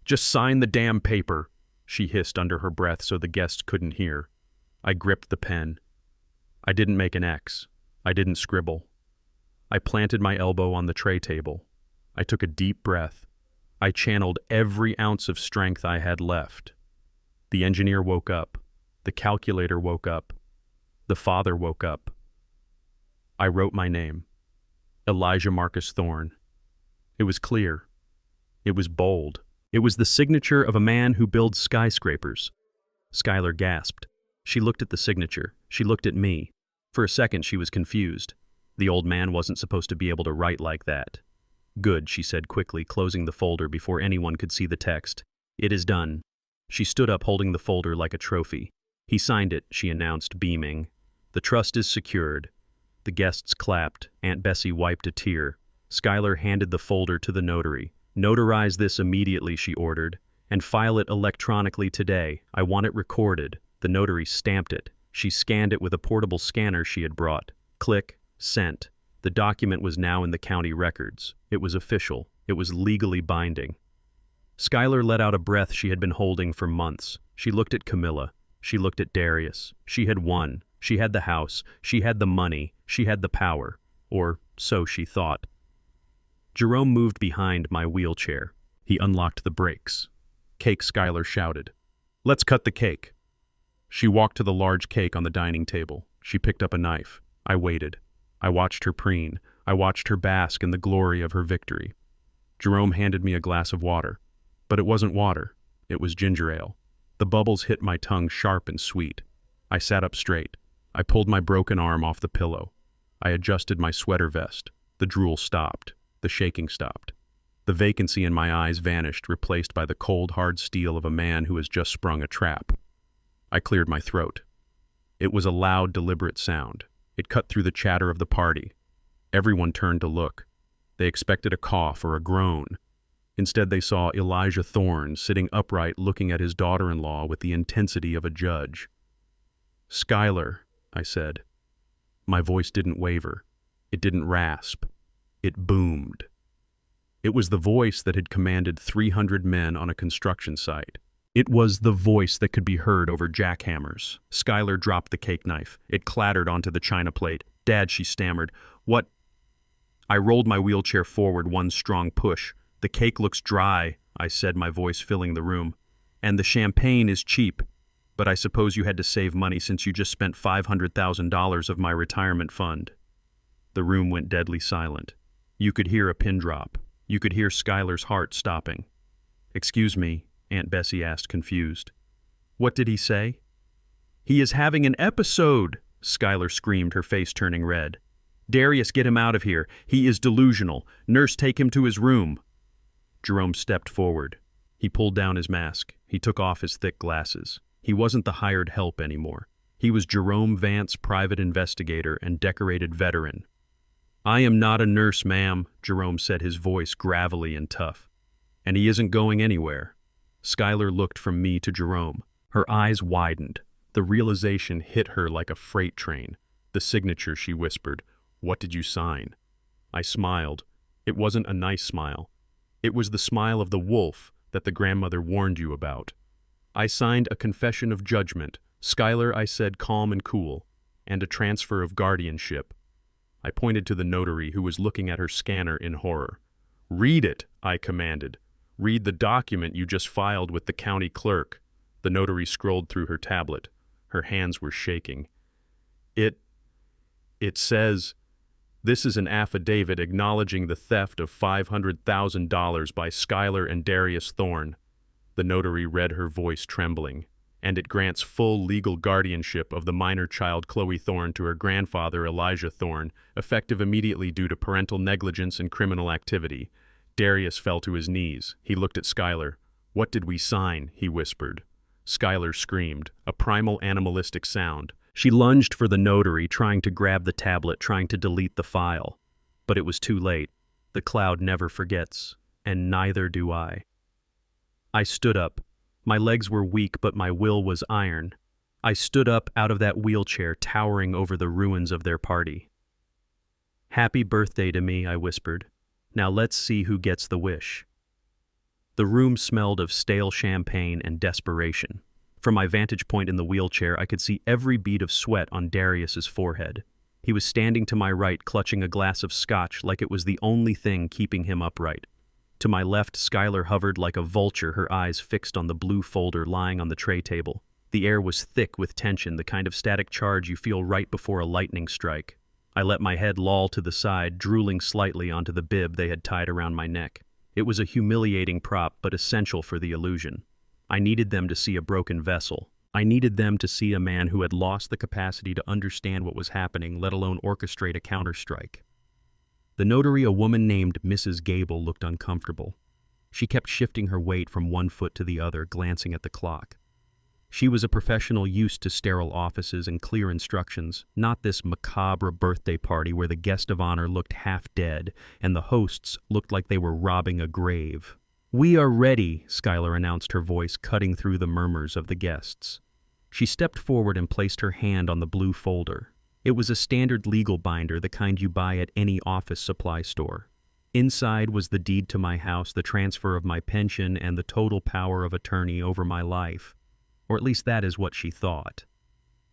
"Just sign the damn paper," she hissed under her breath so the guests couldn't hear. I gripped the pen. I didn't make an X. I didn't scribble. I planted my elbow on the tray table. I took a deep breath. I channeled every ounce of strength I had left. The engineer woke up. The calculator woke up. The father woke up. I wrote my name. Elijah Marcus Thorne. It was clear. It was bold. It was the signature of a man who builds skyscrapers. Skylar gasped. She looked at the signature. She looked at me. For a second, she was confused. The old man wasn't supposed to be able to write like that. "Good," she said quickly, closing the folder before anyone could see the text. "It is done." She stood up holding the folder like a trophy. "He signed it," she announced, beaming. "The trust is secured." The guests clapped. Aunt Bessie wiped a tear. Skylar handed the folder to the notary. "Notarize this immediately," she ordered, "and file it electronically today. I want it recorded." The notary stamped it. She scanned it with a portable scanner she had brought. Click, sent. The document was now in the county records. It was official. It was legally binding. Skylar let out a breath she had been holding for months. She looked at Camilla. She looked at Darius. She had won. She had the house. She had the money. She had the power. Or so she thought. Jerome moved behind my wheelchair. He unlocked the brakes. Cake, Skylar shouted. Let's cut the cake. She walked to the large cake on the dining table. She picked up a knife. I waited. I watched her preen. I watched her bask in the glory of her victory. Jerome handed me a glass of water. But it wasn't water. It was ginger ale. The bubbles hit my tongue sharp and sweet. I sat up straight. I pulled my broken arm off the pillow. I adjusted my sweater vest. The drool stopped. The shaking stopped. The vacancy in my eyes vanished, replaced by the cold, hard steel of a man who has just sprung a trap. I cleared my throat. It was a loud, deliberate sound. It cut through the chatter of the party. Everyone turned to look. They expected a cough or a groan. Instead, they saw Elijah Thorne sitting upright looking at his daughter-in-law with the intensity of a judge. "Skylar," I said. My voice didn't waver. It didn't rasp. It boomed. It was the voice that had commanded 300 men on a construction site. It was the voice that could be heard over jackhammers. Skylar dropped the cake knife. It clattered onto the china plate. "Dad," she stammered. "What?" I rolled my wheelchair forward one strong push. "The cake looks dry," I said, my voice filling the room. "And the champagne is cheap. But I suppose you had to save money since you just spent $500,000 of my retirement fund." The room went deadly silent. You could hear a pin drop. You could hear Skylar's heart stopping. "Excuse me," Aunt Bessie asked, confused. "What did he say?" "He is having an episode," Skylar screamed, her face turning red. "Darius, get him out of here. He is delusional. Nurse, take him to his room." Jerome stepped forward. He pulled down his mask. He took off his thick glasses. He wasn't the hired help anymore. He was Jerome Vance, private investigator and decorated veteran. "I am not a nurse, ma'am," Jerome said, his voice gravelly and tough. "And he isn't going anywhere." Skylar looked from me to Jerome. Her eyes widened. The realization hit her like a freight train. "The signature," she whispered. "What did you sign?" I smiled. It wasn't a nice smile. It was the smile of the wolf that the grandmother warned you about. "I signed a confession of judgment," Skylar, I said, calm and cool, "and a transfer of guardianship." I pointed to the notary, who was looking at her scanner in horror. "Read it," I commanded. "Read the document you just filed with the county clerk." The notary scrolled through her tablet. Her hands were shaking. It says, "This is an affidavit acknowledging the theft of $500,000 by Skylar and Darius Thorne." The notary read, her voice trembling. "And it grants full legal guardianship of the minor child Chloe Thorne to her grandfather Elijah Thorne, effective immediately due to parental negligence and criminal activity." Darius fell to his knees. He looked at Skylar. "What did we sign?" he whispered. Skylar screamed, a primal animalistic sound. She lunged for the notary, trying to grab the tablet, trying to delete the file. But it was too late. The cloud never forgets, and neither do I. I stood up. My legs were weak, but my will was iron. I stood up out of that wheelchair, towering over the ruins of their party. "Happy birthday to me," I whispered. "Now let's see who gets the wish." The room smelled of stale champagne and desperation. From my vantage point in the wheelchair, I could see every bead of sweat on Darius's forehead. He was standing to my right, clutching a glass of scotch like it was the only thing keeping him upright. To my left, Skylar hovered like a vulture, her eyes fixed on the blue folder lying on the tray table. The air was thick with tension, the kind of static charge you feel right before a lightning strike. I let my head loll to the side, drooling slightly onto the bib they had tied around my neck. It was a humiliating prop, but essential for the illusion. I needed them to see a broken vessel. I needed them to see a man who had lost the capacity to understand what was happening, let alone orchestrate a counterstrike. The notary, a woman named Mrs. Gable, looked uncomfortable. She kept shifting her weight from one foot to the other, glancing at the clock. She was a professional used to sterile offices and clear instructions, not this macabre birthday party where the guest of honor looked half dead and the hosts looked like they were robbing a grave. "We are ready," Skylar announced, her voice cutting through the murmurs of the guests. She stepped forward and placed her hand on the blue folder. It was a standard legal binder, the kind you buy at any office supply store. Inside was the deed to my house, the transfer of my pension, and the total power of attorney over my life. Or at least that is what she thought.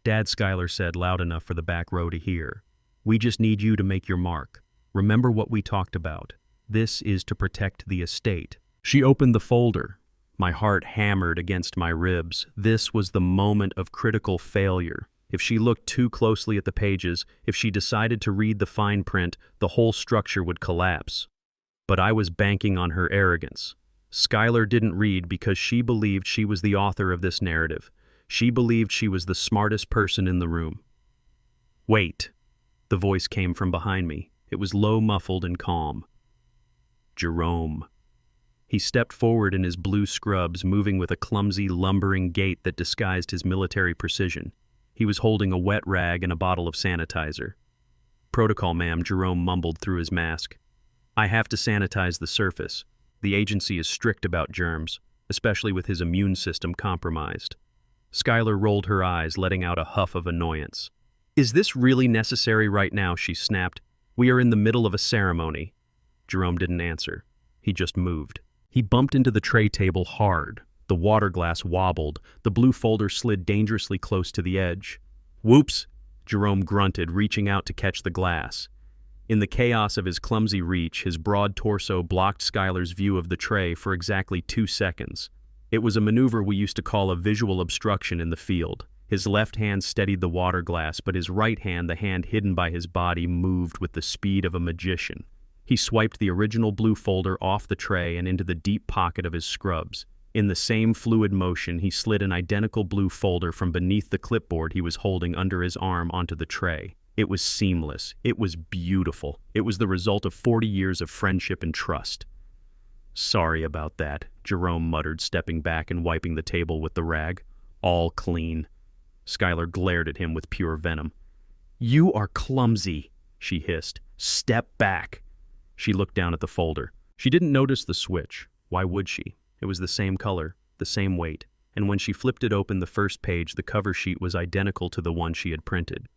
"Dad," Skylar said, loud enough for the back row to hear, "we just need you to make your mark. Remember what we talked about. This is to protect the estate." She opened the folder. My heart hammered against my ribs. This was the moment of critical failure. If she looked too closely at the pages, if she decided to read the fine print, the whole structure would collapse. But I was banking on her arrogance. Skylar didn't read because she believed she was the author of this narrative. She believed she was the smartest person in the room. "Wait." The voice came from behind me. It was low, muffled, and calm. "Jerome." He stepped forward in his blue scrubs, moving with a clumsy, lumbering gait that disguised his military precision. He was holding a wet rag and a bottle of sanitizer. "Protocol, ma'am," Jerome mumbled through his mask. "I have to sanitize the surface. The agency is strict about germs, especially with his immune system compromised." Skylar rolled her eyes, letting out a huff of annoyance. "Is this really necessary right now?" she snapped. "We are in the middle of a ceremony." Jerome didn't answer. He just moved. He bumped into the tray table hard. The water glass wobbled. The blue folder slid dangerously close to the edge. "Whoops!" Jerome grunted, reaching out to catch the glass. In the chaos of his clumsy reach, his broad torso blocked Skylar's view of the tray for exactly 2 seconds. It was a maneuver we used to call a visual obstruction in the field. His left hand steadied the water glass, but his right hand, the hand hidden by his body, moved with the speed of a magician. He swiped the original blue folder off the tray and into the deep pocket of his scrubs. In the same fluid motion, he slid an identical blue folder from beneath the clipboard he was holding under his arm onto the tray. It was seamless. It was beautiful. It was the result of 40 years of friendship and trust. "Sorry about that," Jerome muttered, stepping back and wiping the table with the rag. "All clean." Skylar glared at him with pure venom. "You are clumsy," she hissed. "Step back." She looked down at the folder. She didn't notice the switch. Why would she? It was the same color, the same weight, and when she flipped it open, the first page, the cover sheet, was identical to the one she had printed.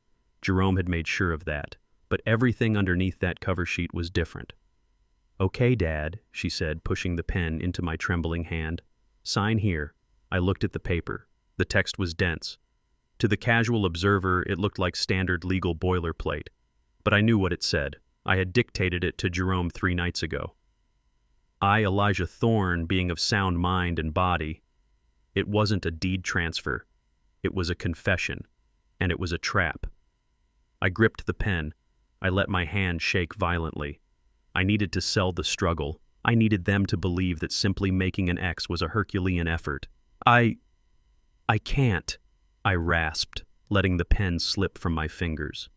Jerome had made sure of that, but everything underneath that cover sheet was different. "Okay, Dad," she said, pushing the pen into my trembling hand. "Sign here." I looked at the paper. The text was dense. To the casual observer, it looked like standard legal boilerplate, but I knew what it said. I had dictated it to Jerome 3 nights ago. I, Elijah Thorne, being of sound mind and body. It wasn't a deed transfer. It was a confession, and it was a trap. I gripped the pen. I let my hand shake violently. I needed to sell the struggle. I needed them to believe that simply making an X was a Herculean effort. I can't, I rasped, letting the pen slip from my fingers.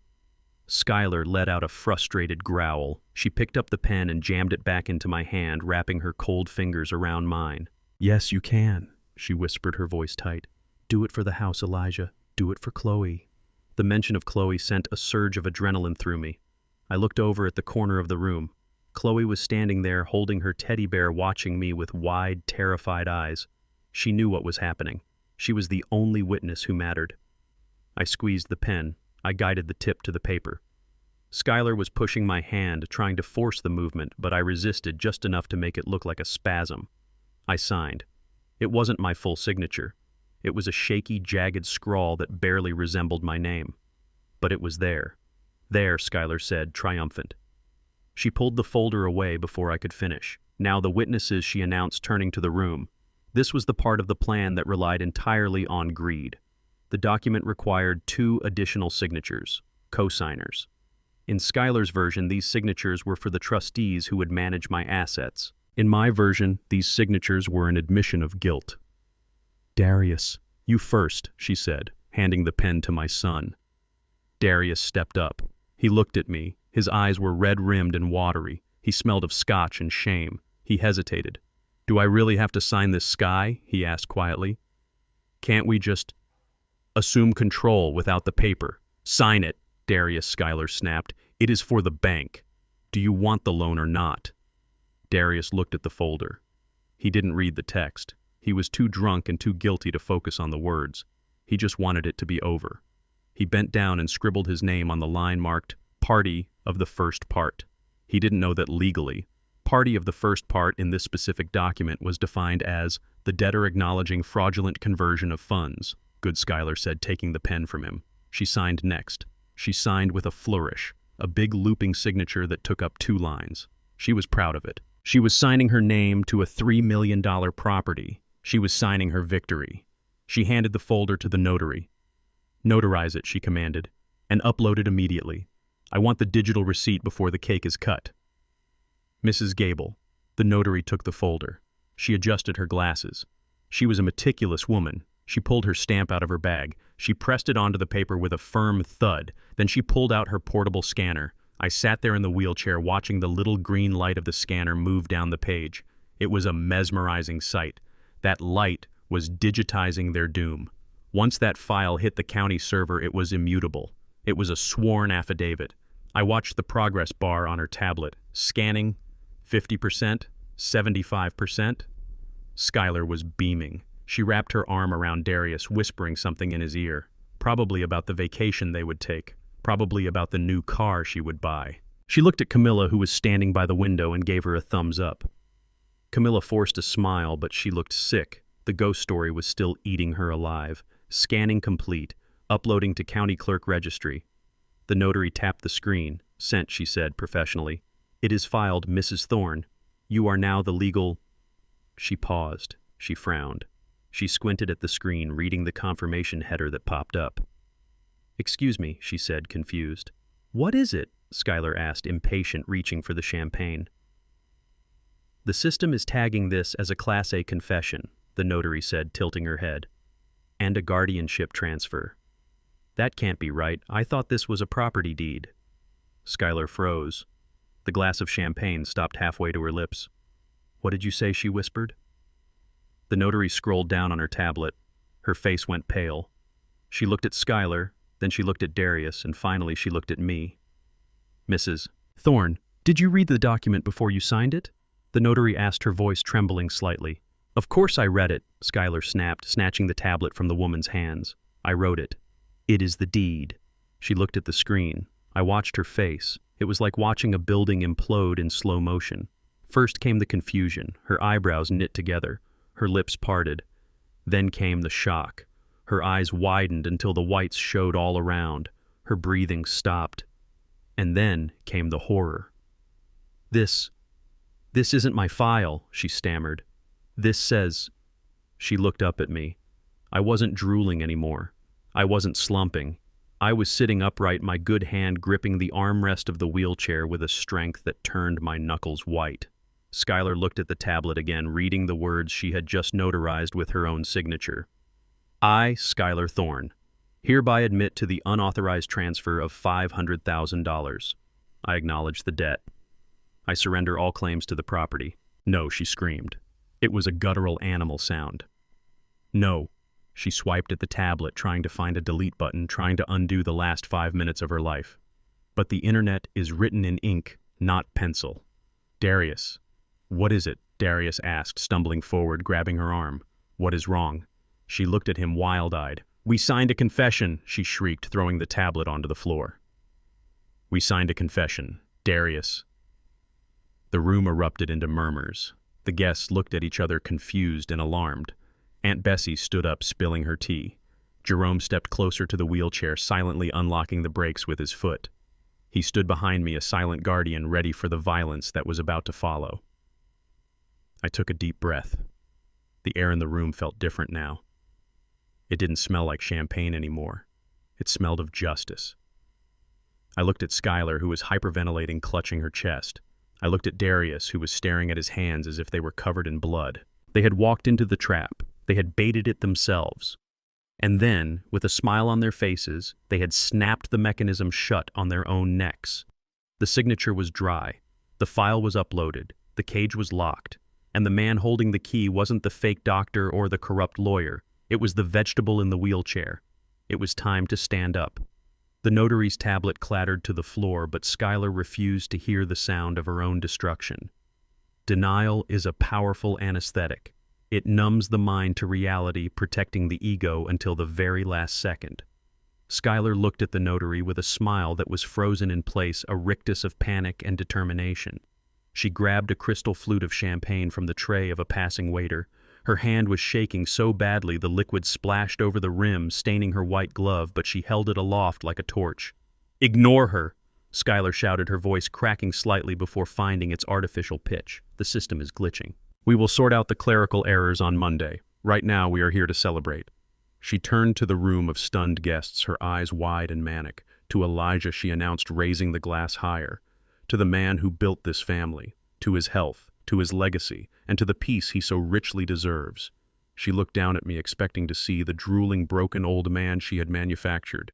Skylar let out a frustrated growl. She picked up the pen and jammed it back into my hand, wrapping her cold fingers around mine. "Yes, you can," she whispered, her voice tight. "Do it for the house, Elijah. Do it for Chloe." The mention of Chloe sent a surge of adrenaline through me. I looked over at the corner of the room. Chloe was standing there, holding her teddy bear, watching me with wide, terrified eyes. She knew what was happening. She was the only witness who mattered. I squeezed the pen. I guided the tip to the paper. Skylar was pushing my hand, trying to force the movement, but I resisted just enough to make it look like a spasm. I signed. It wasn't my full signature. It was a shaky, jagged scrawl that barely resembled my name. But it was there. "There," Skylar said, triumphant. She pulled the folder away before I could finish. "Now the witnesses," she announced, turning to the room. This was the part of the plan that relied entirely on greed. The document required 2 additional signatures, co-signers. In Skylar's version, these signatures were for the trustees who would manage my assets. In my version, these signatures were an admission of guilt. "Darius, you first," she said, handing the pen to my son. Darius stepped up. He looked at me. His eyes were red-rimmed and watery. He smelled of scotch and shame. He hesitated. "Do I really have to sign this, Sky?" he asked quietly. "Can't we just assume control without the paper?" "Sign it," Darius, Skylar snapped. "It is for the bank. Do you want the loan or not?" Darius looked at the folder. He didn't read the text. He was too drunk and too guilty to focus on the words. He just wanted it to be over. He bent down and scribbled his name on the line marked "Party of the First Part." He didn't know that legally, party of the first part in this specific document was defined as the debtor acknowledging fraudulent conversion of funds. Good, Skylar said, taking the pen from him. She signed next. She signed with a flourish, a big looping signature that took up 2 lines. She was proud of it. She was signing her name to a $3 million property. She was signing her victory. She handed the folder to the notary. "Notarize it," she commanded, "and upload it immediately. I want the digital receipt before the cake is cut." Mrs. Gable. The notary took the folder. She adjusted her glasses. She was a meticulous woman. She pulled her stamp out of her bag. She pressed it onto the paper with a firm thud. Then she pulled out her portable scanner. I sat there in the wheelchair watching the little green light of the scanner move down the page. It was a mesmerizing sight. That light was digitizing their doom. Once that file hit the county server, it was immutable. It was a sworn affidavit. I watched the progress bar on her tablet. Scanning, 50%, 75%. Skylar was beaming. She wrapped her arm around Darius, whispering something in his ear. Probably about the vacation they would take. Probably about the new car she would buy. She looked at Camilla, who was standing by the window, and gave her a thumbs up. Camilla forced a smile, but she looked sick. The ghost story was still eating her alive. Scanning complete. Uploading to county clerk registry. The notary tapped the screen. "Sent," she said professionally. "It is filed, Mrs. Thorne. You are now the legal—" She paused. She frowned. She squinted at the screen, reading the confirmation header that popped up. "Excuse me," she said, confused. "What is it?" Skylar asked, impatient, reaching for the champagne. "The system is tagging this as a Class A confession," the notary said, tilting her head. "And a guardianship transfer. That can't be right. I thought this was a property deed." Skylar froze. The glass of champagne stopped halfway to her lips. "What did you say?" she whispered. The notary scrolled down on her tablet. Her face went pale. She looked at Skylar, then she looked at Darius, and finally she looked at me. "Mrs. Thorne, did you read the document before you signed it?" The notary asked, her voice trembling slightly. "Of course I read it," Skylar snapped, snatching the tablet from the woman's hands. "I wrote it. It is the deed." She looked at the screen. I watched her face. It was like watching a building implode in slow motion. First came the confusion, her eyebrows knit together, her lips parted. Then came the shock. Her eyes widened until the whites showed all around. Her breathing stopped. And then came the horror. This isn't my file," she stammered. "This says—" She looked up at me. I wasn't drooling anymore. I wasn't slumping. I was sitting upright, my good hand gripping the armrest of the wheelchair with a strength that turned my knuckles white. Skylar looked at the tablet again, reading the words she had just notarized with her own signature. "I, Skylar Thorne, hereby admit to the unauthorized transfer of $500,000. I acknowledge the debt. I surrender all claims to the property." "No," she screamed. It was a guttural animal sound. "No." She swiped at the tablet, trying to find a delete button, trying to undo the last 5 minutes of her life. But the internet is written in ink, not pencil. "Darius." "What is it?" Darius asked, stumbling forward, grabbing her arm. "What is wrong?" She looked at him wild-eyed. "We signed a confession," she shrieked, throwing the tablet onto the floor. "We signed a confession. Darius." The room erupted into murmurs. The guests looked at each other, confused and alarmed. Aunt Bessie stood up, spilling her tea. Jerome stepped closer to the wheelchair, silently unlocking the brakes with his foot. He stood behind me, a silent guardian, ready for the violence that was about to follow. I took a deep breath. The air in the room felt different now. It didn't smell like champagne anymore. It smelled of justice. I looked at Skylar, who was hyperventilating, clutching her chest. I looked at Darius, who was staring at his hands as if they were covered in blood. They had walked into the trap. They had baited it themselves. And then, with a smile on their faces, they had snapped the mechanism shut on their own necks. The signature was dry. The file was uploaded. The cage was locked. And the man holding the key wasn't the fake doctor or the corrupt lawyer. It was the vegetable in the wheelchair. It was time to stand up. The notary's tablet clattered to the floor, but Skylar refused to hear the sound of her own destruction. Denial is a powerful anesthetic. It numbs the mind to reality, protecting the ego until the very last second. Skylar looked at the notary with a smile that was frozen in place, a rictus of panic and determination. She grabbed a crystal flute of champagne from the tray of a passing waiter. Her hand was shaking so badly the liquid splashed over the rim, staining her white glove, but she held it aloft like a torch. "Ignore her!" Skylar shouted, her voice cracking slightly before finding its artificial pitch. "The system is glitching. We will sort out the clerical errors on Monday." Right now, we are here to celebrate." She turned to the room of stunned guests, her eyes wide and manic. To Elijah, she announced, raising the glass higher. "To the man who built this family, to his health, to his legacy, and to the peace he so richly deserves." She looked down at me, expecting to see the drooling, broken old man she had manufactured.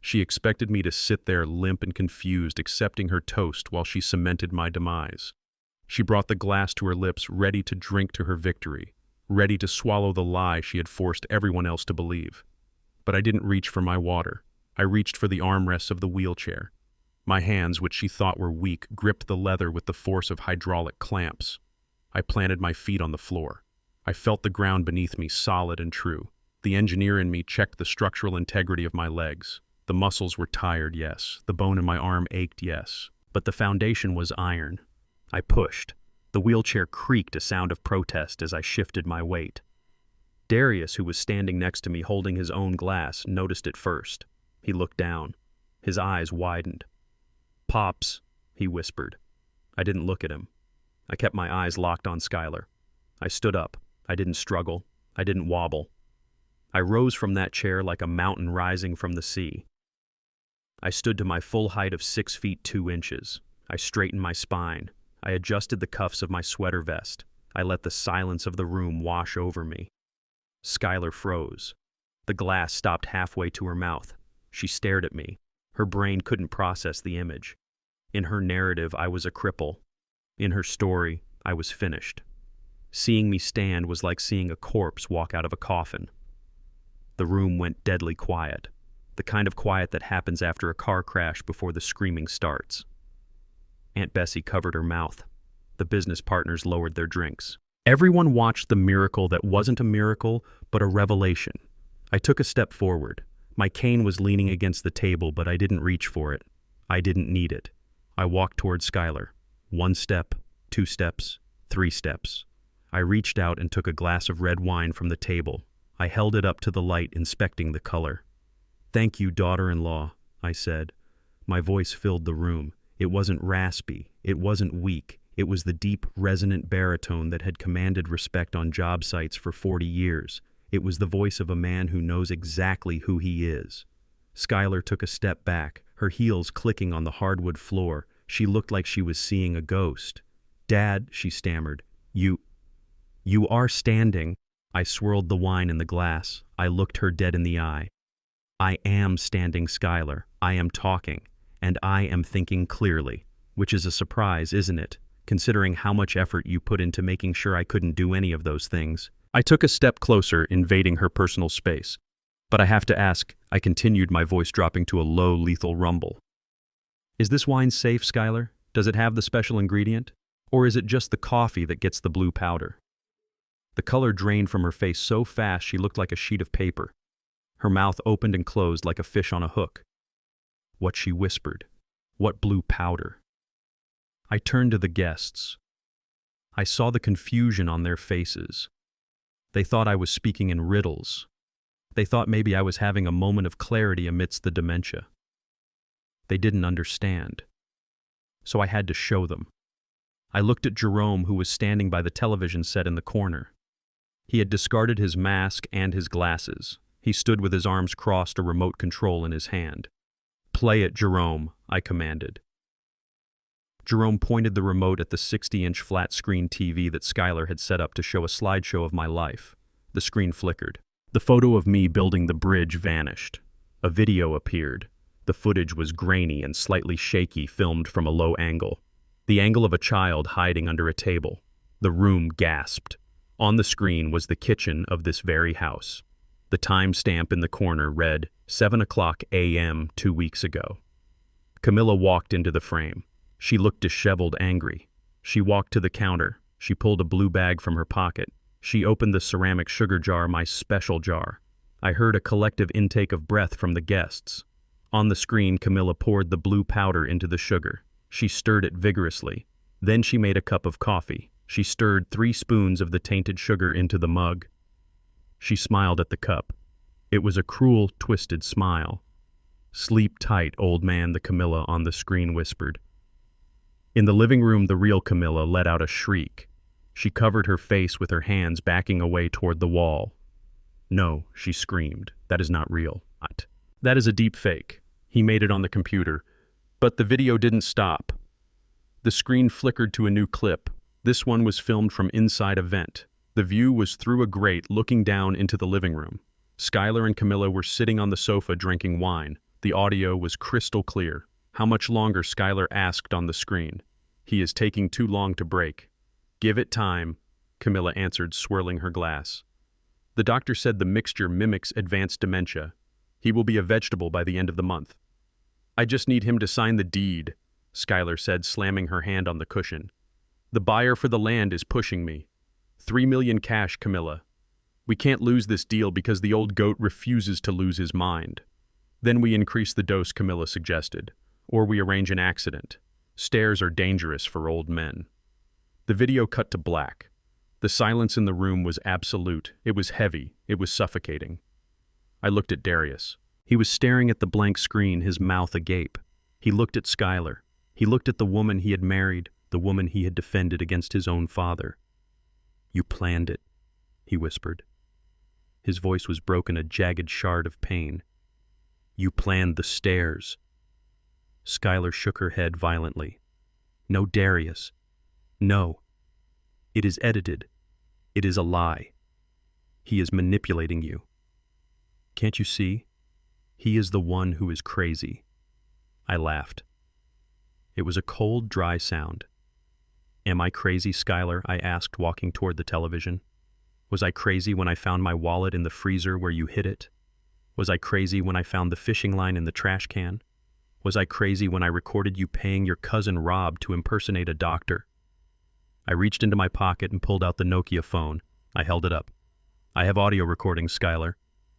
She expected me to sit there limp and confused, accepting her toast while she cemented my demise. She brought the glass to her lips, ready to drink to her victory, ready to swallow the lie she had forced everyone else to believe. But I didn't reach for my water. I reached for the armrests of the wheelchair. My hands, which she thought were weak, gripped the leather with the force of hydraulic clamps. I planted my feet on the floor. I felt the ground beneath me solid and true. The engineer in me checked the structural integrity of my legs. The muscles were tired, yes. The bone in my arm ached, yes. But the foundation was iron. I pushed. The wheelchair creaked, a sound of protest as I shifted my weight. Darius, who was standing next to me holding his own glass, noticed it first. He looked down. His eyes widened. "Pops," he whispered. I didn't look at him. I kept my eyes locked on Skylar. I stood up. I didn't struggle. I didn't wobble. I rose from that chair like a mountain rising from the sea. I stood to my full height of 6 feet 2 inches. I straightened my spine. I adjusted the cuffs of my sweater vest. I let the silence of the room wash over me. Skylar froze. The glass stopped halfway to her mouth. She stared at me. Her brain couldn't process the image. In her narrative, I was a cripple. In her story, I was finished. Seeing me stand was like seeing a corpse walk out of a coffin. The room went deadly quiet, the kind of quiet that happens after a car crash before the screaming starts. Aunt Bessie covered her mouth. The business partners lowered their drinks. Everyone watched the miracle that wasn't a miracle, but a revelation. I took a step forward. My cane was leaning against the table, but I didn't reach for it. I didn't need it. I walked toward Skylar. 1 step, 2 steps, 3 steps. I reached out and took a glass of red wine from the table. I held it up to the light, inspecting the color. "Thank you, daughter-in-law," I said. My voice filled the room. It wasn't raspy. It wasn't weak. It was the deep, resonant baritone that had commanded respect on job sites for 40 years. It was the voice of a man who knows exactly who he is. Skylar took a step back, her heels clicking on the hardwood floor. She looked like she was seeing a ghost. "Dad," she stammered, You are standing." I swirled the wine in the glass. I looked her dead in the eye. "I am standing, Skylar. I am talking. And I am thinking clearly." Which is a surprise, isn't it? Considering how much effort you put into making sure I couldn't do any of those things. I took a step closer, invading her personal space. "But I have to ask," I continued, my voice dropping to a low, lethal rumble. "Is this wine safe, Skylar? Does it have the special ingredient? Or is it just the coffee that gets the blue powder?" The color drained from her face so fast she looked like a sheet of paper. Her mouth opened and closed like a fish on a hook. What she whispered. What blue powder? I turned to the guests. I saw the confusion on their faces. They thought I was speaking in riddles. They thought maybe I was having a moment of clarity amidst the dementia. They didn't understand. So I had to show them. I looked at Jerome, who was standing by the television set in the corner. He had discarded his mask and his glasses. He stood with his arms crossed, a remote control in his hand. "Play it, Jerome," I commanded. Jerome pointed the remote at the 60-inch flat-screen TV that Skylar had set up to show a slideshow of my life. The screen flickered. The photo of me building the bridge vanished. A video appeared. The footage was grainy and slightly shaky, filmed from a low angle. The angle of a child hiding under a table. The room gasped. On the screen was the kitchen of this very house. The timestamp in the corner read 7:00 a.m. 2 weeks ago. Camilla walked into the frame. She looked disheveled, angry. She walked to the counter. She pulled a blue bag from her pocket. She opened the ceramic sugar jar, my special jar. I heard a collective intake of breath from the guests. On the screen, Camilla poured the blue powder into the sugar. She stirred it vigorously. Then she made a cup of coffee. She stirred 3 spoons of the tainted sugar into the mug. She smiled at the cup. It was a cruel, twisted smile. "Sleep tight, old man," the Camilla on the screen whispered. In the living room, the real Camilla let out a shriek. She covered her face with her hands, backing away toward the wall. "No," she screamed. "That is not real. That is a deep fake. He made it on the computer." But the video didn't stop. The screen flickered to a new clip. This one was filmed from inside a vent. The view was through a grate looking down into the living room. Skylar and Camilla were sitting on the sofa drinking wine. The audio was crystal clear. "How much longer?" Skylar asked on the screen. "He is taking too long to break." "Give it time," Camilla answered, swirling her glass. "The doctor said the mixture mimics advanced dementia. He will be a vegetable by the end of the month." "I just need him to sign the deed," Skylar said, slamming her hand on the cushion. "The buyer for the land is pushing me. 3 million cash, Camilla. We can't lose this deal because the old goat refuses to lose his mind." "Then we increase the dose," Camilla suggested. "Or we arrange an accident. Stairs are dangerous for old men." The video cut to black. The silence in the room was absolute. It was heavy. It was suffocating. I looked at Darius. He was staring at the blank screen, his mouth agape. He looked at Skylar. He looked at the woman he had married, the woman he had defended against his own father. "You planned it," he whispered. His voice was broken, a jagged shard of pain. "You planned the stairs." Skylar shook her head violently. "No, Darius. No. It is edited. It is a lie. He is manipulating you. Can't you see? He is the one who is crazy." I laughed. It was a cold, dry sound. "Am I crazy, Skylar?" I asked, walking toward the television. "Was I crazy when I found my wallet in the freezer where you hid it? Was I crazy when I found the fishing line in the trash can? Was I crazy when I recorded you paying your cousin Rob to impersonate a doctor?" I reached into my pocket and pulled out the Nokia phone. I held it up. "I have audio recordings, Skylar.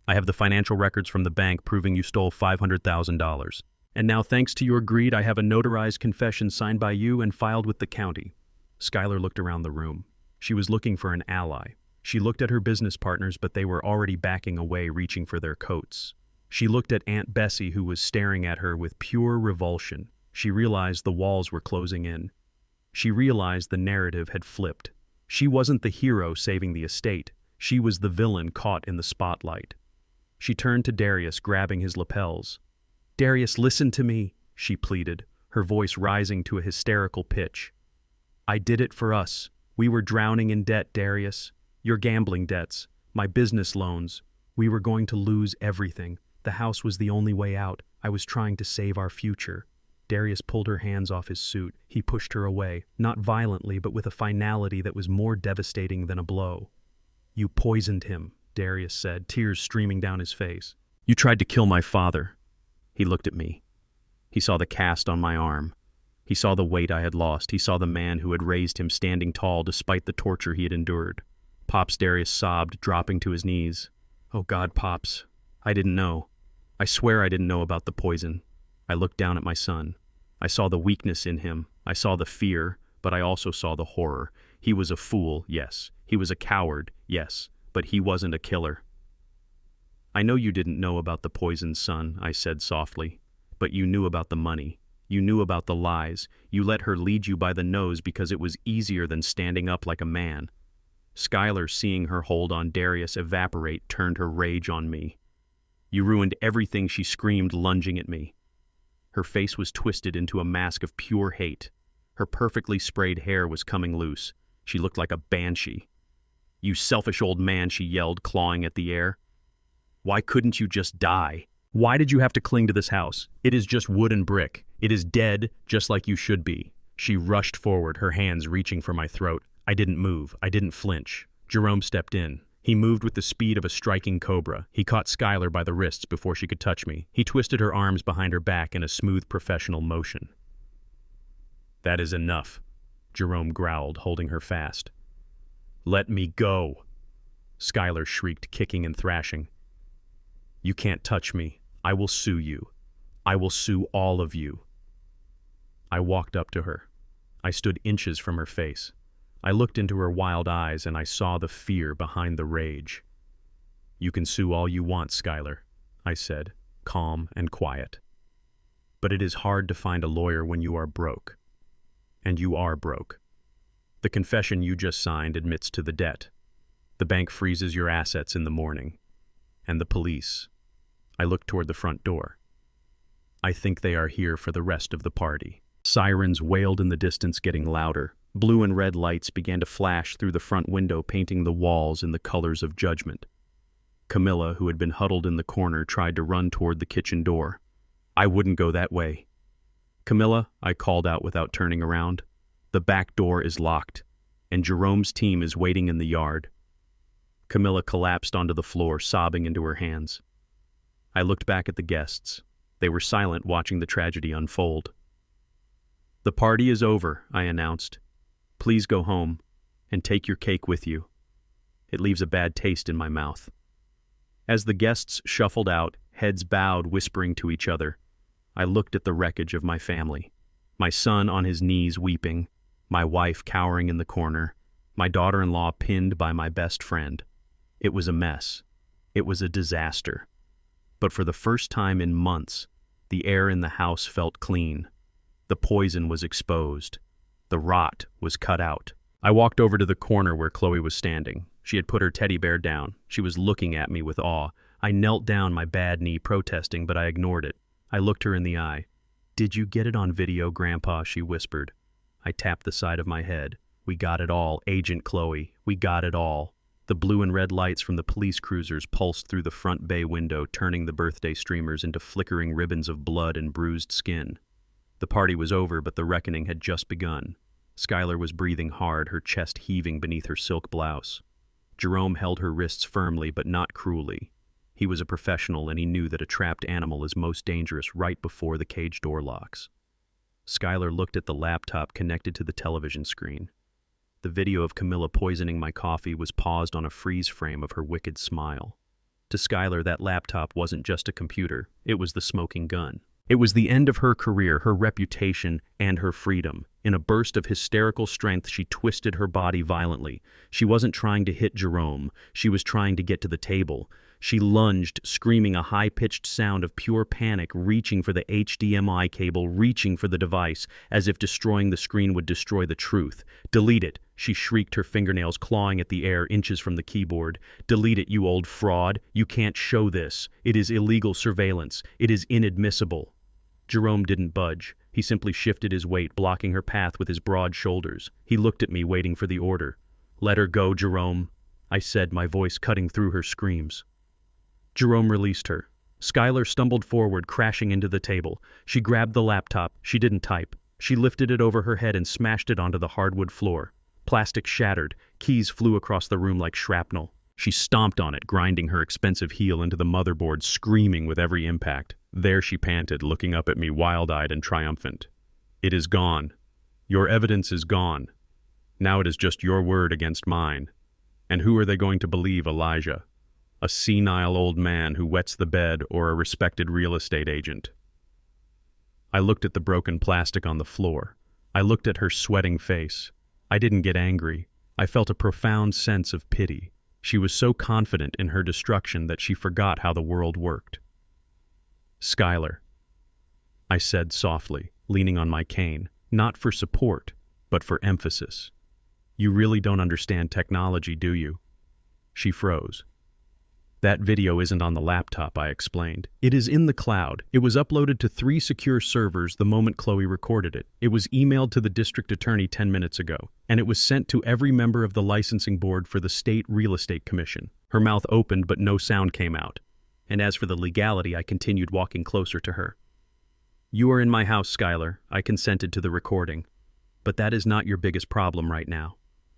I have the financial records from the bank proving you stole $500,000. And now, thanks to your greed, I have a notarized confession signed by you and filed with the county." Skylar looked around the room. She was looking for an ally. She looked at her business partners, but they were already backing away, reaching for their coats. She looked at Aunt Bessie, who was staring at her with pure revulsion. She realized the walls were closing in. She realized the narrative had flipped. She wasn't the hero saving the estate. She was the villain caught in the spotlight. She turned to Darius, grabbing his lapels. "Darius, listen to me," she pleaded, her voice rising to a hysterical pitch. "I did it for us. We were drowning in debt, Darius. Your gambling debts, my business loans. We were going to lose everything. The house was the only way out. I was trying to save our future." Darius pulled her hands off his suit. He pushed her away, not violently, but with a finality that was more devastating than a blow. "You poisoned him," Darius said, tears streaming down his face. "You tried to kill my father." He looked at me. He saw the cast on my arm. He saw the weight I had lost. He saw the man who had raised him standing tall despite the torture he had endured. "Pops," Darius sobbed, dropping to his knees. "Oh God, Pops. I didn't know. I swear I didn't know about the poison." I looked down at my son. I saw the weakness in him. I saw the fear, but I also saw the horror. He was a fool, yes. He was a coward, yes. But he wasn't a killer. "I know you didn't know about the poison, son," I said softly. "But you knew about the money. You knew about the lies. You let her lead you by the nose because it was easier than standing up like a man." Skylar, seeing her hold on Darius evaporate, turned her rage on me. "You ruined everything," she screamed, lunging at me. Her face was twisted into a mask of pure hate. Her perfectly sprayed hair was coming loose. She looked like a banshee. "You selfish old man," she yelled, clawing at the air. "Why couldn't you just die? Why did you have to cling to this house? It is just wood and brick. It is dead, just like you should be." She rushed forward, her hands reaching for my throat. I didn't move. I didn't flinch. Jerome stepped in. He moved with the speed of a striking cobra. He caught Skylar by the wrists before she could touch me. He twisted her arms behind her back in a smooth professional motion. "That is enough," Jerome growled, holding her fast. "Let me go," Skylar shrieked, kicking and thrashing. "You can't touch me. I will sue you. I will sue all of you." I walked up to her. I stood inches from her face. I looked into her wild eyes and I saw the fear behind the rage. "You can sue all you want, Skylar," I said, calm and quiet. "But it is hard to find a lawyer when you are broke. And you are broke. The confession you just signed admits to the debt. The bank freezes your assets in the morning. And the police. I look toward the front door. I think they are here for the rest of the party. Sirens wailed in the distance, getting louder. Blue and red lights began to flash through the front window, painting the walls in the colors of judgment. Camilla, who had been huddled in the corner, tried to run toward the kitchen door. I wouldn't go that way. Camilla, I called out without turning around. The back door is locked, and Jerome's team is waiting in the yard. Camilla collapsed onto the floor, sobbing into her hands. I looked back at the guests. They were silent, watching the tragedy unfold. The party is over, I announced. Please go home and take your cake with you. It leaves a bad taste in my mouth. As the guests shuffled out, heads bowed, whispering to each other, I looked at the wreckage of my family. My son on his knees weeping, my wife cowering in the corner, my daughter-in-law pinned by my best friend. It was a mess. It was a disaster. But for the first time in months, the air in the house felt clean. The poison was exposed. The rot was cut out. I walked over to the corner where Chloe was standing. She had put her teddy bear down. She was looking at me with awe. I knelt down, my bad knee protesting, but I ignored it. I looked her in the eye. "Did you get it on video, Grandpa?" she whispered. I tapped the side of my head. "We got it all, Agent Chloe. We got it all." The blue and red lights from the police cruisers pulsed through the front bay window, turning the birthday streamers into flickering ribbons of blood and bruised skin. The party was over, but the reckoning had just begun. Skylar was breathing hard, her chest heaving beneath her silk blouse. Jerome held her wrists firmly, but not cruelly. He was a professional, and he knew that a trapped animal is most dangerous right before the cage door locks. Skylar looked at the laptop connected to the television screen. The video of Camilla poisoning my coffee was paused on a freeze frame of her wicked smile. To Skylar, that laptop wasn't just a computer, it was the smoking gun. It was the end of her career, her reputation, and her freedom. In a burst of hysterical strength, she twisted her body violently. She wasn't trying to hit Jerome. She was trying to get to the table. She lunged, screaming a high-pitched sound of pure panic, reaching for the HDMI cable, reaching for the device, as if destroying the screen would destroy the truth. "Delete it," she shrieked, her fingernails clawing at the air inches from the keyboard. "Delete it, you old fraud. You can't show this. It is illegal surveillance. It is inadmissible." Jerome didn't budge. He simply shifted his weight, blocking her path with his broad shoulders. He looked at me, waiting for the order. "Let her go, Jerome," I said, my voice cutting through her screams. Jerome released her. Skylar stumbled forward, crashing into the table. She grabbed the laptop. She didn't type. She lifted it over her head and smashed it onto the hardwood floor. Plastic shattered. Keys flew across the room like shrapnel. She stomped on it, grinding her expensive heel into the motherboard, screaming with every impact. There she panted, looking up at me wild-eyed and triumphant. "It is gone. Your evidence is gone. Now it is just your word against mine. And who are they going to believe, Elijah? A senile old man who wets the bed, or a respected real estate agent?" I looked at the broken plastic on the floor. I looked at her sweating face. I didn't get angry. I felt a profound sense of pity. She was so confident in her destruction that she forgot how the world worked. "Skylar," I said softly, leaning on my cane, not for support, but for emphasis. "You really don't understand technology, do you?" She froze. "That video isn't on the laptop," I explained. "It is in the cloud. It was uploaded to 3 secure servers the moment Chloe recorded it. It was emailed to the district attorney 10 minutes ago, and it was sent to every member of the licensing board for the State Real Estate Commission." Her mouth opened, but no sound came out. And as for the legality, I continued walking closer to her. "You are in my house, Skylar. I consented to the recording. But that is not your biggest problem right now."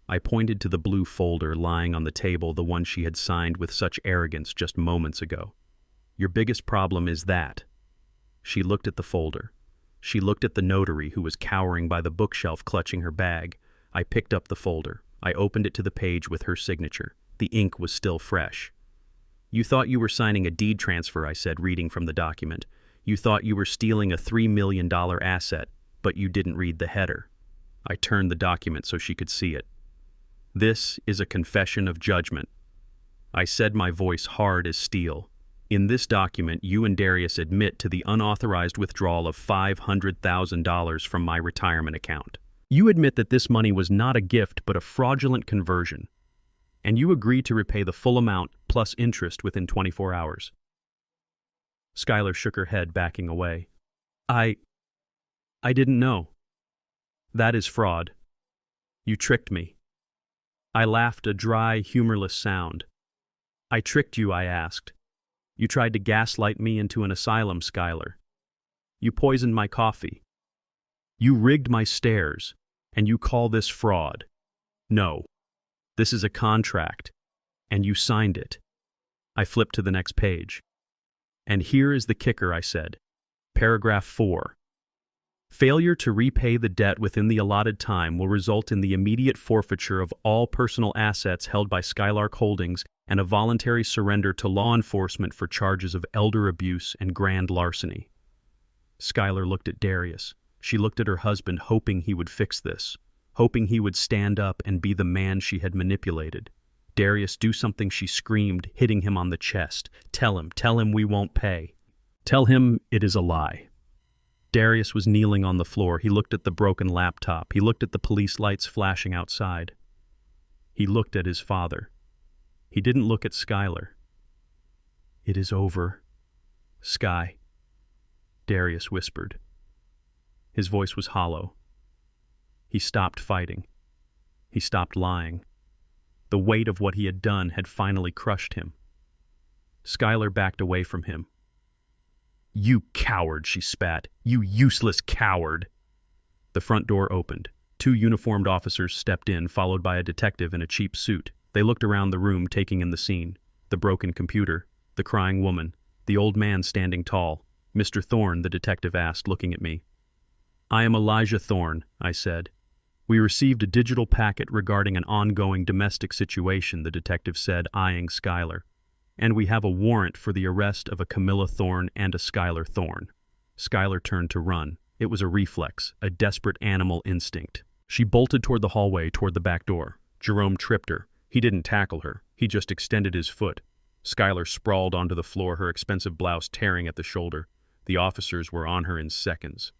I pointed to the blue folder lying on the table, the one she had signed with such arrogance just moments ago. "Your biggest problem is that." She looked at the folder. She looked at the notary, who was cowering by the bookshelf clutching her bag. I picked up the folder. I opened it to the page with her signature. The ink was still fresh. "You thought you were signing a deed transfer," I said, reading from the document. "You thought you were stealing a $3 million asset, but you didn't read the header." I turned the document so she could see it. "This is a confession of judgment." I said, my voice hard as steel. "In this document, you and Darius admit to the unauthorized withdrawal of $500,000 from my retirement account. You admit that this money was not a gift but a fraudulent conversion, and you agree to repay the full amount plus interest within 24 hours. Skylar shook her head, backing away. I didn't know. That is fraud. You tricked me. I laughed, a dry, humorless sound. I tricked you, I asked. You tried to gaslight me into an asylum, Skylar. You poisoned my coffee. You rigged my stairs, and you call this fraud. No. This is a contract, and you signed it. I flipped to the next page. And here is the kicker, I said. Paragraph 4. Failure to repay the debt within the allotted time will result in the immediate forfeiture of all personal assets held by Skylark Holdings and a voluntary surrender to law enforcement for charges of elder abuse and grand larceny. Skylar looked at Darius. She looked at her husband, hoping he would fix this, hoping he would stand up and be the man she had manipulated. Darius, do something, she screamed, hitting him on the chest. Tell him we won't pay. Tell him it is a lie. Darius was kneeling on the floor. He looked at the broken laptop. He looked at the police lights flashing outside. He looked at his father. He didn't look at Skylar. It is over, Sky, Darius whispered. His voice was hollow. He stopped fighting. He stopped lying. The weight of what he had done had finally crushed him. Skylar backed away from him. You coward, she spat. You useless coward. The front door opened. 2 uniformed officers stepped in, followed by a detective in a cheap suit. They looked around the room, taking in the scene. The broken computer, the crying woman, the old man standing tall. Mr. Thorne, the detective asked, looking at me. I am Elijah Thorne, I said. We received a digital packet regarding an ongoing domestic situation, the detective said, eyeing Skylar. And we have a warrant for the arrest of a Camilla Thorne and a Skylar Thorne. Skylar turned to run. It was a reflex, a desperate animal instinct. She bolted toward the hallway, toward the back door. Jerome tripped her. He didn't tackle her. He just extended his foot. Skylar sprawled onto the floor, her expensive blouse tearing at the shoulder. The officers were on her in seconds.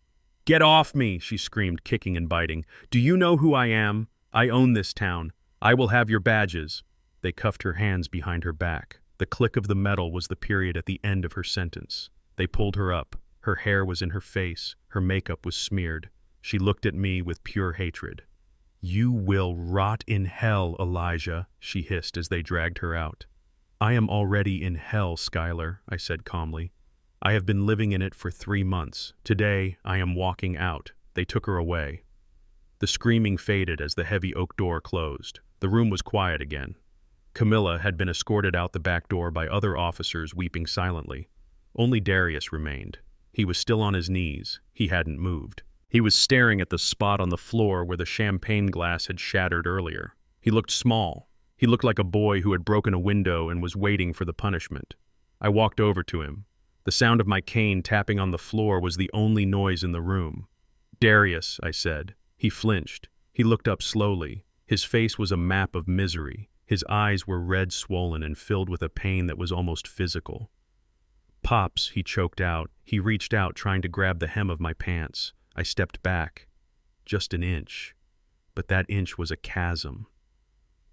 Get off me, she screamed, kicking and biting. Do you know who I am? I own this town. I will have your badges. They cuffed her hands behind her back. The click of the metal was the period at the end of her sentence. They pulled her up. Her hair was in her face. Her makeup was smeared. She looked at me with pure hatred. You will rot in hell, Elijah, she hissed as they dragged her out. I am already in hell, Skylar, I said calmly. I have been living in it for 3 months. Today, I am walking out. They took her away. The screaming faded as the heavy oak door closed. The room was quiet again. Camilla had been escorted out the back door by other officers, weeping silently. Only Darius remained. He was still on his knees. He hadn't moved. He was staring at the spot on the floor where the champagne glass had shattered earlier. He looked small. He looked like a boy who had broken a window and was waiting for the punishment. I walked over to him. The sound of my cane tapping on the floor was the only noise in the room. Darius, I said. He flinched. He looked up slowly. His face was a map of misery. His eyes were red, swollen, and filled with a pain that was almost physical. Pops, he choked out. He reached out, trying to grab the hem of my pants. I stepped back. Just an inch. But that inch was a chasm.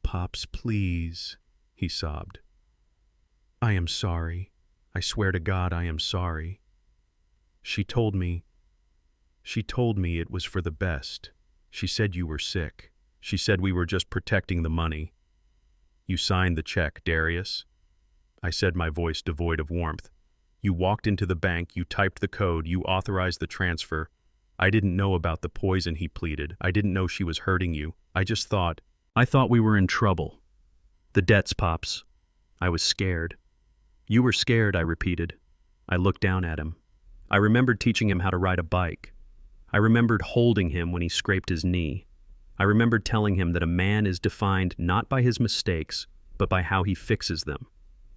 Pops, please, he sobbed. I am sorry. I swear to God I am sorry. She told me it was for the best. She said you were sick. She said we were just protecting the money. You signed the check, Darius. I said, my voice devoid of warmth. You walked into the bank, you typed the code, you authorized the transfer. I didn't know about the poison, he pleaded. I didn't know she was hurting you. I thought we were in trouble. The debts, Pops. I was scared. You were scared, I repeated. I looked down at him. I remembered teaching him how to ride a bike. I remembered holding him when he scraped his knee. I remembered telling him that a man is defined not by his mistakes, but by how he fixes them.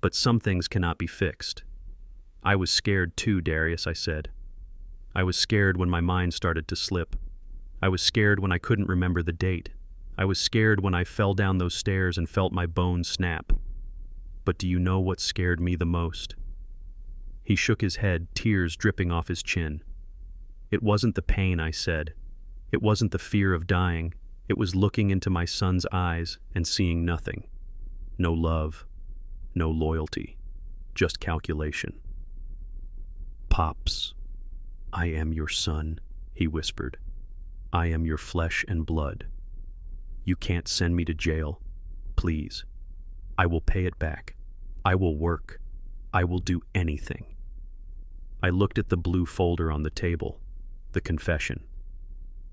But some things cannot be fixed. I was scared too, Darius, I said. I was scared when my mind started to slip. I was scared when I couldn't remember the date. I was scared when I fell down those stairs and felt my bones snap. But do you know what scared me the most? He shook his head, tears dripping off his chin. It wasn't the pain, I said. It wasn't the fear of dying. It was looking into my son's eyes and seeing nothing. No love, no loyalty, just calculation. "Pops, I am your son," he whispered. "I am your flesh and blood. You can't send me to jail. Please. I will pay it back. I will work. I will do anything." I looked at the blue folder on the table, the confession.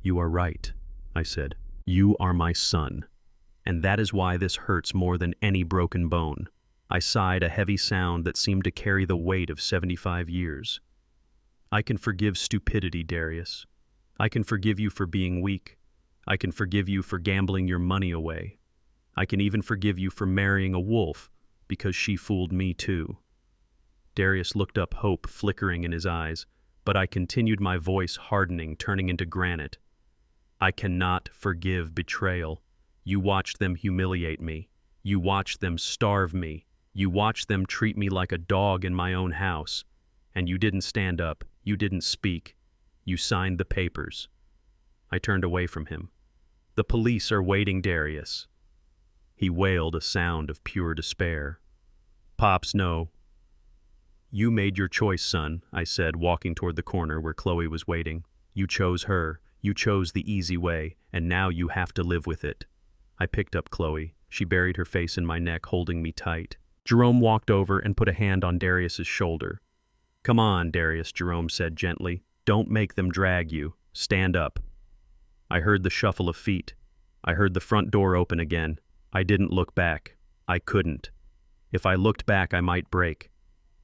"You are right," I said. "You are my son. And that is why this hurts more than any broken bone." I sighed, a heavy sound that seemed to carry the weight of 75 years. "I can forgive stupidity, Darius. I can forgive you for being weak. I can forgive you for gambling your money away. I can even forgive you for marrying a wolf, because she fooled me too." Darius looked up, hope flickering in his eyes, but I continued, my voice hardening, turning into granite. "I cannot forgive betrayal. You watched them humiliate me. You watched them starve me. You watched them treat me like a dog in my own house. And you didn't stand up. You didn't speak. You signed the papers." I turned away from him. "The police are waiting, Darius." He wailed, a sound of pure despair. "Pops, no." "You made your choice, son," I said, walking toward the corner where Chloe was waiting. "You chose her. You chose the easy way, and now you have to live with it." I picked up Chloe. She buried her face in my neck, holding me tight. Jerome walked over and put a hand on Darius's shoulder. "Come on, Darius," Jerome said gently. "Don't make them drag you. Stand up." I heard the shuffle of feet. I heard the front door open again. I didn't look back. I couldn't. If I looked back, I might break.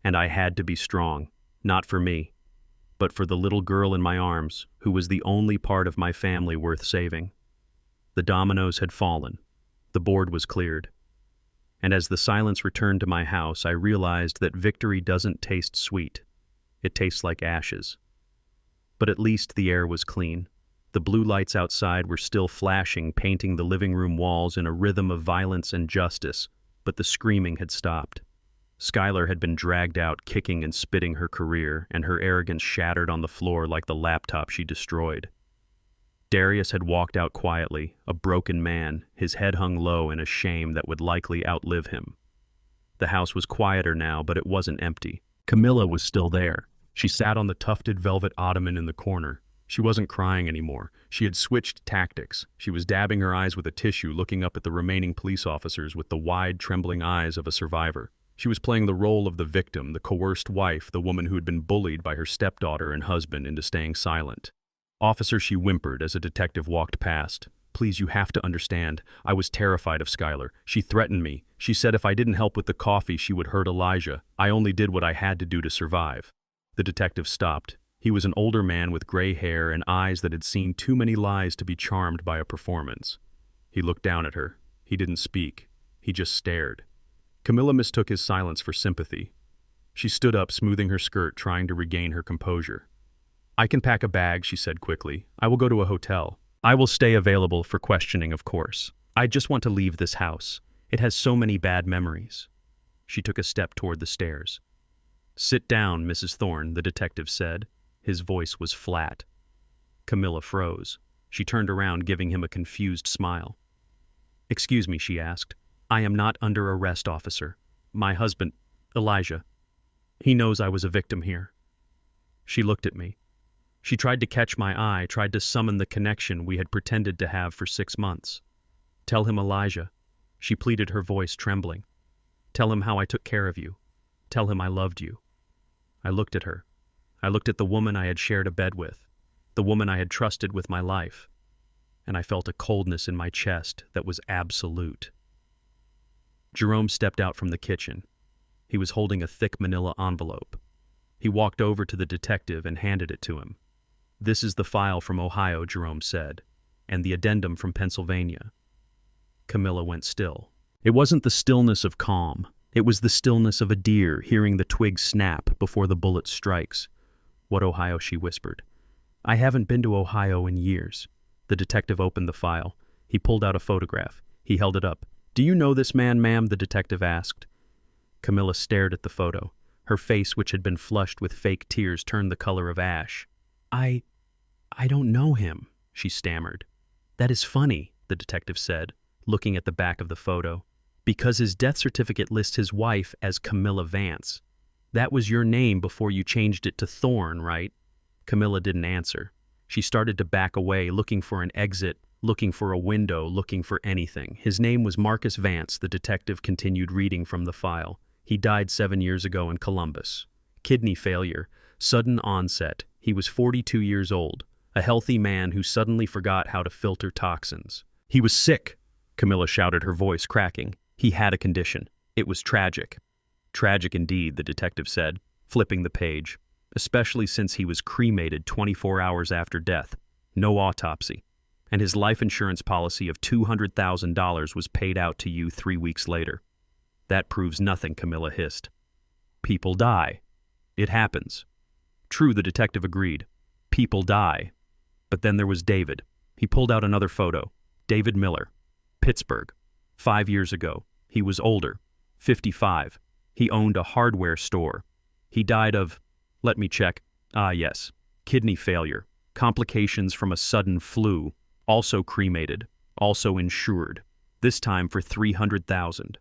And I had to be strong, not for me, but for the little girl in my arms, who was the only part of my family worth saving. The dominoes had fallen. The board was cleared. And as the silence returned to my house, I realized that victory doesn't taste sweet. It tastes like ashes. But at least the air was clean. The blue lights outside were still flashing, painting the living room walls in a rhythm of violence and justice, but the screaming had stopped. Skylar had been dragged out, kicking and spitting her career, and her arrogance shattered on the floor like the laptop she destroyed. Darius had walked out quietly, a broken man, his head hung low in a shame that would likely outlive him. The house was quieter now, but it wasn't empty. Camilla was still there. She sat on the tufted velvet ottoman in the corner. She wasn't crying anymore. She had switched tactics. She was dabbing her eyes with a tissue, looking up at the remaining police officers with the wide, trembling eyes of a survivor. She was playing the role of the victim, the coerced wife, the woman who had been bullied by her stepdaughter and husband into staying silent. "Officer," she whimpered as a detective walked past. "Please, you have to understand. I was terrified of Skylar. She threatened me. She said if I didn't help with the coffee, she would hurt Elijah. I only did what I had to do to survive." The detective stopped. He was an older man with gray hair and eyes that had seen too many lies to be charmed by a performance. He looked down at her. He didn't speak. He just stared. Camilla mistook his silence for sympathy. She stood up, smoothing her skirt, trying to regain her composure. "I can pack a bag," she said quickly. "I will go to a hotel. I will stay available for questioning, of course. I just want to leave this house. It has so many bad memories." She took a step toward the stairs. "Sit down, Mrs. Thorne," the detective said. His voice was flat. Camilla froze. She turned around, giving him a confused smile. "Excuse me," she asked. "I am not under arrest, officer. My husband, Elijah, he knows I was a victim here." She looked at me. She tried to catch my eye, tried to summon the connection we had pretended to have for 6 months. "Tell him, Elijah," she pleaded, her voice trembling. "Tell him how I took care of you. Tell him I loved you." I looked at her. I looked at the woman I had shared a bed with, the woman I had trusted with my life, and I felt a coldness in my chest that was absolute. Jerome stepped out from the kitchen. He was holding a thick manila envelope. He walked over to the detective and handed it to him. "This is the file from Ohio," Jerome said, "and the addendum from Pennsylvania." Camilla went still. It wasn't the stillness of calm. It was the stillness of a deer hearing the twig snap before the bullet strikes. "What Ohio?" she whispered. "I haven't been to Ohio in years." The detective opened the file. He pulled out a photograph. He held it up. "Do you know this man, ma'am?" the detective asked. Camilla stared at the photo. Her face, which had been flushed with fake tears, turned the color of ash. I don't know him." she stammered. That is funny, the detective said, looking at the back of the photo, because his death certificate lists his wife as Camilla Vance. That was your name before you changed it to Thorne, right? Camilla didn't answer. She started to back away, looking for an exit, looking for a window, looking for anything. His name was Marcus Vance, the detective continued reading from the file. He died 7 years ago in Columbus. Kidney failure, sudden onset. He was 42 years old, a healthy man who suddenly forgot how to filter toxins. He was sick, Camilla shouted, her voice cracking. He had a condition. It was tragic. Tragic indeed, the detective said, flipping the page, especially since he was cremated 24 hours after death. No autopsy. And his life insurance policy of $200,000 was paid out to you 3 weeks later. That proves nothing, Camilla hissed. People die. It happens. True, the detective agreed. People die. But then there was David. He pulled out another photo. David Miller. Pittsburgh. 5 years ago. He was older. 55. He owned a hardware store. He died of, let me check. Yes. Kidney failure. Complications from a sudden flu. Also cremated. Also insured. This time for $300,000.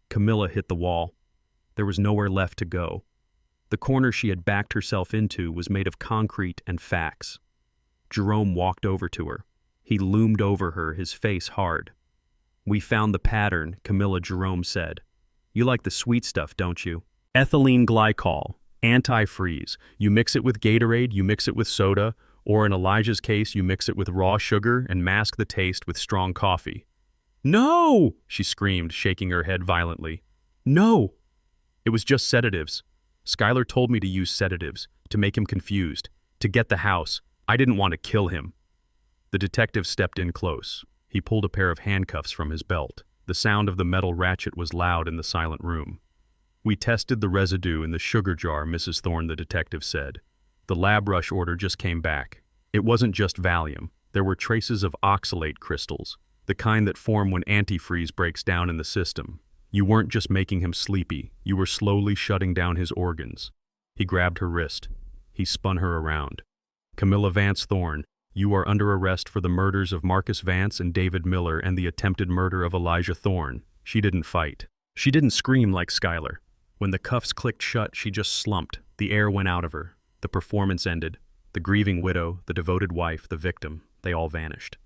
Camilla hit the wall. There was nowhere left to go. The corner she had backed herself into was made of concrete and facts. Jerome walked over to her. He loomed over her, his face hard. We found the pattern, Camilla. Jerome said. You like the sweet stuff, don't you? Ethylene glycol, antifreeze. You mix it with Gatorade, you mix it with soda, or in Elijah's case, you mix it with raw sugar and mask the taste with strong coffee. No! She screamed, shaking her head violently. No! It was just sedatives. Skylar told me to use sedatives, to make him confused, to get the house. I didn't want to kill him. The detective stepped in close. He pulled a pair of handcuffs from his belt. The sound of the metal ratchet was loud in the silent room. We tested the residue in the sugar jar, Mrs. Thorne, the detective said. The lab rush order just came back. It wasn't just Valium. There were traces of oxalate crystals, the kind that form when antifreeze breaks down in the system. You weren't just making him sleepy. You were slowly shutting down his organs. He grabbed her wrist. He spun her around. Camilla Vance Thorne, you are under arrest for the murders of Marcus Vance and David Miller and the attempted murder of Elijah Thorne. She didn't fight. She didn't scream like Skylar. When the cuffs clicked shut, she just slumped. The air went out of her. The performance ended. The grieving widow, the devoted wife, the victim, they all vanished.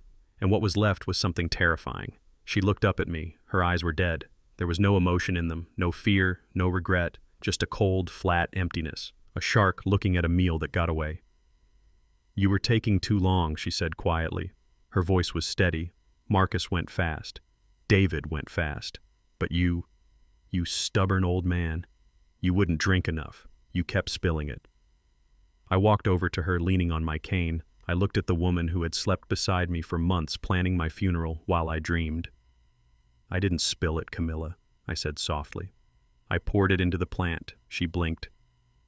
And what was left was something terrifying. She looked up at me. Her eyes were dead. There was no emotion in them, no fear, no regret, just a cold, flat emptiness. A shark looking at a meal that got away. You were taking too long, she said quietly. Her voice was steady. Marcus went fast. David went fast. But you stubborn old man, you wouldn't drink enough. You kept spilling it. I walked over to her, leaning on my cane. I looked at the woman who had slept beside me for months, planning my funeral while I dreamed. I didn't spill it, Camilla, I said softly. I poured it into the plant. She blinked.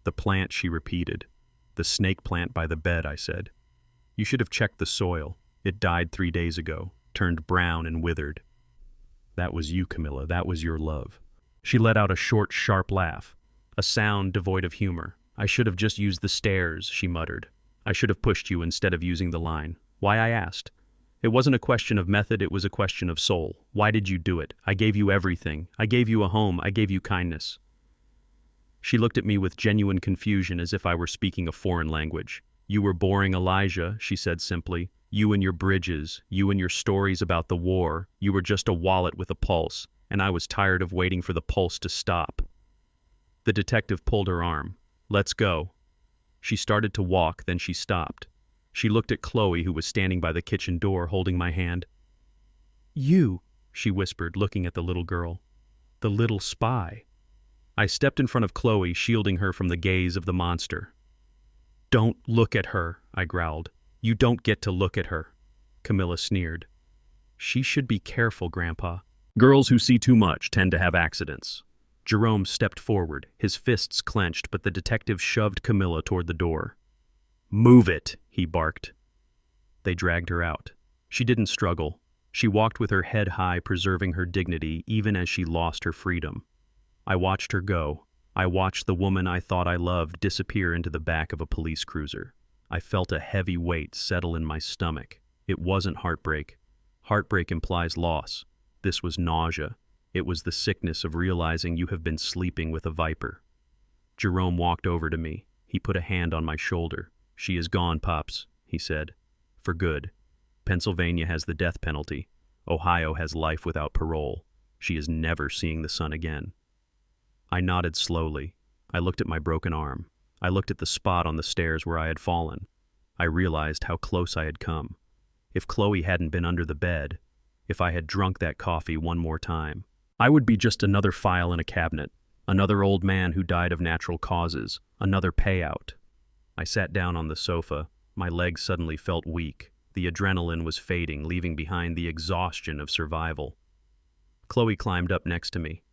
The plant, she repeated. The snake plant by the bed, I said. You should have checked the soil. It died 3 days ago, turned brown and withered. That was you, Camilla. That was your love. She let out a short, sharp laugh, a sound devoid of humor. I should have just used the stairs, she muttered. I should have pushed you instead of using the line. Why, I asked. It wasn't a question of method, it was a question of soul. Why did you do it? I gave you everything. I gave you a home. I gave you kindness. She looked at me with genuine confusion, as if I were speaking a foreign language. You were boring Elijah, she said simply. You and your bridges, you and your stories about the war. You were just a wallet with a pulse, and I was tired of waiting for the pulse to stop. The detective pulled her arm. Let's go. She started to walk, then she stopped. She looked at Chloe, who was standing by the kitchen door, holding my hand. You, she whispered, looking at the little girl. The little spy. I stepped in front of Chloe, shielding her from the gaze of the monster. Don't look at her, I growled. You don't get to look at her. Camilla sneered. She should be careful, Grandpa. Girls who see too much tend to have accidents. Jerome stepped forward, his fists clenched, but the detective shoved Camilla toward the door. Move it, he barked. They dragged her out. She didn't struggle. She walked with her head high, preserving her dignity even as she lost her freedom. I watched her go. I watched the woman I thought I loved disappear into the back of a police cruiser. I felt a heavy weight settle in my stomach. It wasn't heartbreak. Heartbreak implies loss. This was nausea. It was the sickness of realizing you have been sleeping with a viper. Jerome walked over to me. He put a hand on my shoulder. "She is gone, Pops," he said. "For good. Pennsylvania has the death penalty. Ohio has life without parole. She is never seeing the sun again." I nodded slowly. I looked at my broken arm. I looked at the spot on the stairs where I had fallen. I realized how close I had come. If Chloe hadn't been under the bed, if I had drunk that coffee one more time, I would be just another file in a cabinet, another old man who died of natural causes, another payout. I sat down on the sofa. My legs suddenly felt weak. The adrenaline was fading, leaving behind the exhaustion of survival. Chloe climbed up next to me.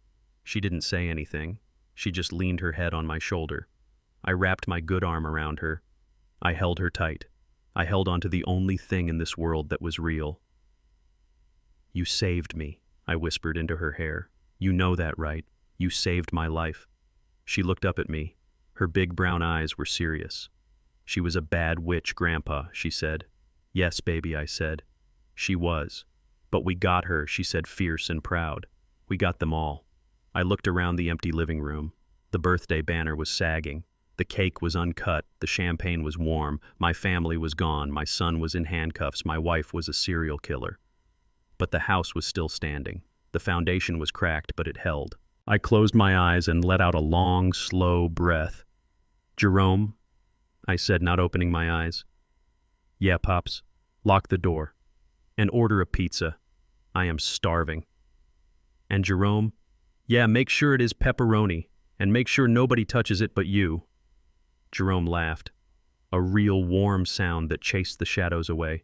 She didn't say anything. She just leaned her head on my shoulder. I wrapped my good arm around her. I held her tight. I held onto the only thing in this world that was real. "You saved me," I whispered into her hair. "You know that, right? You saved my life." She looked up at me. Her big brown eyes were serious. "She was a bad witch, Grandpa," she said. "Yes, baby," I said. "She was. But we got her," she said, fierce and proud. "We got them all." I looked around the empty living room. The birthday banner was sagging. The cake was uncut. The champagne was warm. My family was gone. My son was in handcuffs. My wife was a serial killer. But the house was still standing. The foundation was cracked, but it held. I closed my eyes and let out a long, slow breath. "Jerome," I said, not opening my eyes. "Yeah, Pops. Lock the door. And order a pizza. I am starving." "And Jerome?" "Yeah, make sure it is pepperoni. And make sure nobody touches it but you." Jerome laughed. A real warm sound that chased the shadows away.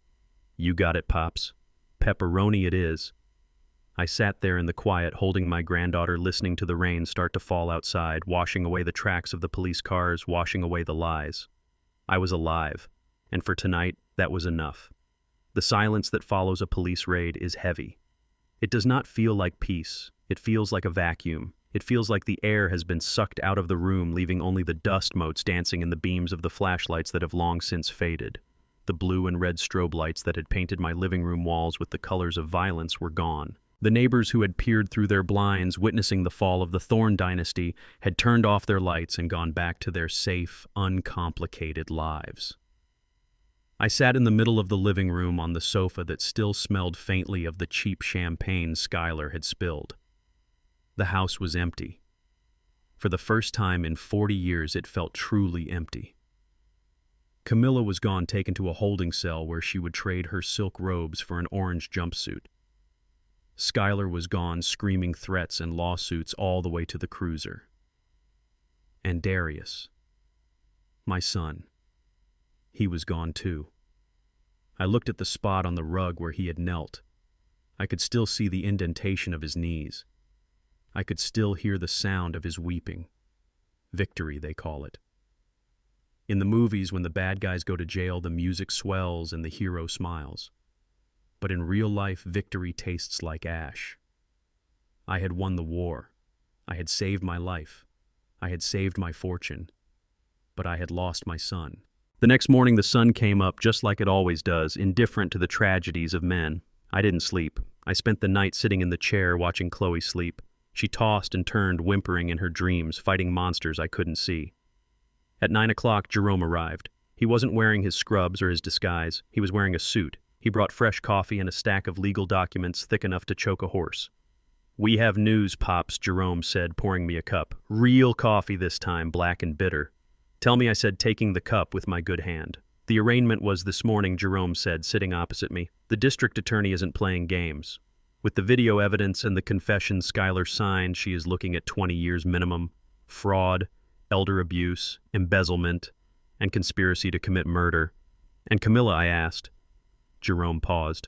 "You got it, Pops. Pepperoni it is." I sat there in the quiet, holding my granddaughter, listening to the rain start to fall outside, washing away the tracks of the police cars, washing away the lies. I was alive, and for tonight, that was enough. The silence that follows a police raid is heavy. It does not feel like peace. It feels like a vacuum. It feels like the air has been sucked out of the room, leaving only the dust motes dancing in the beams of the flashlights that have long since faded. The blue and red strobe lights that had painted my living room walls with the colors of violence were gone. The neighbors who had peered through their blinds, witnessing the fall of the Thorne dynasty, had turned off their lights and gone back to their safe, uncomplicated lives. I sat in the middle of the living room on the sofa that still smelled faintly of the cheap champagne Schuyler had spilled. The house was empty. For the first time in 40 years, it felt truly empty. Camilla was gone, taken to a holding cell where she would trade her silk robes for an orange jumpsuit. Schuyler was gone, screaming threats and lawsuits all the way to the cruiser. And Darius, my son, he was gone too. I looked at the spot on the rug where he had knelt. I could still see the indentation of his knees. I could still hear the sound of his weeping. Victory, they call it. In the movies, when the bad guys go to jail, the music swells and the hero smiles. But in real life, victory tastes like ash. I had won the war. I had saved my life. I had saved my fortune. But I had lost my son. The next morning, the sun came up just like it always does, indifferent to the tragedies of men. I didn't sleep. I spent the night sitting in the chair watching Chloe sleep. She tossed and turned, whimpering in her dreams, fighting monsters I couldn't see. At 9 o'clock, Jerome arrived. He wasn't wearing his scrubs or his disguise. He was wearing a suit. He brought fresh coffee and a stack of legal documents thick enough to choke a horse. "We have news, Pops," Jerome said, pouring me a cup. "Real coffee this time, black and bitter." "Tell me," I said, taking the cup with my good hand. "The arraignment was this morning," Jerome said, sitting opposite me. "The district attorney isn't playing games. With the video evidence and the confession Schuyler signed, she is looking at 20 years minimum. Fraud, elder abuse, embezzlement, and conspiracy to commit murder." "And Camilla?" I asked. Jerome paused.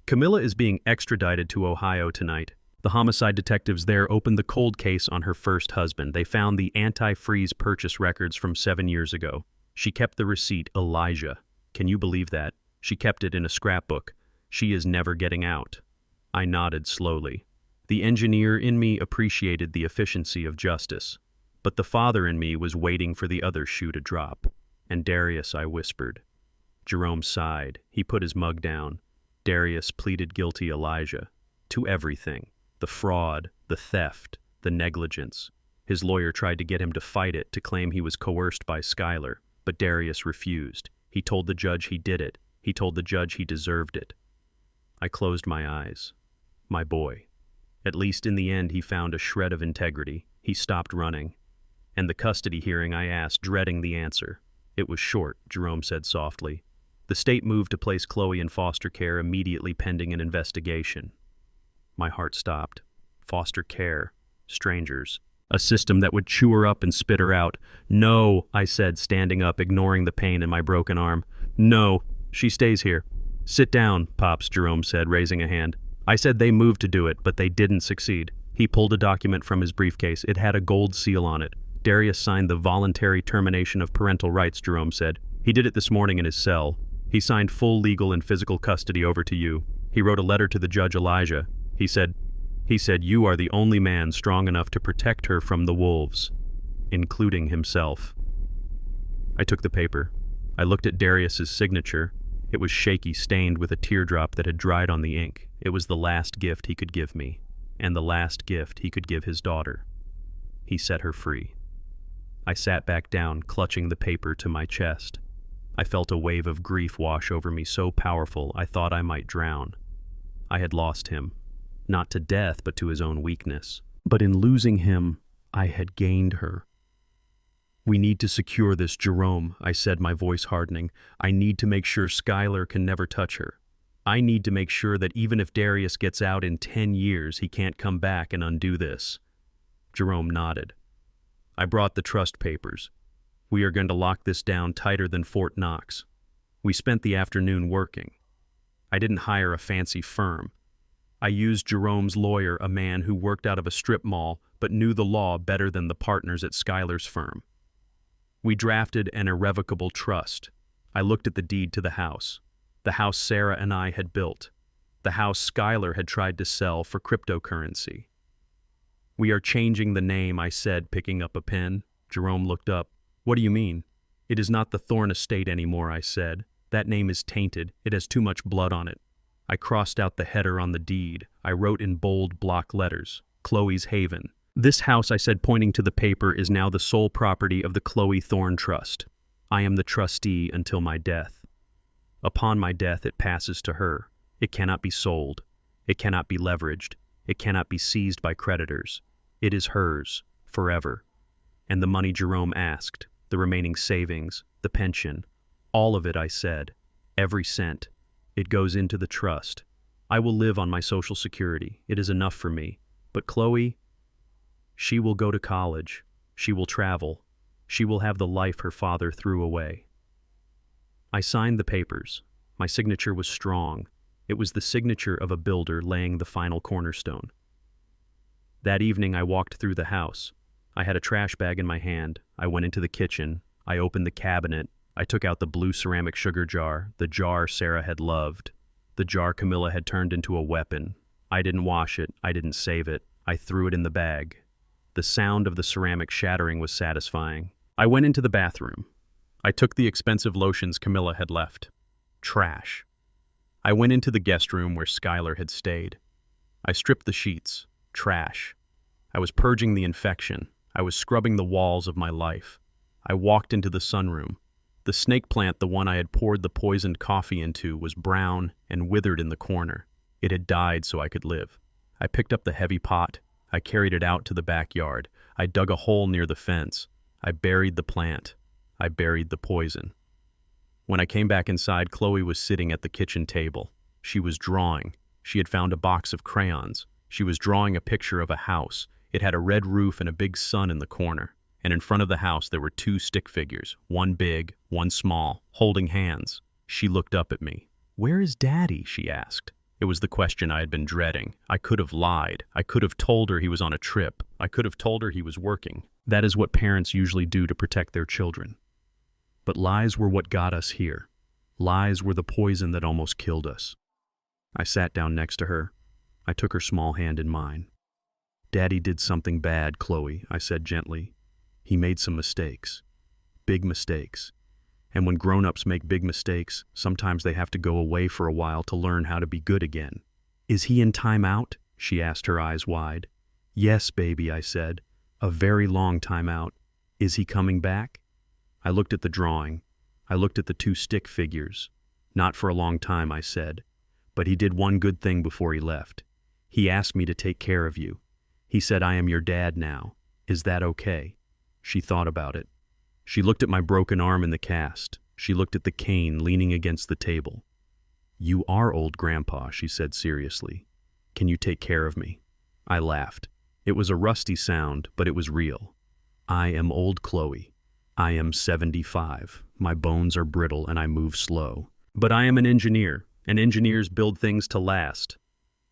"Camilla is being extradited to Ohio tonight. The homicide detectives there opened the cold case on her first husband. They found the antifreeze purchase records from 7 years ago. She kept the receipt, Elijah. Can you believe that? She kept it in a scrapbook. She is never getting out." I nodded slowly. The engineer in me appreciated the efficiency of justice, but the father in me was waiting for the other shoe to drop. And Darius, I whispered. Jerome sighed. He put his mug down. Darius pleaded guilty, Elijah. To everything. The fraud, the theft, the negligence. His lawyer tried to get him to fight it, to claim he was coerced by Skylar, but Darius refused. He told the judge he did it. He told the judge he deserved it. I closed my eyes. My boy. At least in the end he found a shred of integrity. He stopped running. And the custody hearing, I asked, dreading the answer. It was short, Jerome said softly. The state moved to place Chloe in foster care immediately pending an investigation. My heart stopped. Foster care. Strangers. A system that would chew her up and spit her out. No, I said, standing up, ignoring the pain in my broken arm. No, she stays here. Sit down, Pops, Jerome said, raising a hand. I said they moved to do it, but they didn't succeed. He pulled a document from his briefcase. It had a gold seal on it. Darius signed the voluntary termination of parental rights, Jerome said. He did it this morning in his cell. He signed full legal and physical custody over to you. He wrote a letter to the judge, Elijah. He said, you are the only man strong enough to protect her from the wolves, including himself. I took the paper. I looked at Darius's signature. It was shaky, stained with a teardrop that had dried on the ink. It was the last gift he could give me, and the last gift he could give his daughter. He set her free. I sat back down, clutching the paper to my chest. I felt a wave of grief wash over me so powerful I thought I might drown. I had lost him. Not to death, but to his own weakness. But in losing him, I had gained her. We need to secure this, Jerome, I said, my voice hardening. I need to make sure Skylar can never touch her. I need to make sure that even if Darius gets out in 10 years, he can't come back and undo this. Jerome nodded. I brought the trust papers. We are going to lock this down tighter than Fort Knox. We spent the afternoon working. I didn't hire a fancy firm. I used Jerome's lawyer, a man who worked out of a strip mall but knew the law better than the partners at Skylar's firm. We drafted an irrevocable trust. I looked at the deed to the house Sarah and I had built, the house Skylar had tried to sell for cryptocurrency. We are changing the name, I said, picking up a pen. Jerome looked up. What do you mean? It is not the Thorne Estate anymore, I said. That name is tainted. It has too much blood on it. I crossed out the header on the deed. I wrote in bold block letters, Chloe's Haven. This house, I said, pointing to the paper, is now the sole property of the Chloe Thorne Trust. I am the trustee until my death. Upon my death, it passes to her. It cannot be sold. It cannot be leveraged. It cannot be seized by creditors. It is hers, forever. And the money Jerome asked, the remaining savings, the pension, all of it, I said, every cent, it goes into the trust. I will live on my Social Security. It is enough for me. But Chloe, she will go to college. She will travel. She will have the life her father threw away. I signed the papers. My signature was strong. It was the signature of a builder laying the final cornerstone. That evening I walked through the house. I had a trash bag in my hand. I went into the kitchen. I opened the cabinet. I took out the blue ceramic sugar jar, the jar Sarah had loved. The jar Camilla had turned into a weapon. I didn't wash it. I didn't save it. I threw it in the bag. The sound of the ceramic shattering was satisfying. I went into the bathroom. I took the expensive lotions Camilla had left. Trash. I went into the guest room where Skylar had stayed. I stripped the sheets. Trash. I was purging the infection. I was scrubbing the walls of my life. I walked into the sunroom. The snake plant, the one I had poured the poisoned coffee into, was brown and withered in the corner. It had died so I could live. I picked up the heavy pot. I carried it out to the backyard. I dug a hole near the fence. I buried the plant. I buried the poison. When I came back inside, Chloe was sitting at the kitchen table. She was drawing. She had found a box of crayons. She was drawing a picture of a house. It had a red roof and a big sun in the corner. And in front of the house there were two stick figures, one big, one small, holding hands. She looked up at me. "Where is Daddy?" she asked. It was the question I had been dreading. I could have lied. I could have told her he was on a trip. I could have told her he was working. That is what parents usually do to protect their children. But lies were what got us here. Lies were the poison that almost killed us. I sat down next to her. I took her small hand in mine. "Daddy did something bad, Chloe," I said gently. "He made some mistakes. Big mistakes. And when grown-ups make big mistakes, sometimes they have to go away for a while to learn how to be good again. Is he in time out? She asked, her eyes wide. Yes, baby, I said. A very long time out. Is he coming back? I looked at the drawing. I looked at the two stick figures. Not for a long time, I said. But he did one good thing before he left. He asked me to take care of you. He said, I am your dad now. Is that okay? She thought about it. She looked at my broken arm in the cast. She looked at the cane leaning against the table. You are old Grandpa, she said seriously. Can you take care of me? I laughed. It was a rusty sound, but it was real. I am old Chloe. I am 75. My bones are brittle and I move slow. But I am an engineer, and engineers build things to last.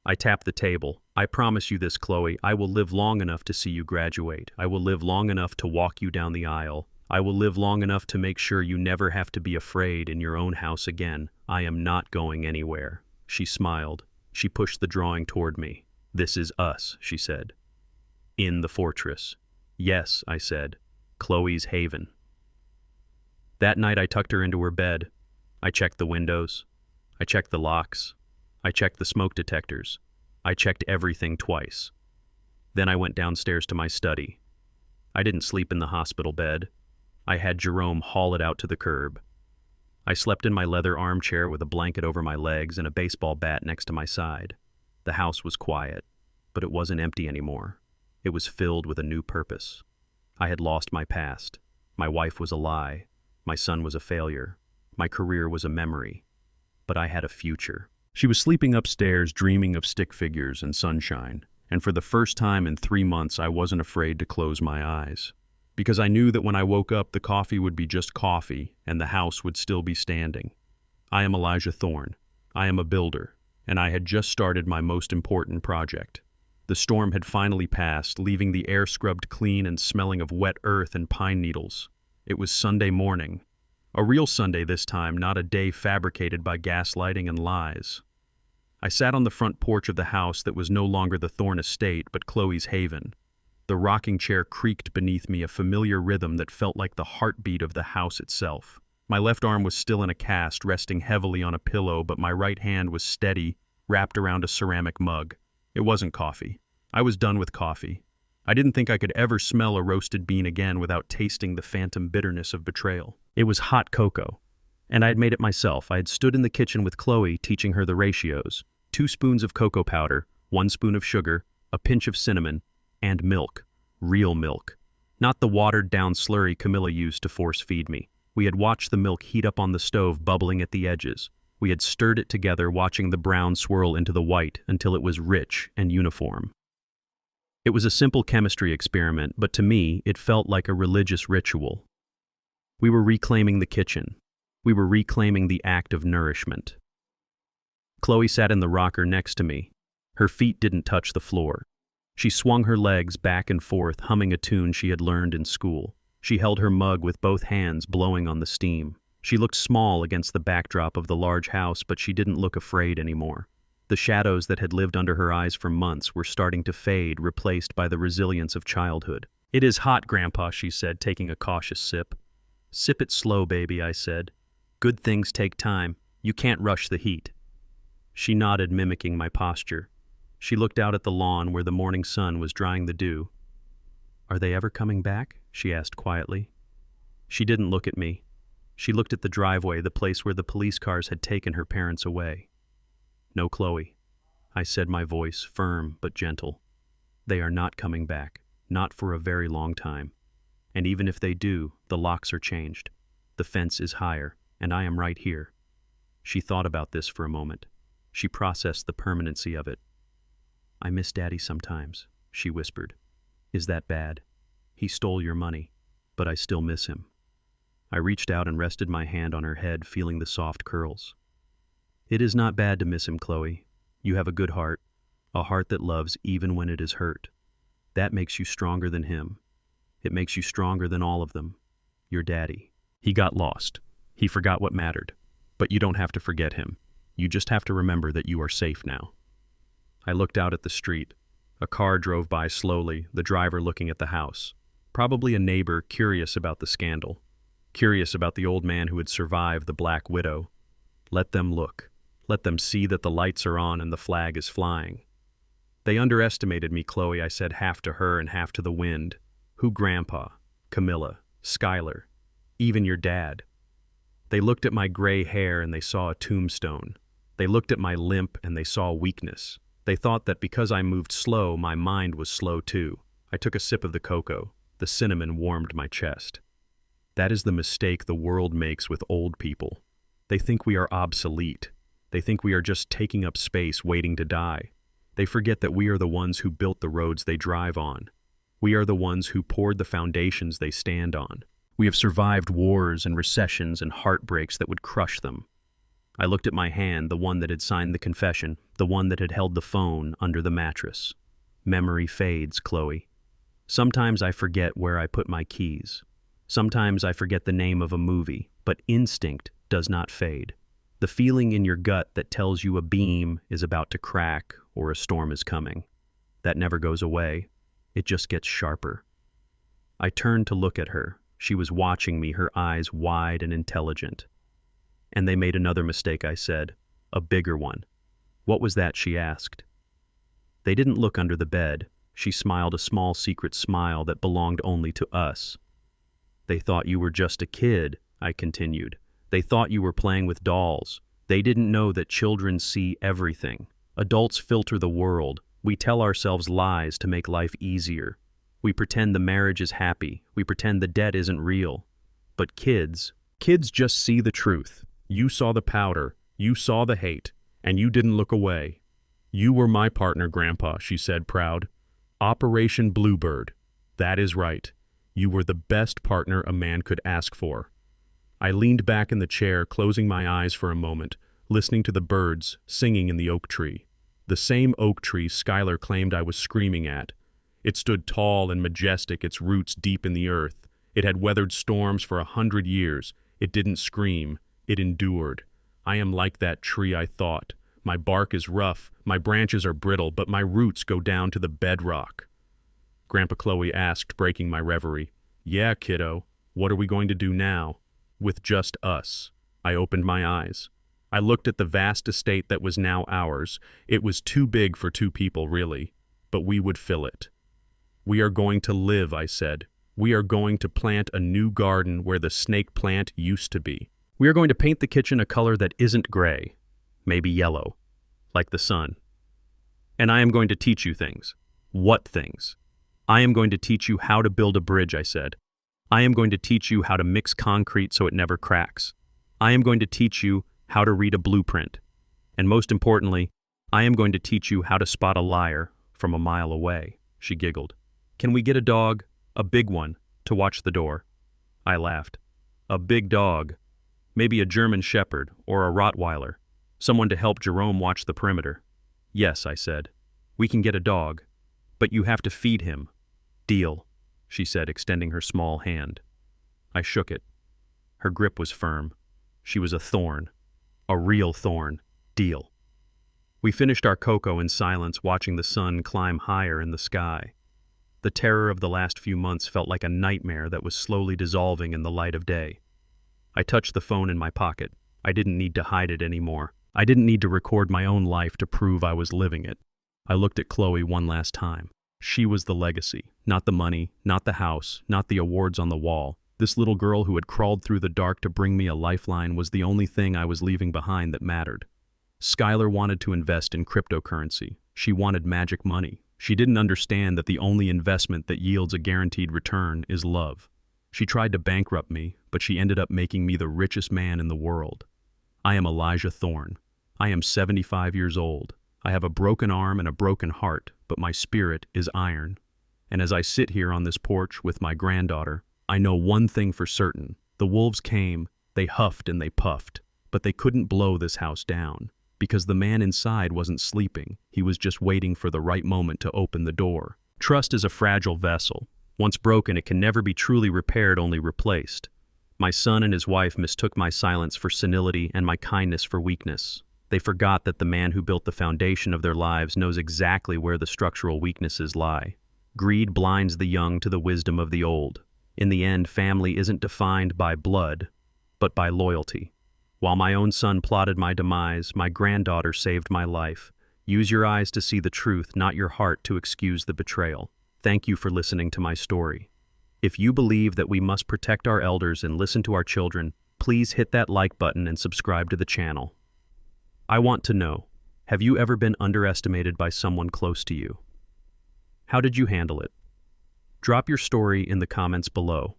I tapped the table. I promise you this, Chloe. I will live long enough to see you graduate. I will live long enough to walk you down the aisle. I will live long enough to make sure you never have to be afraid in your own house again. I am not going anywhere. She smiled. She pushed the drawing toward me. This is us, she said. In the fortress. Yes, I said. Chloe's haven. That night I tucked her into her bed. I checked the windows. I checked the locks. I checked the smoke detectors. I checked everything twice. Then I went downstairs to my study. I didn't sleep in the hospital bed. I had Jerome haul it out to the curb. I slept in my leather armchair with a blanket over my legs and a baseball bat next to my side. The house was quiet, but it wasn't empty anymore. It was filled with a new purpose. I had lost my past. My wife was a lie. My son was a failure. My career was a memory. But I had a future. She was sleeping upstairs, dreaming of stick figures and sunshine. And for the first time in 3 months, I wasn't afraid to close my eyes. Because I knew that when I woke up, the coffee would be just coffee, and the house would still be standing. I am Elijah Thorne. I am a builder, and I had just started my most important project. The storm had finally passed, leaving the air scrubbed clean and smelling of wet earth and pine needles. It was Sunday morning. A real Sunday this time, not a day fabricated by gaslighting and lies. I sat on the front porch of the house that was no longer the Thorne estate, but Chloe's haven. The rocking chair creaked beneath me, a familiar rhythm that felt like the heartbeat of the house itself. My left arm was still in a cast, resting heavily on a pillow, but my right hand was steady, wrapped around a ceramic mug. It wasn't coffee. I was done with coffee. I didn't think I could ever smell a roasted bean again without tasting the phantom bitterness of betrayal. It was hot cocoa, and I had made it myself. I had stood in the kitchen with Chloe, teaching her the ratios. 2 spoons of cocoa powder, 1 spoon of sugar, a pinch of cinnamon, and milk. Real milk. Not the watered-down slurry Camilla used to force-feed me. We had watched the milk heat up on the stove, bubbling at the edges. We had stirred it together, watching the brown swirl into the white until it was rich and uniform. It was a simple chemistry experiment, but to me, it felt like a religious ritual. We were reclaiming the kitchen. We were reclaiming the act of nourishment. Chloe sat in the rocker next to me. Her feet didn't touch the floor. She swung her legs back and forth, humming a tune she had learned in school. She held her mug with both hands, blowing on the steam. She looked small against the backdrop of the large house, but she didn't look afraid anymore. The shadows that had lived under her eyes for months were starting to fade, replaced by the resilience of childhood. It is hot, Grandpa, she said, taking a cautious sip. Sip it slow, baby, I said. Good things take time. You can't rush the heat. She nodded, mimicking my posture. She looked out at the lawn where the morning sun was drying the dew. Are they ever coming back? She asked quietly. She didn't look at me. She looked at the driveway, the place where the police cars had taken her parents away. No, Chloe, I said, my voice firm but gentle. They are not coming back, not for a very long time. And even if they do, the locks are changed. The fence is higher, and I am right here. She thought about this for a moment. She processed the permanency of it. I miss Daddy sometimes, she whispered. Is that bad? He stole your money, but I still miss him. I reached out and rested my hand on her head, feeling the soft curls. It is not bad to miss him, Chloe. You have a good heart, a heart that loves even when it is hurt. That makes you stronger than him. It makes you stronger than all of them. Your daddy. He got lost. He forgot what mattered. But you don't have to forget him. You just have to remember that you are safe now. I looked out at the street. A car drove by slowly, the driver looking at the house. Probably a neighbor curious about the scandal. curious about the old man who had survived the Black Widow. Let them look. Let them see that the lights are on and the flag is flying. They underestimated me, Chloe, I said, half to her and half to the wind. Who Grandpa? Camilla? Skylar? Even your dad? They looked at my gray hair and they saw a tombstone. They looked at my limp and they saw weakness. They thought that because I moved slow, my mind was slow too. I took a sip of the cocoa. The cinnamon warmed my chest. That is the mistake the world makes with old people. They think we are obsolete. They think we are just taking up space waiting to die. They forget that we are the ones who built the roads they drive on. We are the ones who poured the foundations they stand on. We have survived wars and recessions and heartbreaks that would crush them. I looked at my hand, the one that had signed the confession, the one that had held the phone under the mattress. Memory fades, Chloe. Sometimes I forget where I put my keys. Sometimes I forget the name of a movie, but instinct does not fade. The feeling in your gut that tells you a beam is about to crack or a storm is coming. That never goes away. It just gets sharper. I turned to look at her. She was watching me, her eyes wide and intelligent. And they made another mistake, I said. A bigger one. What was that, she asked. They didn't look under the bed. She smiled a small secret smile that belonged only to us. They thought you were just a kid, I continued. They thought you were playing with dolls. They didn't know that children see everything. Adults filter the world. We tell ourselves lies to make life easier. We pretend the marriage is happy. We pretend the debt isn't real. But kids just see the truth. You saw the powder. You saw the hate. And you didn't look away. You were my partner, Grandpa, she said, proud. Operation Bluebird. That is right. You were the best partner a man could ask for. I leaned back in the chair, closing my eyes for a moment, listening to the birds singing in the oak tree. The same oak tree Skylar claimed I was screaming at. It stood tall and majestic, its roots deep in the earth. It had weathered storms for 100 years. It didn't scream. It endured. I am like that tree, I thought. My bark is rough, my branches are brittle, but my roots go down to the bedrock. Grandpa Chloe asked, breaking my reverie. Yeah, kiddo, what are we going to do now? With just us. I opened my eyes. I looked at the vast estate that was now ours. It was too big for two people, really, but we would fill it. We are going to live, I said. We are going to plant a new garden where the snake plant used to be. We are going to paint the kitchen a color that isn't gray, maybe yellow, like the sun. And I am going to teach you things. What things? I am going to teach you how to build a bridge, I said. I am going to teach you how to mix concrete so it never cracks. I am going to teach you how to read a blueprint. And most importantly, I am going to teach you how to spot a liar from a mile away, she giggled. Can we get a dog, a big one, to watch the door? I laughed. A big dog. Maybe a German Shepherd or a Rottweiler. Someone to help Jerome watch the perimeter. Yes, I said. We can get a dog. But you have to feed him. Deal, she said, extending her small hand. I shook it. Her grip was firm. She was a thorn. A real thorn. Deal. We finished our cocoa in silence, watching the sun climb higher in the sky. The terror of the last few months felt like a nightmare that was slowly dissolving in the light of day. I touched the phone in my pocket. I didn't need to hide it anymore. I didn't need to record my own life to prove I was living it. I looked at Chloe one last time. She was the legacy, not the money, not the house, not the awards on the wall. This little girl who had crawled through the dark to bring me a lifeline was the only thing I was leaving behind that mattered. Skylar wanted to invest in cryptocurrency. She wanted magic money. She didn't understand that the only investment that yields a guaranteed return is love. She tried to bankrupt me, but she ended up making me the richest man in the world. I am Elijah Thorne. I am 75 years old. I have a broken arm and a broken heart, but my spirit is iron. And as I sit here on this porch with my granddaughter, I know one thing for certain. The wolves came, they huffed and they puffed, but they couldn't blow this house down, because the man inside wasn't sleeping. He was just waiting for the right moment to open the door. Trust is a fragile vessel. Once broken, it can never be truly repaired, only replaced. My son and his wife mistook my silence for senility and my kindness for weakness. They forgot that the man who built the foundation of their lives knows exactly where the structural weaknesses lie. Greed blinds the young to the wisdom of the old. In the end, family isn't defined by blood, but by loyalty. While my own son plotted my demise, my granddaughter saved my life. Use your eyes to see the truth, not your heart to excuse the betrayal. Thank you for listening to my story. If you believe that we must protect our elders and listen to our children, please hit that like button and subscribe to the channel. I want to know, have you ever been underestimated by someone close to you? How did you handle it? Drop your story in the comments below.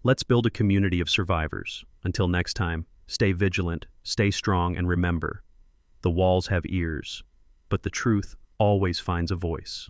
Let's build a community of survivors. Until next time, stay vigilant, stay strong, and remember, the walls have ears, but the truth always finds a voice.